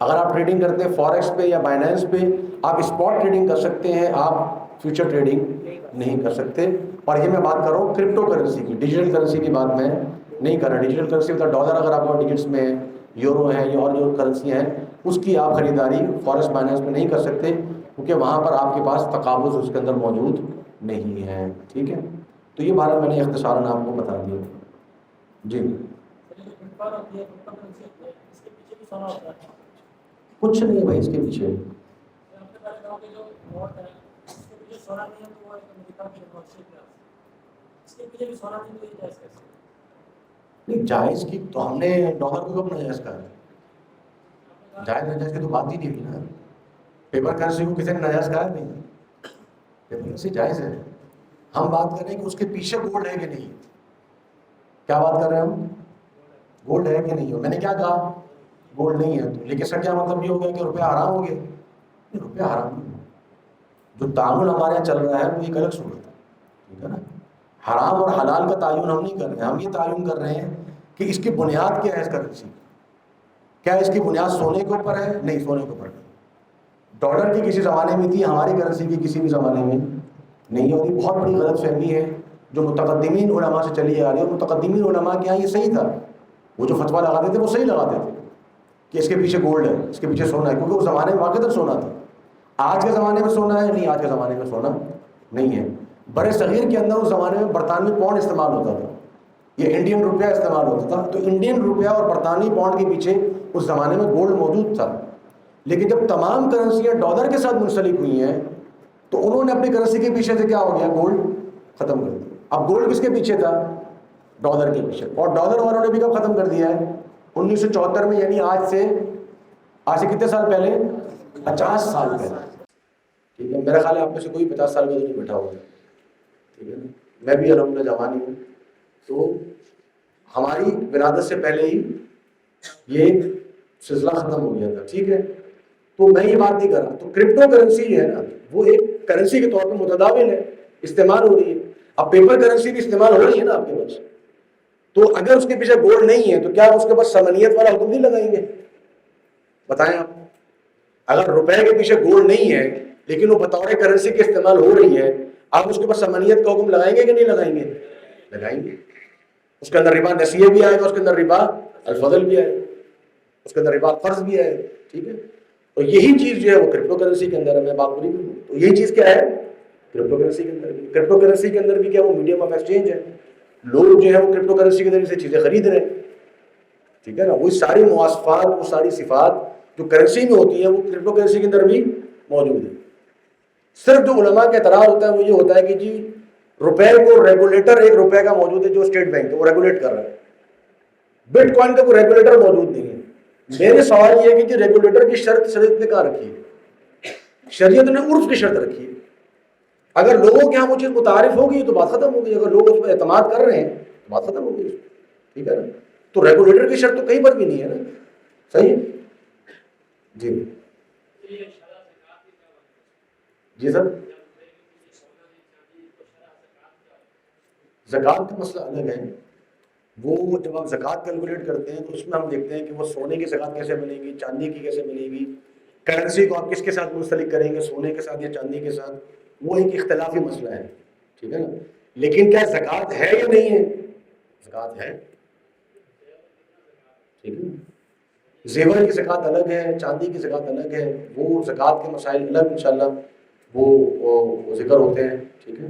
اگر آپ ٹریڈنگ کرتے ہیں فوریکس پہ یا بائنینس پہ، آپ اسپاٹ ٹریڈنگ کر سکتے ہیں، آپ فیوچر ٹریڈنگ نہیں کر سکتے. اور یہ میں بات کر رہا ہوں کرپٹو کرنسی کی، ڈیجیٹل کرنسی کی بات میں نہیں کر رہا. ڈیجیٹل کرنسی مطلب ڈالر اگر آپ کو ڈیجٹس میں یورو ہیں یا اور جو کرنسیاں ہیں اس کی آپ خریداری فوریکس بائنینس میں نہیں کر سکتے کیونکہ وہاں پر آپ کے پاس تقابض اس کے اندر موجود نہیں ہے، ٹھیک ہے. تو یہ بارے میں نے اختصاراً آپ کو بتا دیا. جی کچھ نہیں بھائی اس کے پیچھے. نہیں جائز کی تو ہم نے ڈالر کو کب ناجائز کہا ہے؟ جائز ناجائز کی تو بات ہی نہیں ہوئی نا. پیپر کرنسی کو کسی نے ناجائز کہا نہیں. پیپر کرنسی جائز ہے. ہم بات کر رہے ہیں کہ اس کے پیچھے گولڈ ہے کہ نہیں. کیا بات کر رہے ہیں ہم؟ گولڈ ہے کہ نہیں ہو. میں نے کیا کہا؟ گولڈ نہیں ہے. تو لیکن اس کا کیا مطلب یہ ہو گیا کہ روپیہ حرام ہو گیا؟ نہیں، روپیہ حرام نہیں. جو تعامل ہمارے یہاں چل رہا ہے وہ ایک الگ صورت ہے، ٹھیک ہے نا. حرام اور حلال کا تعین ہم نہیں کر رہے ہیں، ہم یہ تعین کر رہے ہیں کہ اس کی بنیاد کیا ہے اس کرنسی. کیا اس کی بنیاد سونے کے اوپر ہے؟ نہیں، سونے کے اوپر نہیں. ڈالر کی کسی زمانے میں تھی، ہماری کرنسی کی کسی بھی زمانے میں نہیں ہوتی. بہت بڑی غلط فہمی ہے جو متقدمین علماء سے چلی آ رہی ہے. اور متقدمین علماء کے یہاں یہ صحیح تھا، وہ جو فتویٰ لگاتے تھے وہ صحیح لگاتے تھے کہ اس کے پیچھے گولڈ ہے، اس کے پیچھے سونا ہے، کیونکہ اس زمانے میں واقعتاً سونا تھا. آج کے زمانے میں سونا ہے؟ نہیں، آج کے زمانے میں سونا نہیں ہے. بر صغیر کے اندر اس زمانے میں برطانوی پاؤنڈ استعمال ہوتا تھا، یہ انڈین روپیہ استعمال ہوتا تھا. تو انڈین روپیہ اور برطانوی پاؤنڈ کے پیچھے اس زمانے میں گولڈ موجود تھا. لیکن جب تمام کرنسیاں ڈالر کے ساتھ منسلک ہوئی ہیں تو انہوں نے اپنی کرنسی کے پیچھے سے کیا ہو گیا؟ گولڈ ختم کر دیا. اب گولڈ کس کے پیچھے تھا؟ ڈالر کے پیچھے. اور ڈالر والوں نے بھی کب ختم کر دیا ہے؟ 1974 میں، یعنی آج سے کتنے سال پہلے؟ 50 سال پہلے. ٹھیک ہے، میرا خیال ہے آپ میں سے کوئی 50 سال کا تو نہیں بیٹھا ہوا ہے، ٹھیک ہے نا. میں بھی الحمدللہ جوان ہوں. تو ہماری ولادت سے پہلے ہی یہ سلسلہ ختم ہو گیا تھا، ٹھیک ہے. تو میں یہ بات نہیں کر رہا. تو کرپٹو کرنسی ہے نا، وہ ایک کرنسی کے طور پر متداول ہے، استعمال ہو رہی ہے. اب پیپر کرنسی بھی استعمال ہو رہی ہے نا آپ کے پاس. تو اگر اس کے پیچھے گولڈ نہیں ہے تو کیا اس کے پاس ثمانیت والا حکم نہیں لگائیں گے؟ بتائیں آپ. اگر روپے کے پیچھے گولڈ نہیں ہے لیکن وہ بطور کرنسی کے استعمال ہو رہی ہے، آپ اس کے پاس ثمانیت کا حکم لگائیں گے کہ نہیں لگائیں گے؟ لگائیں گے. اس کے اندر ربا نسیہ بھی آئے گا، اس کے اندر ربا الفضل بھی آئے گا، اس کے اندر ربا قرض بھی آئے گا، ٹھیک ہے. تو یہی چیز جو ہے وہ کرپٹو کرنسی کے اندر ہے. میں بات پوری کروں تو یہی چیز کیا ہے کرپٹو کرنسی کے اندر بھی. کرپٹو کرنسی کے اندر بھی کیا وہ میڈیم آف ایکسچینج ہے. لوگ جو ہے وہ کرپٹو کرنسی کے ذریعے سے چیزیں خرید رہے ہیں، ٹھیک ہے نا. وہی ساری مواصفات، وہ ساری صفات جو کرنسی میں ہوتی ہیں وہ کرپٹو کرنسی کے اندر بھی موجود ہے. صرف جو علماء کا اعتراض ہوتا ہے وہ یہ ہوتا ہے کہ جی روپے کو ریگولیٹر ایک روپے کا موجود ہے جو اسٹیٹ بینک ہے، وہ ریگولیٹ کر رہا ہے. بٹ کوائن کا کوئی ریگولیٹر موجود نہیں ہے. میرے سوال یہ ہے کہ جی ریگولیٹر کی شریعت نے کہاں رکھی ہے؟ شریعت نے عرف کی شرط رکھی ہے. اگر لوگوں کے یہاں وہ چیز متعارف ہوگی تو بات ختم ہوگی. اگر لوگ اس پر اعتماد کر رہے ہیں تو بات ختم ہوگی، ٹھیک ہے نا. تو ریگولیٹر کی شرط تو کہیں پر بھی نہیں ہے نا. صحیح ہے جی. جی سر، زکوٰۃ کا مسئلہ الگ ہے. وہ جب آپ زکوٰۃ کیلکولیٹ کرتے ہیں تو اس میں ہم دیکھتے ہیں کہ وہ سونے کی زکوٰۃ کیسے ملے گی، چاندی کی کیسے ملے گی، کرنسی کو آپ کس کے ساتھ منسلک کریں گے، سونے کے ساتھ یا چاندی کے ساتھ. وہ ایک اختلافی مسئلہ ہے، ٹھیک ہے نا. لیکن کیا زکوٰۃ ہے یا نہیں ہے؟ زکوٰۃ ہے، ٹھیک ہے. زیور کی زکوٰۃ الگ ہے، چاندی کی زکوٰۃ الگ ہے. وہ زکوٰۃ کے مسائل الگ انشاءاللہ وہ ذکر ہوتے ہیں، ٹھیک ہے.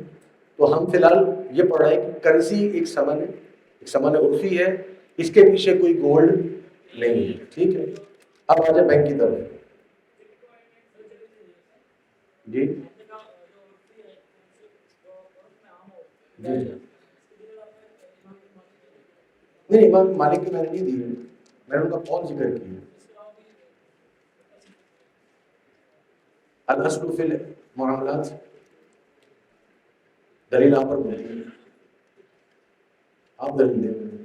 تو ہم فی الحال یہ پڑھ رہے ہیں کہ کرنسی ایک ثمن ہے، ایک ثمن عرفی ہے، اس کے پیچھے کوئی گولڈ نہیں ہے، ٹھیک ہے. اب آ جائے بینک کی طرف. جی جی نہیں، امام مالک کی میں نے نہیں دی ہے، میں نے ان کا قول ذکر کیا. الاصل فی المعاملات، دلیل آپ پر بولتی ہے، آپ دلیل دیں.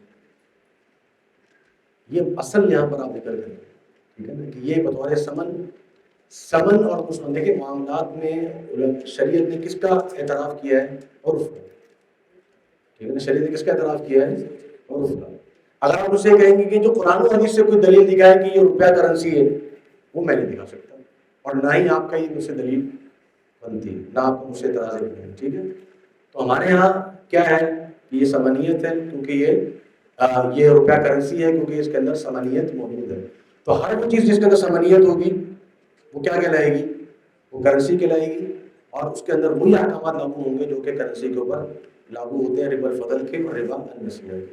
یہ اصل یہاں پر آپ ذکر کریں، ٹھیک ہے نا، کہ یہ بطور سمن اور مسلم. دیکھیں معاملات میں شریعت نے کس کا اعتراف کیا ہے؟ عرف کا، ٹھیک ہے نا. شریعت نے کس کا اعتراف کیا ہے؟ عرف کا. اگر آپ اسے کہیں گے کہ جو قرآن و حدیث سے کوئی دلیل دکھائے کہ یہ روپیہ کرنسی ہے، وہ میں نہیں دکھا سکتا، اور نہ ہی آپ کا یہ مجھ سے دلیل بنتی ہے، نہ آپ کو مجھ سے اعتراض ہے، ٹھیک ہے. تو ہمارے ہاں کیا ہے کہ یہ ثمانیت ہے، کیونکہ یہ روپیہ کرنسی ہے، کیونکہ اس کے اندر ثمانیت موجود ہے. تو ہر وہ چیز جس کے اندر ثمانیت ہوگی وہ کیا کہلائے گی؟ وہ کرنسی کہلائے گی. اور اس کے اندر وہی احکامات لاگو ہوں گے جو کہ کرنسی کے اوپر لاگو ہوتے ہیں، ربا الفضل کے اور ربا النسیہ کے.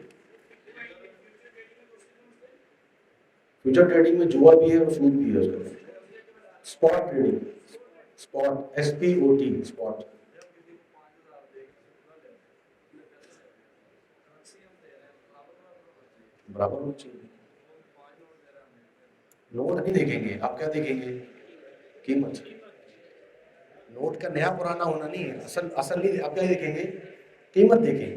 فیوچر ٹریڈنگ میں جوا بھی ہے اور سود بھی ہے. اس کے اندر spot trading, spot SPOT، spot. برابر ہونا چاہیے. نوٹ نہیں دیکھیں گے آپ، کیا دیکھیں گے؟ قیمت. نوٹ کا نیا پرانا ہونا نہیں ہے، اصل نہیں. آپ کیا دیکھیں گے؟ قیمت دیکھیں گے.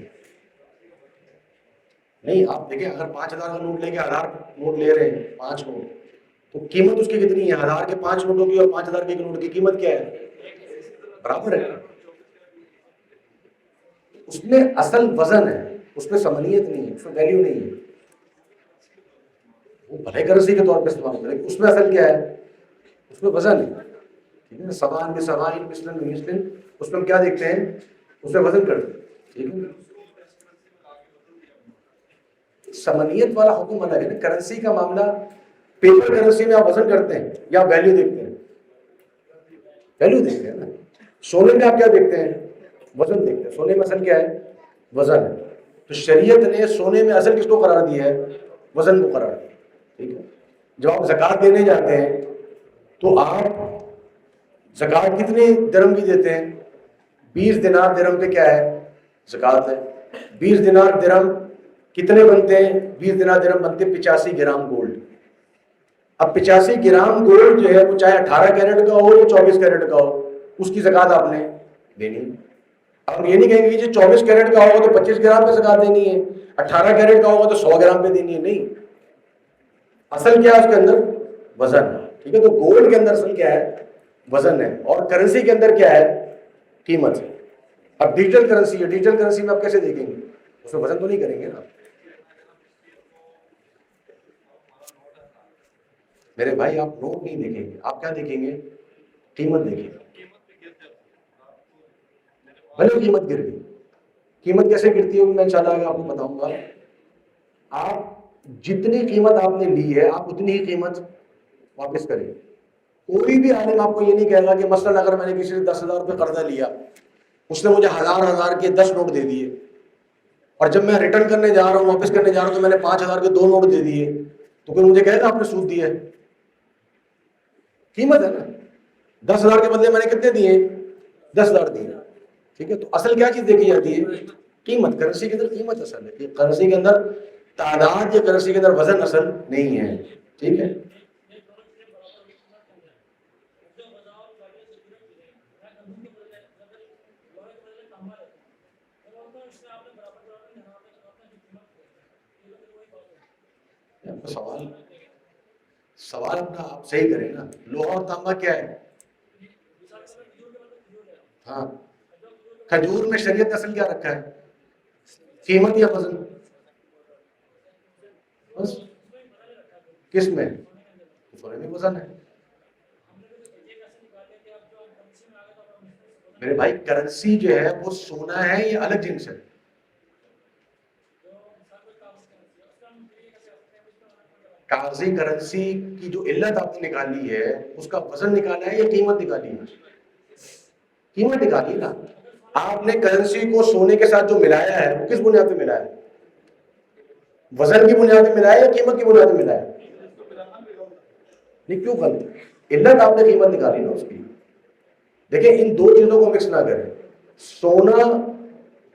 نہیں آپ دیکھیں اگر 5,000 کا نوٹ لے کے 1,000 نوٹ لے رہے ہیں، 5 نوٹ، تو قیمت اس کی کتنی ہے؟ 1,000 کے 5 نوٹوں کی اور 5,000 کے ایک نوٹ کی قیمت کیا ہے؟ برابر ہے. اس میں اصل وزن ہے، اس میں ثمنیت نہیں ہے، اس میں ویلیو نہیں ہے. وہ بھلے کرنسی کے طور پہ استعمال کرے، اس میں اصل کیا ہے؟ اس میں وزن ہے. ٹھیک ہے، سوان میں سوائن مثلاً مثلاً، اس میں ہم کیا دیکھتے ہیں؟ اس میں وزن کرتے ہیں. ٹھیک ہے، ثمنیت والا حکم الگ ہے نا. کرنسی کا معاملہ، پیپر کرنسی میں آپ وزن کرتے ہیں یا ویلیو دیکھتے ہیں؟ ویلیو دیکھتے ہیں نا. سونے میں آپ کیا دیکھتے ہیں؟ وزن دیکھتے ہیں. سونے میں اصل کیا ہے؟ وزن ہے. تو شریعت نے سونے میں اصل کس کو قرار دیا ہے؟ وزن کو قرار دیا. ٹھیک ہے، جب آپ زکوٰۃ دینے جاتے ہیں تو آپ زکوٰۃ کتنے درہم کی دیتے ہیں؟ 20 دینار درہم پہ کیا ہے؟ زکوٰۃ ہے. 20 دینار درہم کتنے بنتے ہیں؟ 20 دینار درہم بنتے ہیں 85 گرام گولڈ. اب 85 گرام گولڈ جو ہے وہ چاہے 18 کیرٹ کا ہو یا 24 کیرٹ کا ہو، اس کی زکوٰۃ آپ نے دینی ہے. اب ہم یہ نہیں کہیں گے کہ 24 کیرٹ کا ہوگا تو 25 گرام پہ زکوٰۃ دینی ہے، 18 کیرٹ کا ہوگا تو 100 گرام پہ دینی ہے. نہیں، اصل کیا ہے اس کے اندر؟ وزن. ٹھیک ہے، تو گولڈ کے اندر اصل کیا ہے؟ وزن ہے. اور کرنسی کے اندر کیا ہے؟ قیمت ہے. اب ڈیجیٹل کرنسی ہے، ڈیجیٹل کرنسی میں آپ کیسے دیکھیں گے؟ اس میں وزن تو نہیں کریں گے نا. میرے بھائی آپ نوٹ نہیں دیکھیں گے، آپ کیا دیکھیں گے؟ قیمت دیکھیں گے. بھلے قیمت گر گئی، قیمت کیسے گرتی ہے میں انشاءاللہ آپ کو بتاؤں گا. آپ جتنی قیمت آپ نے لی ہے آپ اتنی ہی قیمت واپس کریں. کوئی بھی عالم آپ کو یہ نہیں کہے گا کہ مثلاً اگر میں نے کسی سے 10,000 روپے قرضہ لیا، اس نے مجھے ہزار کے 10 نوٹ دے دیے، اور جب میں ریٹرن کرنے جا رہا ہوں، واپس کرنے جا رہا ہوں تو میں نے 5,000 کے 2 نوٹ دے دیے، تو کوئی مجھے کہے گا آپ نے سود دیا ہے؟ قیمت ہے نا. 10,000 کے بدلے میں نے کتنے دیے؟ 10,000 دیے. ٹھیک ہے، تو اصل کیا چیز دیکھی جاتی ہے؟ قیمت. کرنسی کے اندر قیمت اصل ہے. کرنسی کے اندر تعداد یا کرنسی کے اندر وزن اصل نہیں ہے. ٹھیک ہے، سوال اپنا آپ صحیح کریں نا. لوہا اور تانبا کیا ہے؟ ہاں، کھجور میں شریعت نے اصل کیا رکھا ہے؟ قیمت یا وزن؟ بس. کس میں؟ سونے میں وزن ہے. میرے بھائی کرنسی جو ہے وہ سونا ہے یا الگ جنس ہے؟ کاغذی کرنسی کی جو علت آپ نے نکالی ہے اس کا وزن نکالا ہے یا قیمت نکالی ہے؟ قیمت نکالی نا. آپ نے کرنسی کو سونے کے ساتھ جو ملایا ہے وہ کس بنیاد پہ ملایا ہے؟ وزن کی بنیاد پہ ملایا یا قیمت کی بنیاد پہ ملایا؟ نہیں، کیوں غلط؟ علت آپ نے قیمت نکالی نا اس کی. دیکھیں ان دو چیزوں کو مکس نہ کریں. سونا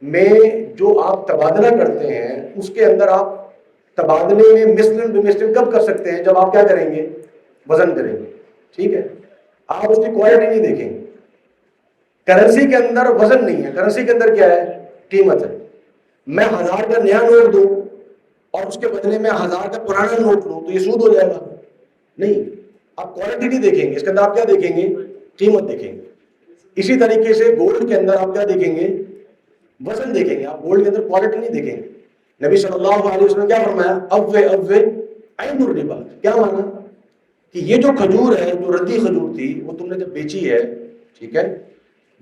میں جو آپ تبادلہ کرتے ہیں اس کے اندر آپ تبادلے میں مثلاً بمثلاً کب کر سکتے ہیں؟ جب آپ کیا کریں گے؟ وزن کریں گے. ٹھیک ہے، آپ اس کی کوالٹی نہیں دیکھیں گے. کرنسی کے اندر وزن نہیں ہے، کرنسی کے اندر کیا ہے؟ قیمت ہے. میں 1,000 کا نیا نوٹ دوں اور اس کے بدلے میں 1,000 کا پرانا نوٹ لوں تو یہ سود ہو جائے گا؟ نہیں. آپ کوالٹی نہیں دیکھیں گے، اس کے اندر آپ کیا دیکھیں گے؟ قیمت دیکھیں گے. اسی طریقے سے گولڈ کے اندر آپ کیا دیکھیں گے؟ وزن دیکھیں گے. آپ گولڈ کے اندر کوالٹی نہیں دیکھیں گے. نبی صلی اللہ علیہ وسلم کیا فرمایا؟ عین الربا. کیا مانا؟ کہ یہ جو کھجور ہے، جو ردی کھجور تھی، وہ تم نے جب بیچی ہے، ٹھیک ہے،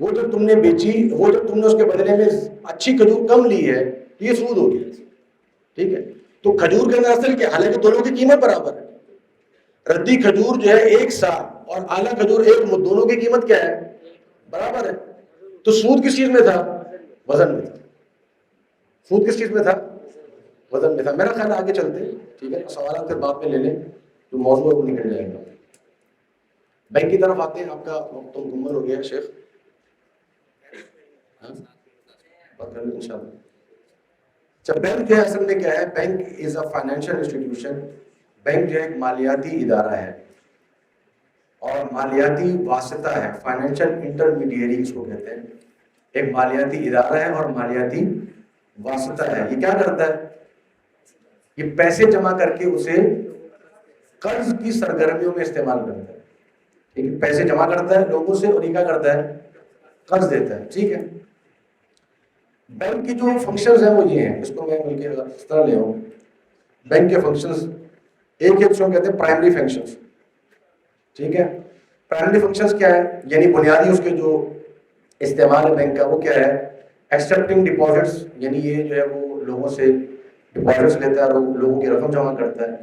وہ جب تم نے بیچی، وہ جب تم نے اس کے بدلے میں اچھی کھجور کم لی ہے تو یہ سود ہو گیا. ٹھیک ہے، تو کھجور کے اندر اصل کیا؟ حالانکہ دونوں کی قیمت برابر ہے. ردی کھجور جو ہے 1 سا اور اعلیٰ کھجور 1 مد، دونوں کی قیمت کیا ہے؟ برابر ہے. تو سود کس چیز میں تھا؟ وزن میں تھا. سود کس چیز میں تھا؟ وزن میں تھا. میرا خیال آگے چلتے. ٹھیک ہے، سوالات پھر بعد میں لے لیں، جو موضوع ہے وہ نکل جائے گا. بینک کی طرف آتے ہیں. آپ کا وقت مکمل ہو گیا ہے شیخ. ان شاء اللہ. اچھا، بینک جو ہے اصل میں کیا ہے؟ Bank is a financial institution. Bank جو ہے ایک مالیاتی ادارہ ہے، اور مالیاتی واسطہ ہے، فائنینشیل انٹرمیڈیری اس کو کہتے ہیں. ایک مالیاتی ادارہ ہے اور مالیاتی واسطہ ہے. یہ کیا کرتا ہے؟ یہ پیسے جمع کر کے اسے قرض کی سرگرمیوں میں استعمال کرتا ہے. ٹھیک ہے، پیسے جمع کرتا ہے لوگوں سے اور یہ کیا کرتا ہے؟ قرض دیتا ہے. ٹھیک ہے، بینک کی جو فنکشنز ہیں وہ یہ ہیں. اس کو میں مل کے اس طرح لے آؤں. بینک کے فنکشنز ایک اس کو کہتے ہیں پرائمری فنکشنز. ٹھیک ہے، پرائمری فنکشنز کیا ہے؟ یعنی بنیادی اس کے جو استعمال ہے بینک کا وہ کیا ہے؟ ایکسیپٹنگ ڈپازٹس، یعنی یہ جو ہے وہ لوگوں سے ڈپازٹس لیتا ہے اور لوگوں کی رقم جمع کرتا ہے.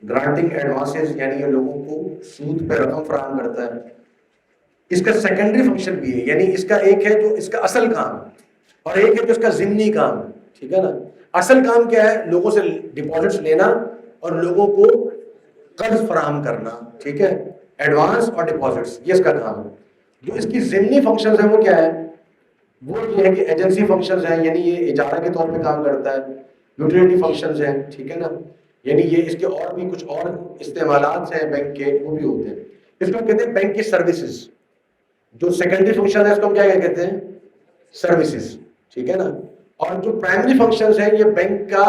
گرانٹنگ ایڈوانسز، یعنی یہ لوگوں کو سود پہ رقم فراہم کرتا ہے. اس کا سیکنڈری فنکشن بھی ہے، یعنی اس کا ایک ہے جو اس کا اصل کام ہے اور ایک ہے جو اس کا ضمنی کام ہے. ٹھیک ہے نا، اصل کام کیا ہے؟ لوگوں سے ڈپازٹس لینا اور لوگوں کو قرض فراہم کرنا. ٹھیک ہے، ایڈوانس اور ڈپازٹس یہ اس کا کام ہے. جو اس کی ضمنی فنکشنز ہیں وہ کیا ہے؟ وہ یہ ہے کہ ایجنسی فنکشنز ہیں، یعنی یہ اجارہ کے طور پہ کام کرتا ہے. یوٹیلیٹی فنکشنز ہیں. ٹھیک ہے نا، یعنی یہ اس کے اور بھی کچھ اور استعمالات ہیں بینک کے وہ بھی ہوتے ہیں. اس کو کہتے ہیں بینک کی سروسز. جو سیکنڈری فنکشن ہے اس کو ہم کیا کہتے ہیں؟ سروسز. ٹھیک ہے نا، اور جو پرائمری فنکشنز ہیں یہ بینک کا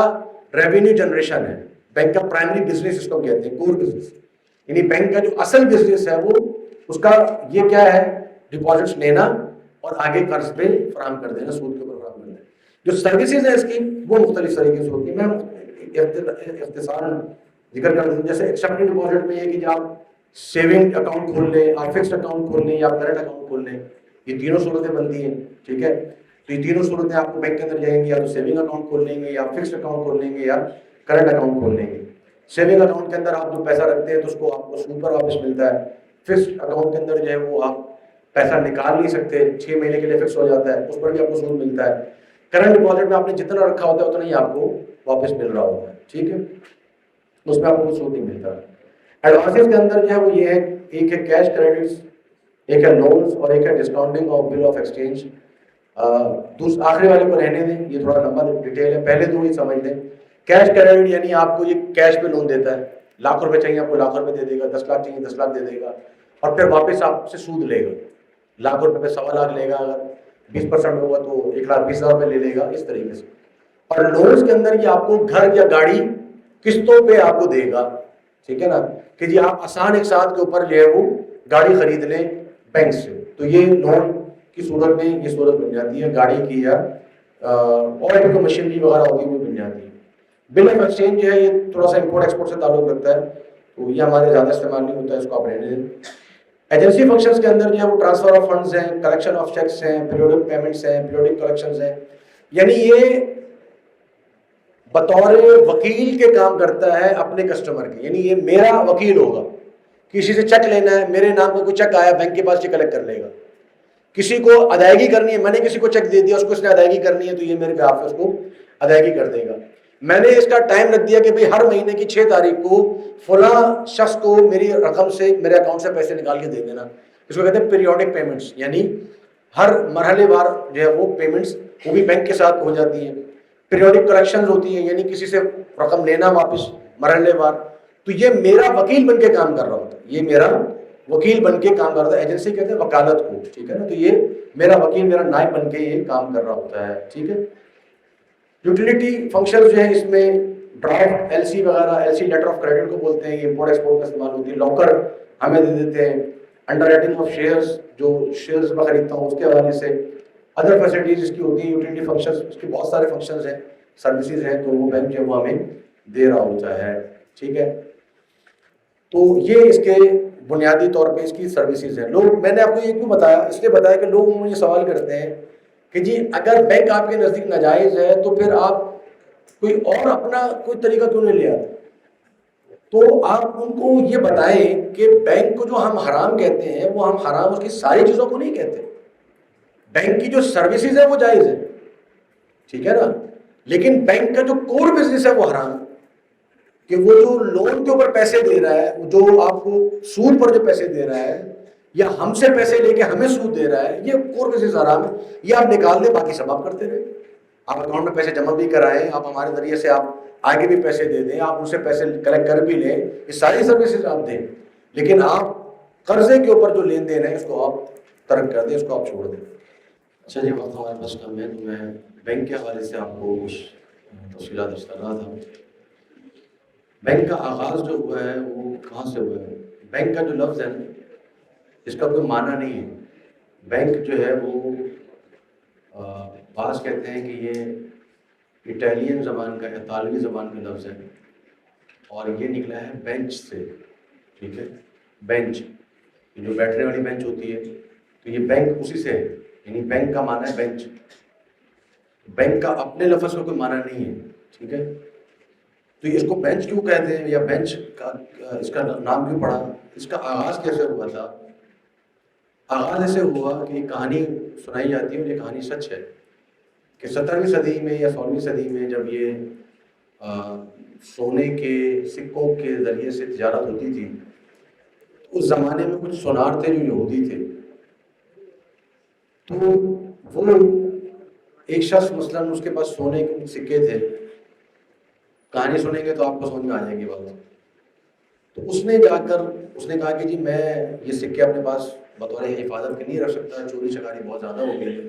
ریونیو جنریشن ہے. بینک کا پرائمری بزنس اس کو کہتے ہیں، کور بزنس. یعنی بینک کا جو اصل بزنس ہے وہ اس کا یہ کیا ہے؟ ڈپازٹس لینا اور آگے قرض پہ فراہم کر دینا، سود کے اوپر فراہم کر دینا. جو سروسز ہیں اس کی وہ مختلف طریقے سے ہوتی ہیں. میں اختصاراً ذکر کر دوں، جیسے ایکسیپٹنگ ڈپازٹ میں یہ کہ آپ سیونگ اکاؤنٹ کھول لیں، آپ فکسڈ اکاؤنٹ کھول لیں یا کرنٹ اکاؤنٹ کھول لیں. یہ تینوں صورتیں بنتی ہیں. ٹھیک ہے، تو یہ تینوں صورتیں آپ کو بینک کے اندر جائیں گی، یا تو سیونگ اکاؤنٹ کھول لیں گے یا فکسڈ اکاؤنٹ کھول لیں گے یا کرنٹ اکاؤنٹ کھول لیں گے. سیونگ اکاؤنٹ کے اندر آپ جو پیسہ رکھتے ہیں تو اس کو آپ کو سود پر واپس ملتا ہے. فکسڈ اکاؤنٹ کے اندر جو ہے وہ آپ پیسہ نکال نہیں سکتے، 6 مہینے کے لیے فکس ہو جاتا ہے، اس پر بھی آپ کو سود ملتا ہے. کرنٹ ڈپازٹ میں آپ نے جتنا رکھا ہوتا ہے اتنا ہی آپ کو واپس مل رہا ہوتا ہے. ٹھیک ہے، اس میں آپ کو سود نہیں ملتا. ایڈوانسز کے اندر جو ہے وہ یہ ہے، ایک ہے کیش کریڈٹس، ایک ہے لونز اور ایک ہے discounting of bill of exchange. آخری والے کو رہنے دیں، یہ تھوڑا لمبا ڈیٹیل ہے، پہلے دو ہی سمجھ لیں. کیش کریڈٹ یعنی آپ کو یہ کیش پہ لون دیتا ہے. لاکھ روپے چاہیے آپ کو لاکھ روپے دے دے گا، 10 لاکھ چاہیے 10 لاکھ دے دے گا اور پھر واپس آپ سے سود لے گا. لاکھ روپے پہ 1.25 لاکھ لے گا، اگر 20% ہوگا تو 1,20,000 روپے لے لے گا، اس طریقے سے. اور لونز کے اندر یہ آپ کو گھر یا گاڑی قسطوں پہ آپ کو دے گا. ٹھیک ہے نا، کہ جی آپ آسان ایک ساتھ کے اوپر جو ہے وہ گاڑی خرید لیں بینک سے، تو یہ لون کی صورت میں یہ صورت بن جاتی ہے. گاڑی کی یا اور جو مشینری وغیرہ ہوتی ہے وہ بن جاتی ہے. بل آف ایکسچینج جو ہے یہ تھوڑا سا امپورٹ ایکسپورٹ سے تعلق رکھتا ہے، تو یہ ہمارے زیادہ استعمال نہیں ہوتا ہے، اس کو آپ رہنے دیں. ایجنسی فنکشنز کے اندر جو ہے وہ ٹرانسفر آف فنڈز ہیں، کلیکشن آف چیکس ہیں، پیریوڈک پیمنٹس ہیں، پیریوڈک کلیکشنز ہیں. یعنی یہ بطور وکیل کے کام کرتا ہے اپنے کسٹمر کے. یعنی یہ میرا وکیل ہوگا، کسی سے چیک لینا ہے، میرے نام کا کوئی چیک آیا بینک کے پاس، یہ کلیکٹ کر لے گا. کسی کو ادائیگی کرنی ہے، میں نے کسی کو چیک دے دیا، اس کو اس نے ادائیگی کرنی ہے تو یہ میرے بیہاف پہ اس کو ادائیگی کر دے گا. میں نے اس کا ٹائم رکھ دیا کہ بھئی ہر مہینے کی 6 تاریخ کو فلاں شخص کو میری رقم سے، میرے اکاؤنٹ سے پیسے نکال کے دے دینا. اس کو کہتے ہیں پیریوڈک پیمنٹس، یعنی ہر مرحلے وار جو ہے وہ پیمنٹس وہ بھی بینک کے ساتھ ہو جاتی ہیں. پیریوڈک کلیکشنز ہوتی ہیں، یعنی کسی سے رقم لینا واپس مرحلے وار. تو یہ میرا وکیل بن کے کام کر رہا ہوتا ہے، یہ میرا وکیل بن کے کام کر رہا ہے. ایجنسی کہتے ہیں وکالت کو. ٹھیک ہے نا، تو یہ میرا وکیل، میرا نائب بن کے یہ کام کر رہا ہوتا ہے. ٹھیک ہے. یوٹیلیٹی فنکشن جو ہے اس میں ڈرافٹ، ایل سی وغیرہ، L C letter of credit کو بولتے ہیں، یہ امپورٹ ایکسپورٹ کا استعمال ہوتی ہے. لاکر ہمیں دے دیتے ہیں. انڈر رائٹنگ آف شیئرز، جو شیئرز میں خریدتا ہوں اس کے حوالے سے. ادر فیسلٹیز اس کی ہوتی ہیں. یوٹیلیٹی فنکشنز اس کے بہت سارے فنکشنز ہیں، سروسز ہیں، تو وہ بینک جو ہے وہ ہمیں دے رہا ہوتا ہے. ٹھیک ہے، تو یہ اس کے بنیادی طور پہ اس کی سروسز ہیں. لوگ، میں نے آپ کو یہ کیوں بتایا، اس لیے بتایا کہ لوگ مجھے سوال کرتے ہیں کہ جی اگر بینک آپ کے نزدیک ناجائز ہے تو پھر آپ کوئی اور اپنا کوئی طریقہ کیوں نہیں لے آتے. تو آپ ان کو یہ بتائیں کہ بینک کو جو ہم حرام کہتے ہیں وہ ہم حرام اس کی ساری چیزوں کو نہیں کہتے. بینک کی جو سروسز ہے وہ جائز ہے، ٹھیک ہے نا، لیکن بینک کا جو کور بزنس ہے وہ حرام ہے. کہ وہ جو لون کے اوپر پیسے دے رہا ہے، جو آپ کو سود پر جو پیسے دے رہا ہے یا ہم سے پیسے لے کے ہمیں سود دے رہا ہے، یہ کور بزنس حرام ہے. یہ آپ نکال دیں، باقی سب آپ کرتے رہے. آپ اکاؤنٹ میں پیسے جمع بھی کرائیں، آپ ہمارے ذریعے سے آپ آگے بھی پیسے دے دیں، آپ ان سے پیسے کلیکٹ کر بھی لیں، یہ ساری سروسز آپ دیں. لیکن آپ قرضے کے اوپر جو لین دین ہے اس کو آپ ترک کر دیں، اس کو آپ چھوڑ دیں۔ اچھا جی، وقت ہمارے پاس کم ہے تو میں بینک کے حوالے سے آپ کو کچھ تفصیلات درج کر رہا تھا۔ بینک کا آغاز جو ہوا ہے وہ کہاں سے ہوا ہے؟ بینک کا جو لفظ ہے نا، اس کا کوئی معنی نہیں ہے۔ بینک جو ہے وہ بعض کہتے ہیں کہ یہ اٹالین زبان کا، اطالوی زبان کا لفظ ہے اور یہ نکلا ہے بینچ سے، ٹھیک ہے، بینچ جو بیٹھنے والی بینچ ہوتی ہے، تو یہ بینک اسی سے ہے، یعنی بینک کا معنی ہے بینچ۔ بینک کا اپنے لفظ کا کوئی معنی نہیں ہے، ٹھیک ہے۔ تو اس کو بینچ کیوں کہتے ہیں یا بینچ کا اس کا نام کیوں پڑا؟ اس کا آغاز کیسے ہوا تھا؟ آغاز ایسے ہوا کہ یہ کہانی سنائی جاتی ہے اور یہ کہانی سچ ہے کہ 17ویں صدی میں یا 16ویں صدی میں جب یہ سونے کے سکوں کے ذریعے سے تجارت ہوتی تھی، اس زمانے میں کچھ سونار تھے جو یہودی تھے، تو وہ ایک شخص مثلاً اس کے پاس سونے کے کچھ سکے تھے، کہانی سنیں گے تو آپ کو سمجھ میں آ جائے گی بات۔ تو اس نے جا کر اس نے کہا کہ جی میں یہ سکے اپنے پاس بطور حفاظت کے نہیں رکھ سکتا، چوری چکاری بہت زیادہ ہو گئی ہے،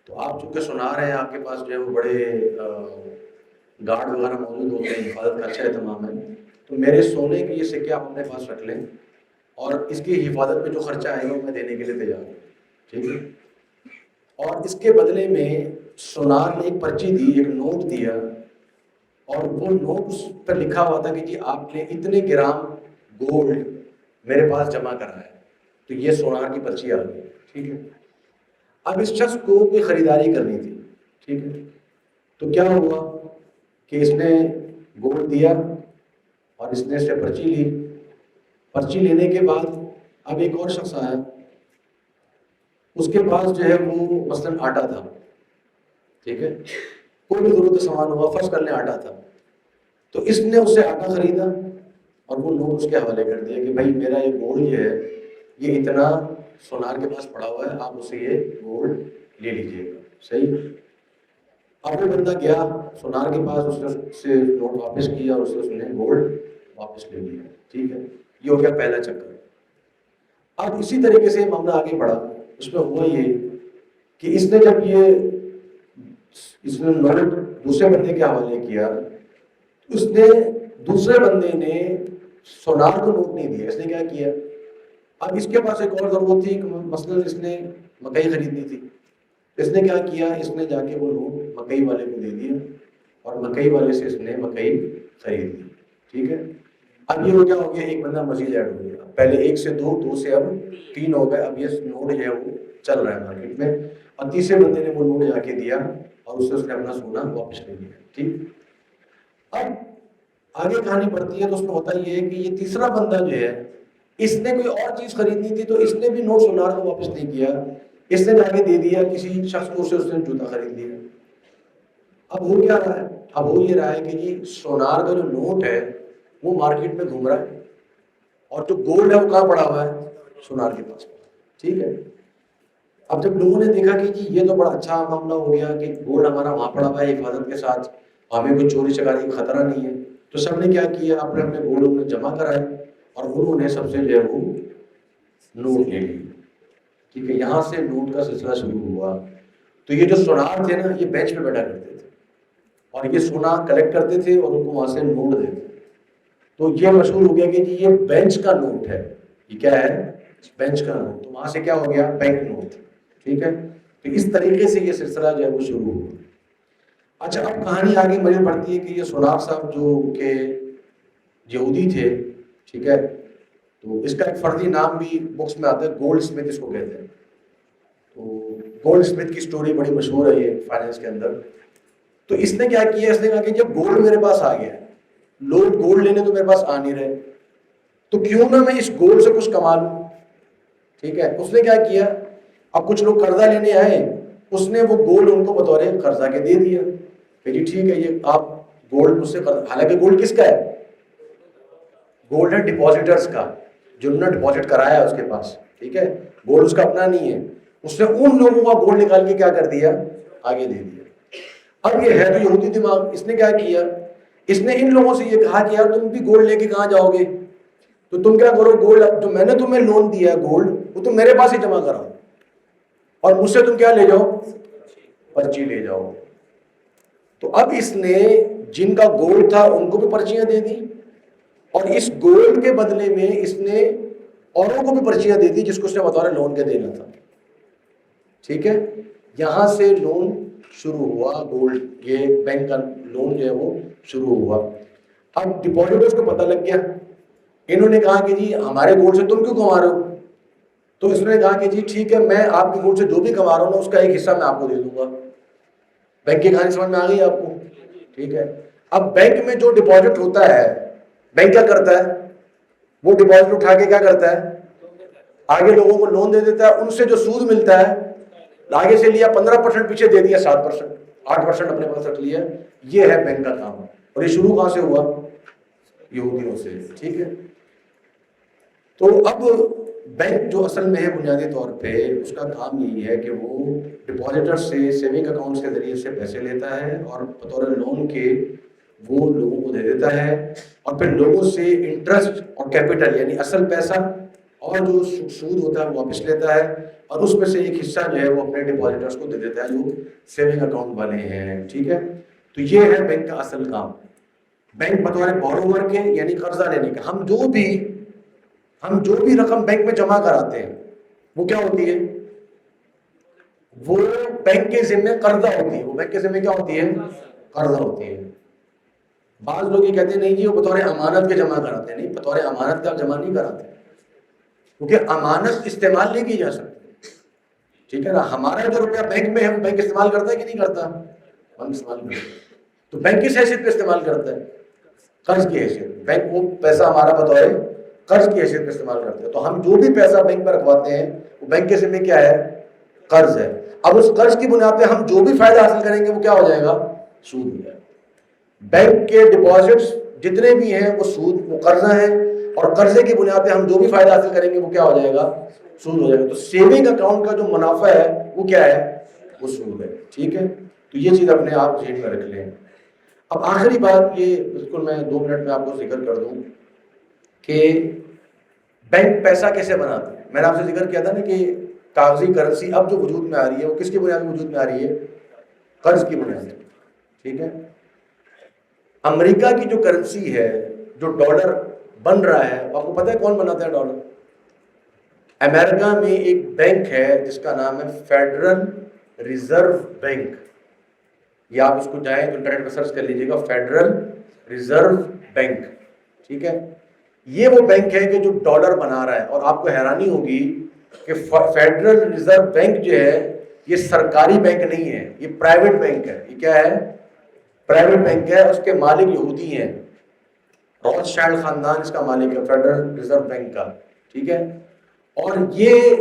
تو آپ چونکہ سنار ہیں، آپ کے پاس جو ہے وہ بڑے گارڈ وغیرہ موجود ہوتے ہیں، حفاظت کا اچھا اہتمام ہے، تو میرے سونے کے یہ سکے آپ اپنے پاس رکھ لیں اور اس کی حفاظت میں جو خرچہ آئے گا وہ میں دینے کے لیے تیار ہوں، ٹھیک ہے۔ اور اس کے بدلے میں سونار نے ایک پرچی دی، ایک نوٹ دیا، اور وہ نوٹ اس پر لکھا ہوا تھا کہ جی آپ نے اتنے گرام گولڈ میرے پاس جمع کرا ہے، تو یہ سونار کی پرچی آ گئی، ٹھیک ہے۔ اب اس شخص کو کوئی خریداری کرنی تھی، ٹھیک ہے، تو کیا ہوا کہ اس نے گولڈ دیا اور اس نے اس سے پرچی لی۔ پرچی لینے کے بعد اب ایک اور شخص آیا، اس کے پاس جو ہے وہ مثلاً آٹا تھا، ٹھیک ہے، کوئی بھی ضرورت سامان ہوا، فرض کر لیں آٹا تھا، تو اس نے اس سے آٹا خریدا اور وہ نوٹ اس کے حوالے کر دیا کہ بھائی میرا یہ گولڈ جو ہے یہ اتنا سونار کے پاس پڑا ہوا ہے، آپ اسے یہ گولڈ لے لیجیے گا، صحیح۔ اب وہ بندہ گیا سونار کے پاس، اس نے اس سے نوٹ واپس کیا اور اس نے گولڈ واپس لے لیا، ٹھیک ہے، یہ ہو گیا پہلا چکر۔ اب اسی طریقے سے معاملہ آگے بڑھا، اس میں ہوا یہ کہ اس نے جب اس نے نوٹ دوسرے بندے کے حوالے کیا، اس نے دوسرے بندے نے سونار کو نوٹ نہیں دیا، اس نے کیا کیا، اب اس کے پاس ایک اور ضرورت تھی، مثلاً اس نے مکئی خریدنی تھی، اس نے کیا کیا، اس نے جا کے وہ نوٹ مکئی والے کو دے دیا اور مکئی والے سے اس نے مکئی خرید لی، ٹھیک ہے۔ اب یہ کیا ہو گیا، ایک بندہ مزید ایڈ ہو گیا، پہلے ایک سے دو سے اب 3 ہو گئے، اب یہ نوٹ جو ہے وہ چل رہا ہے مارکیٹ میں، اور تیسرے بندے نے وہ نوٹ جا کے دیا اور اس نے اپنا سونا واپس لے لیا، ٹھیک۔ اب آگے کہانی بڑھتی ہے تو اس میں ہوتا یہ ہے کہ یہ تیسرا بندہ جو ہے اس نے کوئی اور چیز خریدنی تھی، تو اس نے بھی نوٹ سونار کو واپس نہیں کیا، اس نے جا کے دے دیا کسی شخص کو، اس نے جوتا خرید لیا۔ اب ہو کیا رہا ہے، اب ہو یہ رہا ہے کہ جی سونار کا جو نوٹ ہے وہ مارکیٹ میں گھوم رہا ہے اور جو گولڈ ہے وہ کہاں پڑا ہوا ہے، سونار کے پاس، ٹھیک ہے۔ اب جب لوگوں نے دیکھا کہ جی یہ تو بڑا اچھا معاملہ ہو گیا کہ گولڈ ہمارا وہاں پڑا ہوا ہے حفاظت کے ساتھ، ہمیں کوئی چوری چکاری کا خطرہ نہیں ہے، تو سب نے کیا کیا، اپنے اپنے گولڈ انہوں نے جمع کرائے اور انہوں نے سب سے جو ہے وہ نوٹ لے لی، ٹھیک ہے۔ یہاں سے نوٹ کا سلسلہ شروع ہوا۔ تو یہ جو سونار تھے نا، یہ بینچ پہ بیٹھا کرتے تھے اور یہ سونا کلیکٹ کرتے تھے اور ان کو وہاں سے نوٹ دیتے، تو یہ مشہور ہو گیا کہ جی یہ بینچ کا نوٹ ہے، یہ کیا ہے، بینچ کا نوٹ، تو وہاں سے کیا ہو گیا، بینک نوٹ، ٹھیک ہے۔ تو اس طریقے سے یہ سلسلہ جو ہے وہ شروع ہوا۔ اچھا، اب کہانی آگے مزید بڑھتی ہے کہ یہ سونار صاحب جو کہ یہودی تھے، ٹھیک ہے، تو اس کا ایک فرضی نام بھی بکس میں آتا ہے، گولڈ اسمتھ اس کو کہتے ہیں۔ تو گولڈ اسمتھ کی سٹوری بڑی مشہور ہے یہ فائنینس کے اندر۔ تو اس نے کیا کیا، اس نے کہا کہ جب گولڈ میرے پاس آ گیا، لوگ گولڈ لینے تو میرے پاس آ نہیں رہے، تو کیوں نہ میں اس گولڈ سے کچھ کما لوں، ٹھیک ہے۔ اس نے کیا کیا، اب کچھ لوگ قرضہ لینے آئے، اس نے وہ گولڈ ان کو بطور قرضہ کے دے دیا کہ جی ٹھیک ہے، یہ آپ گولڈ مجھ سے قرض، حالانکہ گولڈ کس کا ہے، گولڈ ہے ڈپازیٹرز کا، جنہوں نے ڈپازٹ کرایا ہے اس کے پاس، ٹھیک ہے، گولڈ اس کا اپنا نہیں ہے، اس نے ان لوگوں کا گولڈ نکال کے کیا کر دیا، آگے دے دیا۔ اب یہ ہے تو یہودی دماغ، اس نے کیا کیا، اس نے ان لوگوں سے یہ کہا کہ یار تم بھی گولڈ لے کے کہاں جاؤ گے، تو تم کیا کرو، گولڈ جو میں نے تمہیں لون دیا ہے گولڈ، وہ تم میرے پاس ہی جمع کراؤ، اور مجھ سے تم کیا لے جاؤ، پرچی لے جاؤ۔ تو اب اس نے جن کا گولڈ تھا ان کو بھی پرچیاں دے دی، اور اس گولڈ کے بدلے میں اس نے اوروں کو بھی پرچیاں دے دی جس کو اس نے بطور لون کے دینا تھا، ٹھیک ہے۔ یہاں سے لون شروع ہوا، گولڈ یہ بینک کا لون جو ہے وہ شروع ہوا۔ اب ڈپازٹرز کو پتہ لگ گیا، انہوں نے کہا کہ جی ہمارے گولڈ سے تم کیوں کما رہے ہو؟ تو اس نے کہا کہ جی ٹھیک ہے، میں آپ کے گولڈ سے جو بھی کما رہا ہوں نا اس کا ایک حصہ میں آپ کو دے دوں گا۔ بینک کی کہانی سمجھ میں آ گئی آپ کو؟ ٹھیک ہے۔ اب بینک میں جو ڈپازٹ ہوتا ہے، بینک کیا کرتا ہے، وہ ڈپازٹ اٹھا کے کیا کرتا ہے، آگے لوگوں کو لون دے دیتا ہے، ان سے جو سود ملتا ہے آگے سے لیا 15% پیچھے دے دیا 7%، 8% اپنے پاس رکھ لیا۔ یہ ہے بینک کا کام، اور یہ شروع کہاں سے ہوا، یہودیوں سے، ٹھیک ہے۔ تو اب بینک جو اصل میں ہے بنیادی طور پہ اس کا کام یہی ہے کہ وہ ڈپازٹر سے سیونگ اکاؤنٹس کے ذریعے سے پیسے لیتا ہے اور بطور لون کے وہ لوگوں کو دے دیتا ہے، اور پھر لوگوں سے انٹرسٹ اور کیپٹل یعنی اصل پیسہ اور جو سود ہوتا ہے وہ واپس لیتا ہے، اور اس میں سے ایک حصہ جو ہے وہ اپنے ڈپازٹرز کو دے دیتا ہے جو سیونگ اکاؤنٹ والے ہیں، ٹھیک ہے۔ تو یہ ہے بینک کا اصل کام، بینک بطور بوروور کے یعنی قرضہ لینے کا، ہم جو بھی رقم بینک میں جمع کراتے ہیں وہ کیا ہوتی ہے، وہ بینک کے ذمہ قرضہ ہوتی ہے، وہ بینک کے ذمہ کیا ہوتی ہے، قرضہ ہوتی ہے۔ بعض لوگ یہ کہتے ہیں نہیں جی وہ بطور امانت کے جمع کراتے ہیں، نہیں، بطور امانت کا جمع نہیں کراتے، کیونکہ امانت استعمال نہیں کی جا سکتی، ٹھیک ہے نا۔ ہمارا جو روپیہ بینک میں ہے وہ بینک استعمال کرتا ہے کہ نہیں کرتا، ہم استعمال کرتے ہیں۔ تو بینک کس حیثیت پہ استعمال کرتا ہے، قرض کی حیثیت، بینک وہ پیسہ ہمارا بطور قرض کی حیثیت پہ استعمال کرتے ہیں۔ تو ہم جو بھی پیسہ بینک میں رکھواتے ہیں وہ بینک کے ذمہ کیا ہے، قرض ہے۔ اب اس قرض کی بنیاد پہ ہم جو بھی فائدہ حاصل کریں گے وہ کیا ہو جائے گا، سود ہو جائے گا۔ بینک کے ڈپازٹس جتنے بھی ہیں وہ سود، وہ قرضہ ہیں، اور قرضے کی بنیاد پہ ہم جو بھی فائدہ حاصل کریں گے وہ کیا ہو جائے گا، سود ہو جائے گا۔ تو سیونگ اکاؤنٹ کا جو منافع ہے وہ کیا ہے، وہ سود ہے، ٹھیک ہے۔ تو یہ چیز اپنے آپ ذہن میں رکھ لیں۔ اب آخری بات یہ بالکل میں 2 منٹ میں آپ کو ذکر کر دوں کہ بینک پیسہ کیسے بناتا ہے۔ میں نے آپ سے ذکر کیا تھا نا کہ کاغذی کرنسی اب جو وجود میں آ رہی ہے وہ کس کی بنیاد میں وجود میں آ رہی ہے، قرض کی بنیاد میں، ٹھیک ہے۔ امریکہ کی جو کرنسی ہے، جو ڈالر بن رہا ہے، آپ کو پتہ ہے کون بناتا ہے ڈالر؟ امریکہ میں ایک بینک ہے جس کا نام ہے فیڈرل ریزرو بینک، یا آپ اس کو جائیں تو انٹرنیٹ پہ سرچ کر لیجیے گا، فیڈرل ریزرو بینک، ٹھیک ہے۔ یہ وہ بینک ہے کہ جو ڈالر بنا رہا ہے، اور آپ کو حیرانی ہوگی کہ فیڈرل ریزرو بینک جو ہے یہ سرکاری بینک نہیں ہے، یہ پرائیویٹ بینک ہے۔ یہ کیا ہے، پرائیویٹ بینک ہے، اس کے مالک یہودی ہیں، روتھ شائلڈ خاندان اس کا مالک ہے فیڈرل ریزرو بینک کا، ٹھیک ہے۔ اور یہ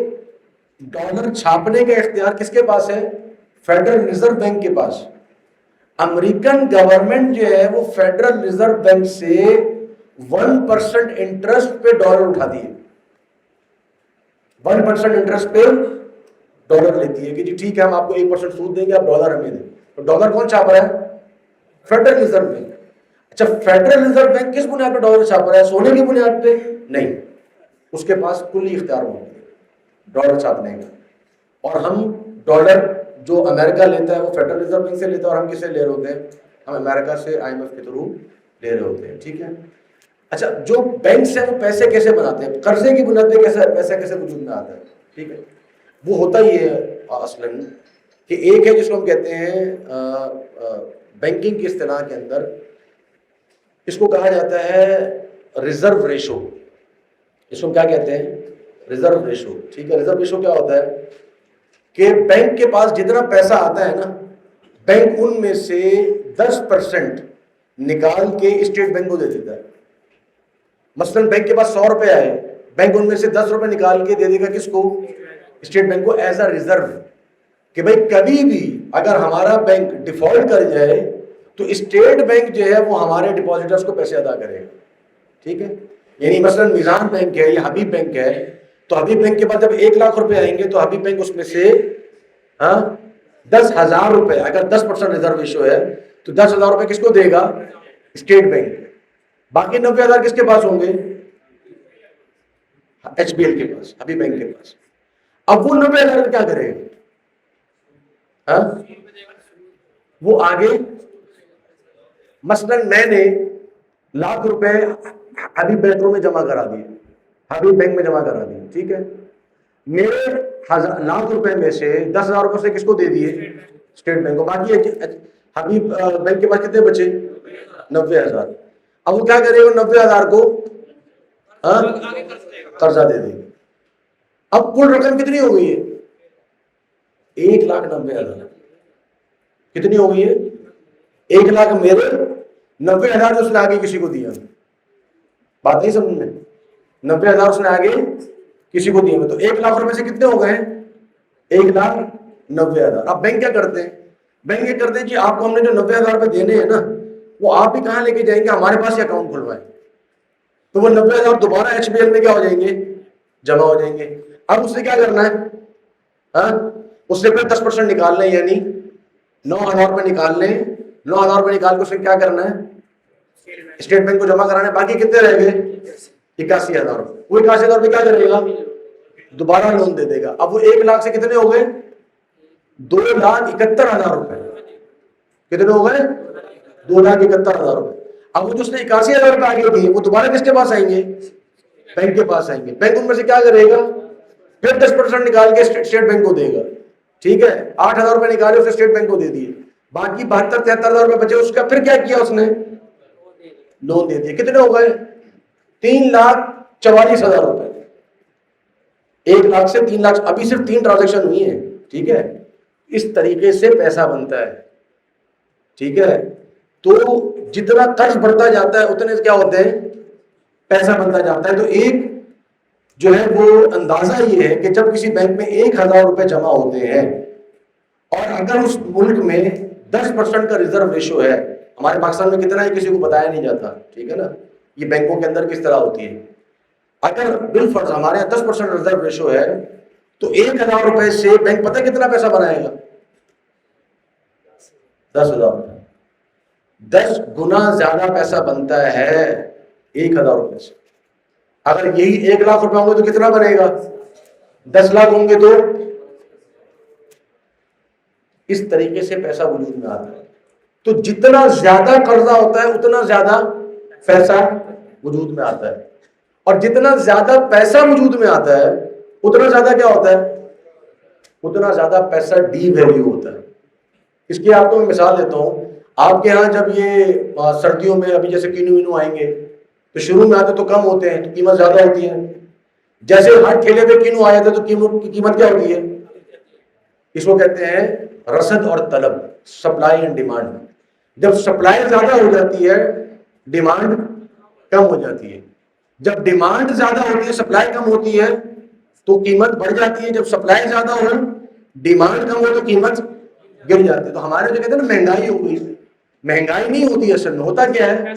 ڈالر چھاپنے کا اختیار کس کے پاس ہے، فیڈرل ریزرو بینک کے پاس۔ امریکن گورنمنٹ جو ہے وہ فیڈرل ریزرو بینک سے 1% انٹرسٹ پہ ڈالر اٹھاتی ہے، 1% انٹرسٹ پہ ڈالر لیتی ہے کہ جی ٹھیک ہے ہم آپ کو 1% سود دیں گے، آپ ڈالر ہمیں دیں۔ تو ڈالر کون چھاپ رہا ہے، فیڈرل ریزرو بینک۔ اچھا فیڈرل ریزرو بینک کس بنیاد پہ ڈالر چھاپ رہا ہے، سونے کی بنیاد پہ نہیں، اس کے پاس کلی اختیار ہوتا ہے ڈالر چھاپنے کا۔ اور ہم ڈالر جو امریکہ لیتا ہے وہ فیڈرل ریزرو بینک سے لیتا ہے، اور ہم کس سے لے رہے ہوتے ہیں، ہم امریکہ سے IMF کے تھرو لے رہے ہوتے ہیں، ٹھیک ہے۔ اچھا جو بینک سے وہ پیسے کیسے بناتے ہیں، قرضے کی بنیاد پہ کیسے پیسہ کیسے وجود میں آتا ہے، ٹھیک ہے۔ وہ ہوتا ہی ہے اصلاً کہ ایک ہے جس کو ہم کہتے ہیں بینکنگ کی اصطلاح کے اندر اس کو کہا جاتا ہے ریزرو ریشو، اس کو کیا کہتے ہیں، ریزرو ریشو، ٹھیک ہے۔ ریزرو ریشو کیا ہوتا ہے کہ بینک کے پاس جتنا پیسہ آتا ہے نا، بینک ان میں سے 10% نکال کے اسٹیٹ بینک کو دے دیتا ہے۔ مثلاً بینک کے پاس 100 روپے آئے، بینک ان میں سے 10 روپے نکال کے دے دے گا کس کو، اسٹیٹ بینک کو، ایز اے ریزرو، کہ بھائی کبھی بھی اگر ہمارا بینک ڈیفالٹ کر جائے تو اسٹیٹ بینک جو ہے وہ ہمارے ڈپازٹرز کو پیسے ادا کرے گا، ٹھیک ہے۔ یعنی مثلاً میزان بینک ہے یا حبیب بینک ہے، تو حبیب بینک کے پاس جب 1 لاکھ روپے آئیں گے تو حبیب بینک اس میں سے 10,000 روپے، اگر 10% ریزرو ریشو ہے تو 10,000 روپے کس کو دے گا، اسٹیٹ بینک۔ باقی 90,000 کس کے پاس ہوں گے، HBL کے پاس، حبیب بینک کے پاس. اب وہ 90,000 کیا کرے گا؟ وہ آگے مثلا میں نے ₹1,00,000 حبیب بینک میں جمع کرا دیے، حبیب بینک میں جمع کرا دیے، ٹھیک ہے. میرے ₹1,00,000 میں سے ₹10,000 سے کس کو دے دیے؟ اسٹیٹ بینک کو. باقی حبیب بینک کے پاس کتنے بچے؟ 90,000. اب وہ کیا کرے گا؟ 90,000 کو قرضہ دے دے گا. اب کل رقم کتنی ہو گئی ہے؟ 1,90,000. کتنی ہو گئی ہے؟ 1,00,000 میرے، 90,000 اس نے آگے کسی کو دیا. بات نہیں سمجھ میں؟ 90,000 اس نے آگے کسی کو دیا. تو 1,00,000 سے کتنے ہو گئے؟ 1,90,000. اب بینک کیا کرتے ہیں؟ بینک یہ کرتے ہیں جی آپ کو ہم نے جو 90,000 دینے ہیں نا، وہ آپ بھی کہاں لے کے جائیں گے؟ ہمارے پاس ہی اکاؤنٹ کھلوائیں. تو وہ 90,000 دوبارہ HBL میں کیا ہو جائیں گے؟ جمع ہو جائیں گے. اب اس نے کیا کرنا ہے؟ اس نے پھر 10% نکال لیں، یعنی 9,000 نکال لیں. 9,000 نکال کے اس نے کیا کرنا ہے؟ اسٹیٹ بینک کو جمع کرانا ہے. باقی کتنے رہ گئے؟ 81,000. وہ 81,000 کیا کرے گا؟ دوبارہ لون دے دے گا. اب وہ 1,00,000 سے کتنے ہو گئے؟ 2,71,000. کتنے ہو گئے؟ 2,71,000. اب وہ جو اس نے 81,000 آگے دیے وہ دوبارہ کس کے پاس آئیں گے؟ بینک کے پاس آئیں گے. بینک ان میں سے کیا کرے گا؟ پھر 10% نکال کے اسٹیٹ بینک کو دے گا. ٹھیک ہے، 8,000 نکالے اسے اسٹیٹ بینک کو دے دیے. باقی 72-73,000 بچے. اس کا پھر کیا کیا اس نے؟ لون دے دیا. کتنے ہو گئے؟ 3,44,000. 1,00,000 سے 3,00,000. ابھی صرف 3 ٹرانزیکشن ہوئی ہیں. ٹھیک ہے، اس طریقے سے پیسہ بنتا ہے. ٹھیک ہے، تو جتنا قرض بڑھتا جاتا ہے اتنے کیا ہوتے ہیں؟ پیسہ بنتا جاتا ہے. تو ایک جو ہے وہ اندازہ یہ ہے کہ جب کسی بینک میں 1,000 جمع ہوتے ہیں اور اگر اس ملک میں 10% کا ریزرو ریشو ہے، ہمارے پاکستان میں کتنا ہے کسی کو بتایا نہیں جاتا. ٹھیک ہے نا، یہ بینکوں کے اندر کس طرح ہوتی ہے. اگر بالفرض ہمارے یہاں 10% ریزرو ریشو ہے تو 1,000 سے بینک پتہ کتنا پیسہ بنائے گا؟ 10,000. 10 گنا زیادہ پیسہ بنتا ہے 1,000 سے. اگر یہی 1,00,000 ہوں گے تو کتنا بنے گا؟ 10 لاکھ ہوں گے تو اس طریقے سے پیسہ وجود میں آتا ہے. تو جتنا زیادہ قرضہ ہوتا ہے اتنا زیادہ پیسہ وجود میں آتا ہے، اور جتنا زیادہ پیسہ وجود میں آتا ہے اتنا زیادہ کیا ہوتا ہے؟ اتنا زیادہ پیسہ ڈی ویلیو ہوتا ہے. اس کی آپ کو میں مثال دیتا ہوں. آپ کے ہاں جب یہ سردیوں میں ابھی جیسے کینو وینو آئیں گے تو شروع میں آتے تو کم ہوتے ہیں تو قیمت زیادہ ہوتی ہے. جیسے ہر ٹھیلے پہ کینو آئے تھے تو قیمت کیا ہوتی ہے؟ اس کو کہتے ہیں رسد اور طلب، سپلائی اینڈ ڈیمانڈ. جب سپلائی زیادہ ہو جاتی ہے ڈیمانڈ کم ہو جاتی ہے. جب ڈیمانڈ زیادہ ہوتی ہے سپلائی کم ہوتی ہے تو قیمت بڑھ جاتی ہے. جب سپلائی زیادہ ہو ڈیمانڈ کم ہو تو قیمت گر جاتی ہے. تو ہمارے جو کہتے ہیں نا مہنگائی ہو گئی، مہنگائی نہیں ہوتی اصل میں. ہوتا کیا ہے؟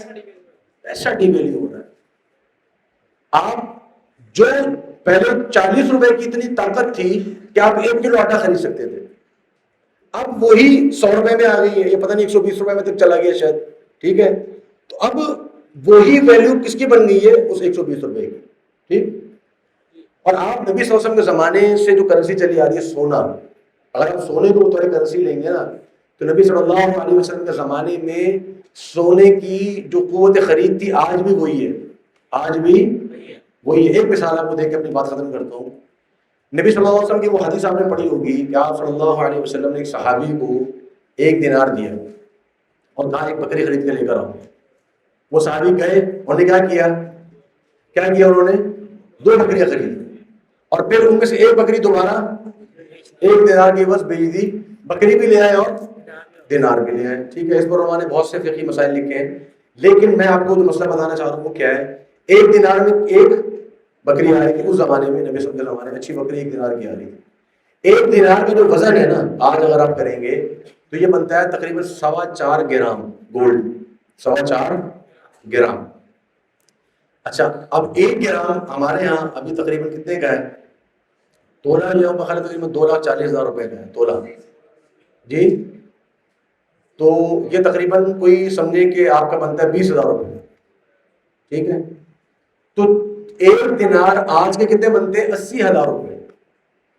پیسہ ڈی ویلیو ہو رہا ہے. آپ جو پہلے 40 روپے کی اتنی طاقت تھی کہ آپ 1 کلو آٹا خرید سکتے تھے، اب وہی 100 روپے میں آ گئی ہے. یہ پتہ نہیں 120 روپے میں تک چلا گیا شاید. ٹھیک ہے، تو اب وہی ویلیو کس کی بن گئی ہے؟ اس 120 روپے کی. ٹھیک. اور آپ نبی صلی اللہ علیہ وسلم کے زمانے سے جو کرنسی چلی آ رہی ہے سونا، اگر آپ سونے کو بطور کرنسی لیں گے نا تو نبی صلی اللہ علیہ وسلم کے زمانے میں سونے کی جو قوت خرید تھی آج بھی وہی ہے. آج بھی وہی ہے. ایک مثال آپ کو دے کے اپنی بات ختم کرتا ہوں. نبی صلی اللہ علیہ وسلم کی وہ حدیث آپ نے پڑھی ہوگی کہ آپ صلی اللہ علیہ وسلم نے ایک صحابی کو 1 دینار دیا اور کہا ایک بکری خرید کے لے کر آؤ. وہ صحابی گئے، انہوں نے کیا کیا انہوں نے 2 بکریاں خریدی اور پھر ان میں سے ایک بکری دوبارہ 1 دینار کی بس بیچ دی. بکری بھی لے آئے اور دینار بھی لے آئے. ٹھیک ہے، اس پر انہوں نے بہت سے فقہی مسائل لکھے ہیں، لیکن میں آپ کو جو مسئلہ بتانا چاہ رہا ہوں وہ کیا ہے. 1 دینار میں ایک بکری آ رہی تھی اس زمانے میں، نبی صلی اللہ علیہ وسلم کے زمانے میں اچھی بکری 1 دینار کی آ رہی تھی. 1 دینار کا جو وزن ہے نا آج اگر آپ کریں گے تو یہ بنتا ہے تقریباً 4.25 گرام گولڈ. 4.25 گرام. اچھا، اب 1 گرام ہمارے ہاں ابھی تقریباً کتنے کا ہے؟ تولہ جو ہے بخیر تقریباً 2,40,000 روپے کا ہے تولہ. جی، تو یہ تقریباً کوئی سمجھے کہ آپ کا بنتا ہے 20,000 روپے. ٹھیک ہے، تو ایک دینار آج کے کتنے بنتے ہیں؟ 80,000 روپے.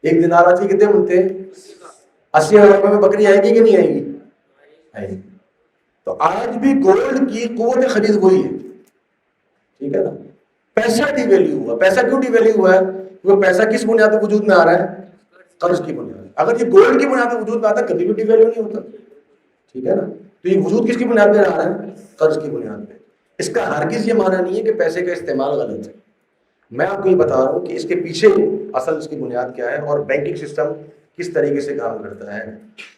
ایک دینار آج کے کتنے بنتے ہیں؟ 80,000 روپے میں بکری آئے گی کہ نہیں آئے گی؟ آئے گی. تو آج بھی گولڈ کی قوت خرید وہی ہے. ٹھیک ہے نا. پیسہ ڈی ویلیو ہوا. پیسہ کیوں ڈی ویلیو ہوا ہے؟ کیونکہ پیسہ کس بنیاد پہ وجود میں آ رہا ہے؟ قرض کی بنیاد. اگر یہ گولڈ کی بنیاد پہ وجود میں آتا کبھی بھی ڈی ویلیو نہیں ہوتا. ٹھیک ہے نا. تو یہ وجود کس کی بنیاد پہ آ رہا ہے؟ قرض کی بنیاد پہ. اس کا ہرگز یہ معنی نہیں ہے کہ پیسے کا استعمال غلط ہے. میں آپ کو یہ بتا رہا ہوں کہ اس کے پیچھے اصل اس کی بنیاد کیا ہے اور بینکنگ سسٹم کس طریقے سے کام کرتا ہے.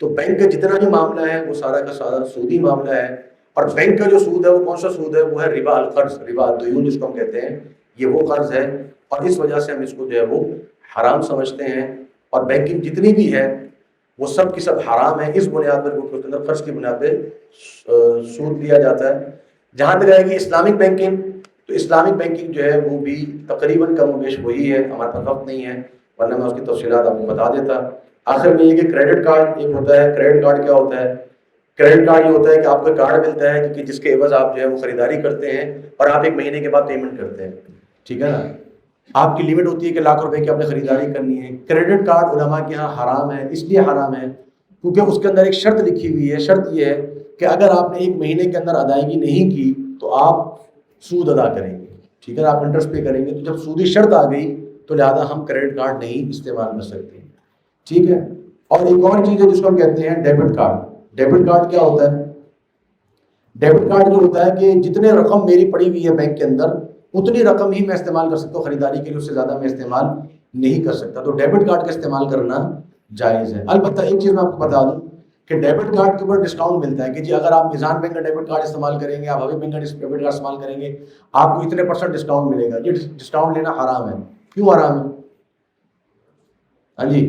تو بینک کا جتنا بھی معاملہ ہے وہ سارا کا سارا سودی معاملہ ہے. اور بینک کا جو سود ہے وہ کون سا سود ہے؟ وہ ہے ربا القرض، ربا الدیون جس کو ہم کہتے ہیں. یہ وہ قرض ہے اور اس وجہ سے ہم اس کو جو ہے وہ حرام سمجھتے ہیں. اور بینکنگ جتنی بھی ہے وہ سب کی سب حرام ہے. اس بنیاد پر اس کے اندر قرض کی بنیاد پہ سود لیا جاتا ہے. جہاں تک آئے گی اسلامک بینکنگ، تو اسلامک بینکنگ جو ہے وہ بھی تقریباً کم و بیش وہی ہے. ہمارے پاس وقت نہیں ہے ورنہ میں اس کی تفصیلات آپ کو بتا دیتا. آخر میں یہ کہ کریڈٹ کارڈ ایک ہوتا ہے. کریڈٹ کارڈ کیا ہوتا ہے؟ کریڈٹ کارڈ یہ ہوتا ہے کہ آپ کو کارڈ ملتا ہے کہ جس کے عوض آپ جو ہے وہ خریداری کرتے ہیں اور آپ 1 مہینے کے بعد پیمنٹ کرتے ہیں. ٹھیک ہے نا. آپ کی لمٹ ہوتی ہے کہ لاکھ روپے کی آپ نے خریداری کرنی ہے. کریڈٹ کارڈ علماء کے یہاں حرام ہے. اس لیے حرام ہے کیونکہ اس کے اندر ایک شرط لکھی ہوئی ہے. شرط یہ ہے کہ اگر آپ نے 1 مہینے کے اندر ادائیگی نہیں کی تو آپ سود ادا کریں گے. ٹھیک ہے نا. آپ انٹرسٹ پے کریں گے. تو جب سودی شرط آ گئی تو لہٰذا ہم کریڈٹ کارڈ نہیں استعمال کر سکتے. ٹھیک ہے. اور ایک اور چیز ہے جس کو ہم کہتے ہیں ڈیبٹ کارڈ. ڈیبٹ کارڈ کیا ہوتا ہے؟ ڈیبٹ کارڈ جو ہوتا ہے کہ جتنے رقم میری پڑی ہوئی ہے بینک کے اندر اتنی رقم ہی میں استعمال کر سکتا ہوں خریداری کے لیے، اس سے زیادہ میں استعمال نہیں کر سکتا. تو ڈیبٹ کارڈ کا استعمال کرنا جائز ہے. البتہ ایک چیز میں آپ کو بتا دوں کہ ڈیبٹ کارڈ کے اوپر ڈسکاؤنٹ ملتا ہے کہ جی اگر آپ میزان بینک کا ڈیبٹ کارڈ استعمال کریں گے، آپ حبیب بینک کا ڈیبٹ کارڈ استعمال کریں گے، آپ کو اتنے % ڈسکاؤنٹ ملے گا. یہ ڈسکاؤنٹ لینا حرام ہے. کیوں حرام ہے؟ ہاں جی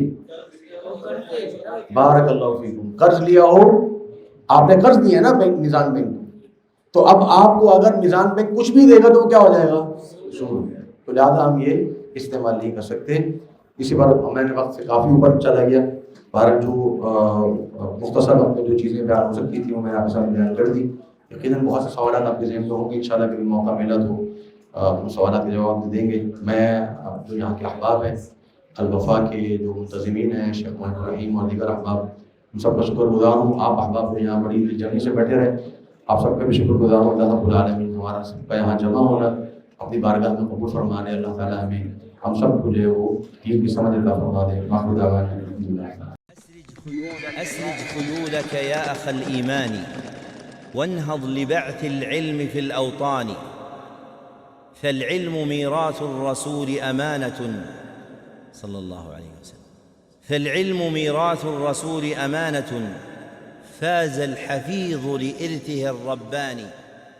بارک اللہ فیکم. قرض لیا ہو آپ نے، قرض دیا ہے نا بینک، میزان بینک، تو اب آپ کو اگر میزان بینک کچھ بھی دے گا تو وہ کیا ہو جائے گا؟ سود. تو لہٰذا ہم یہ استعمال نہیں کر سکتے. اسی پر میں نے وقت سے کافی اوپر چلا گیا. بہرحال جو مختصر وقت میں جو چیزیں بیان ہو سکتی تھیں وہ میں نے آپ کے سامنے بیان کر دی. یقیناً بہت سے سوالات آپ کے ذہن میں ہوں گے. انشاءاللہ کبھی موقع ملا تو ان سوالات کے جواب دیں گے. میں جو یہاں کے احباب ہیں، الوفا کے جو منتظمین ہیں، شیخ محمد رحیم اور دیگر احباب، ان سب کا شکر گزار ہوں. آپ احباب جو یہاں بڑی دلجمعی سے بیٹھے رہے، آپ سب کا بھی شکر گزار ہوں. اللہ رب العالمین ہمارا سب کا یہاں جمع ہونا اپنی بارگاہ میں قبول فرمانے. اللہ تعالیٰ ہمیں ہم سب کو جو ہے وہ دین کی سمجھ عطا فرما دے. آخر دعوانا الحمدللہ. أسرج خيولك يا أخ الإيمان وانهض لبعث العلم في الأوطان فالعلم ميراث الرسول أمانة صلى الله عليه وسلم. فالعلم ميراث الرسول أمانة فاز الحفيظ لإرثه الرباني.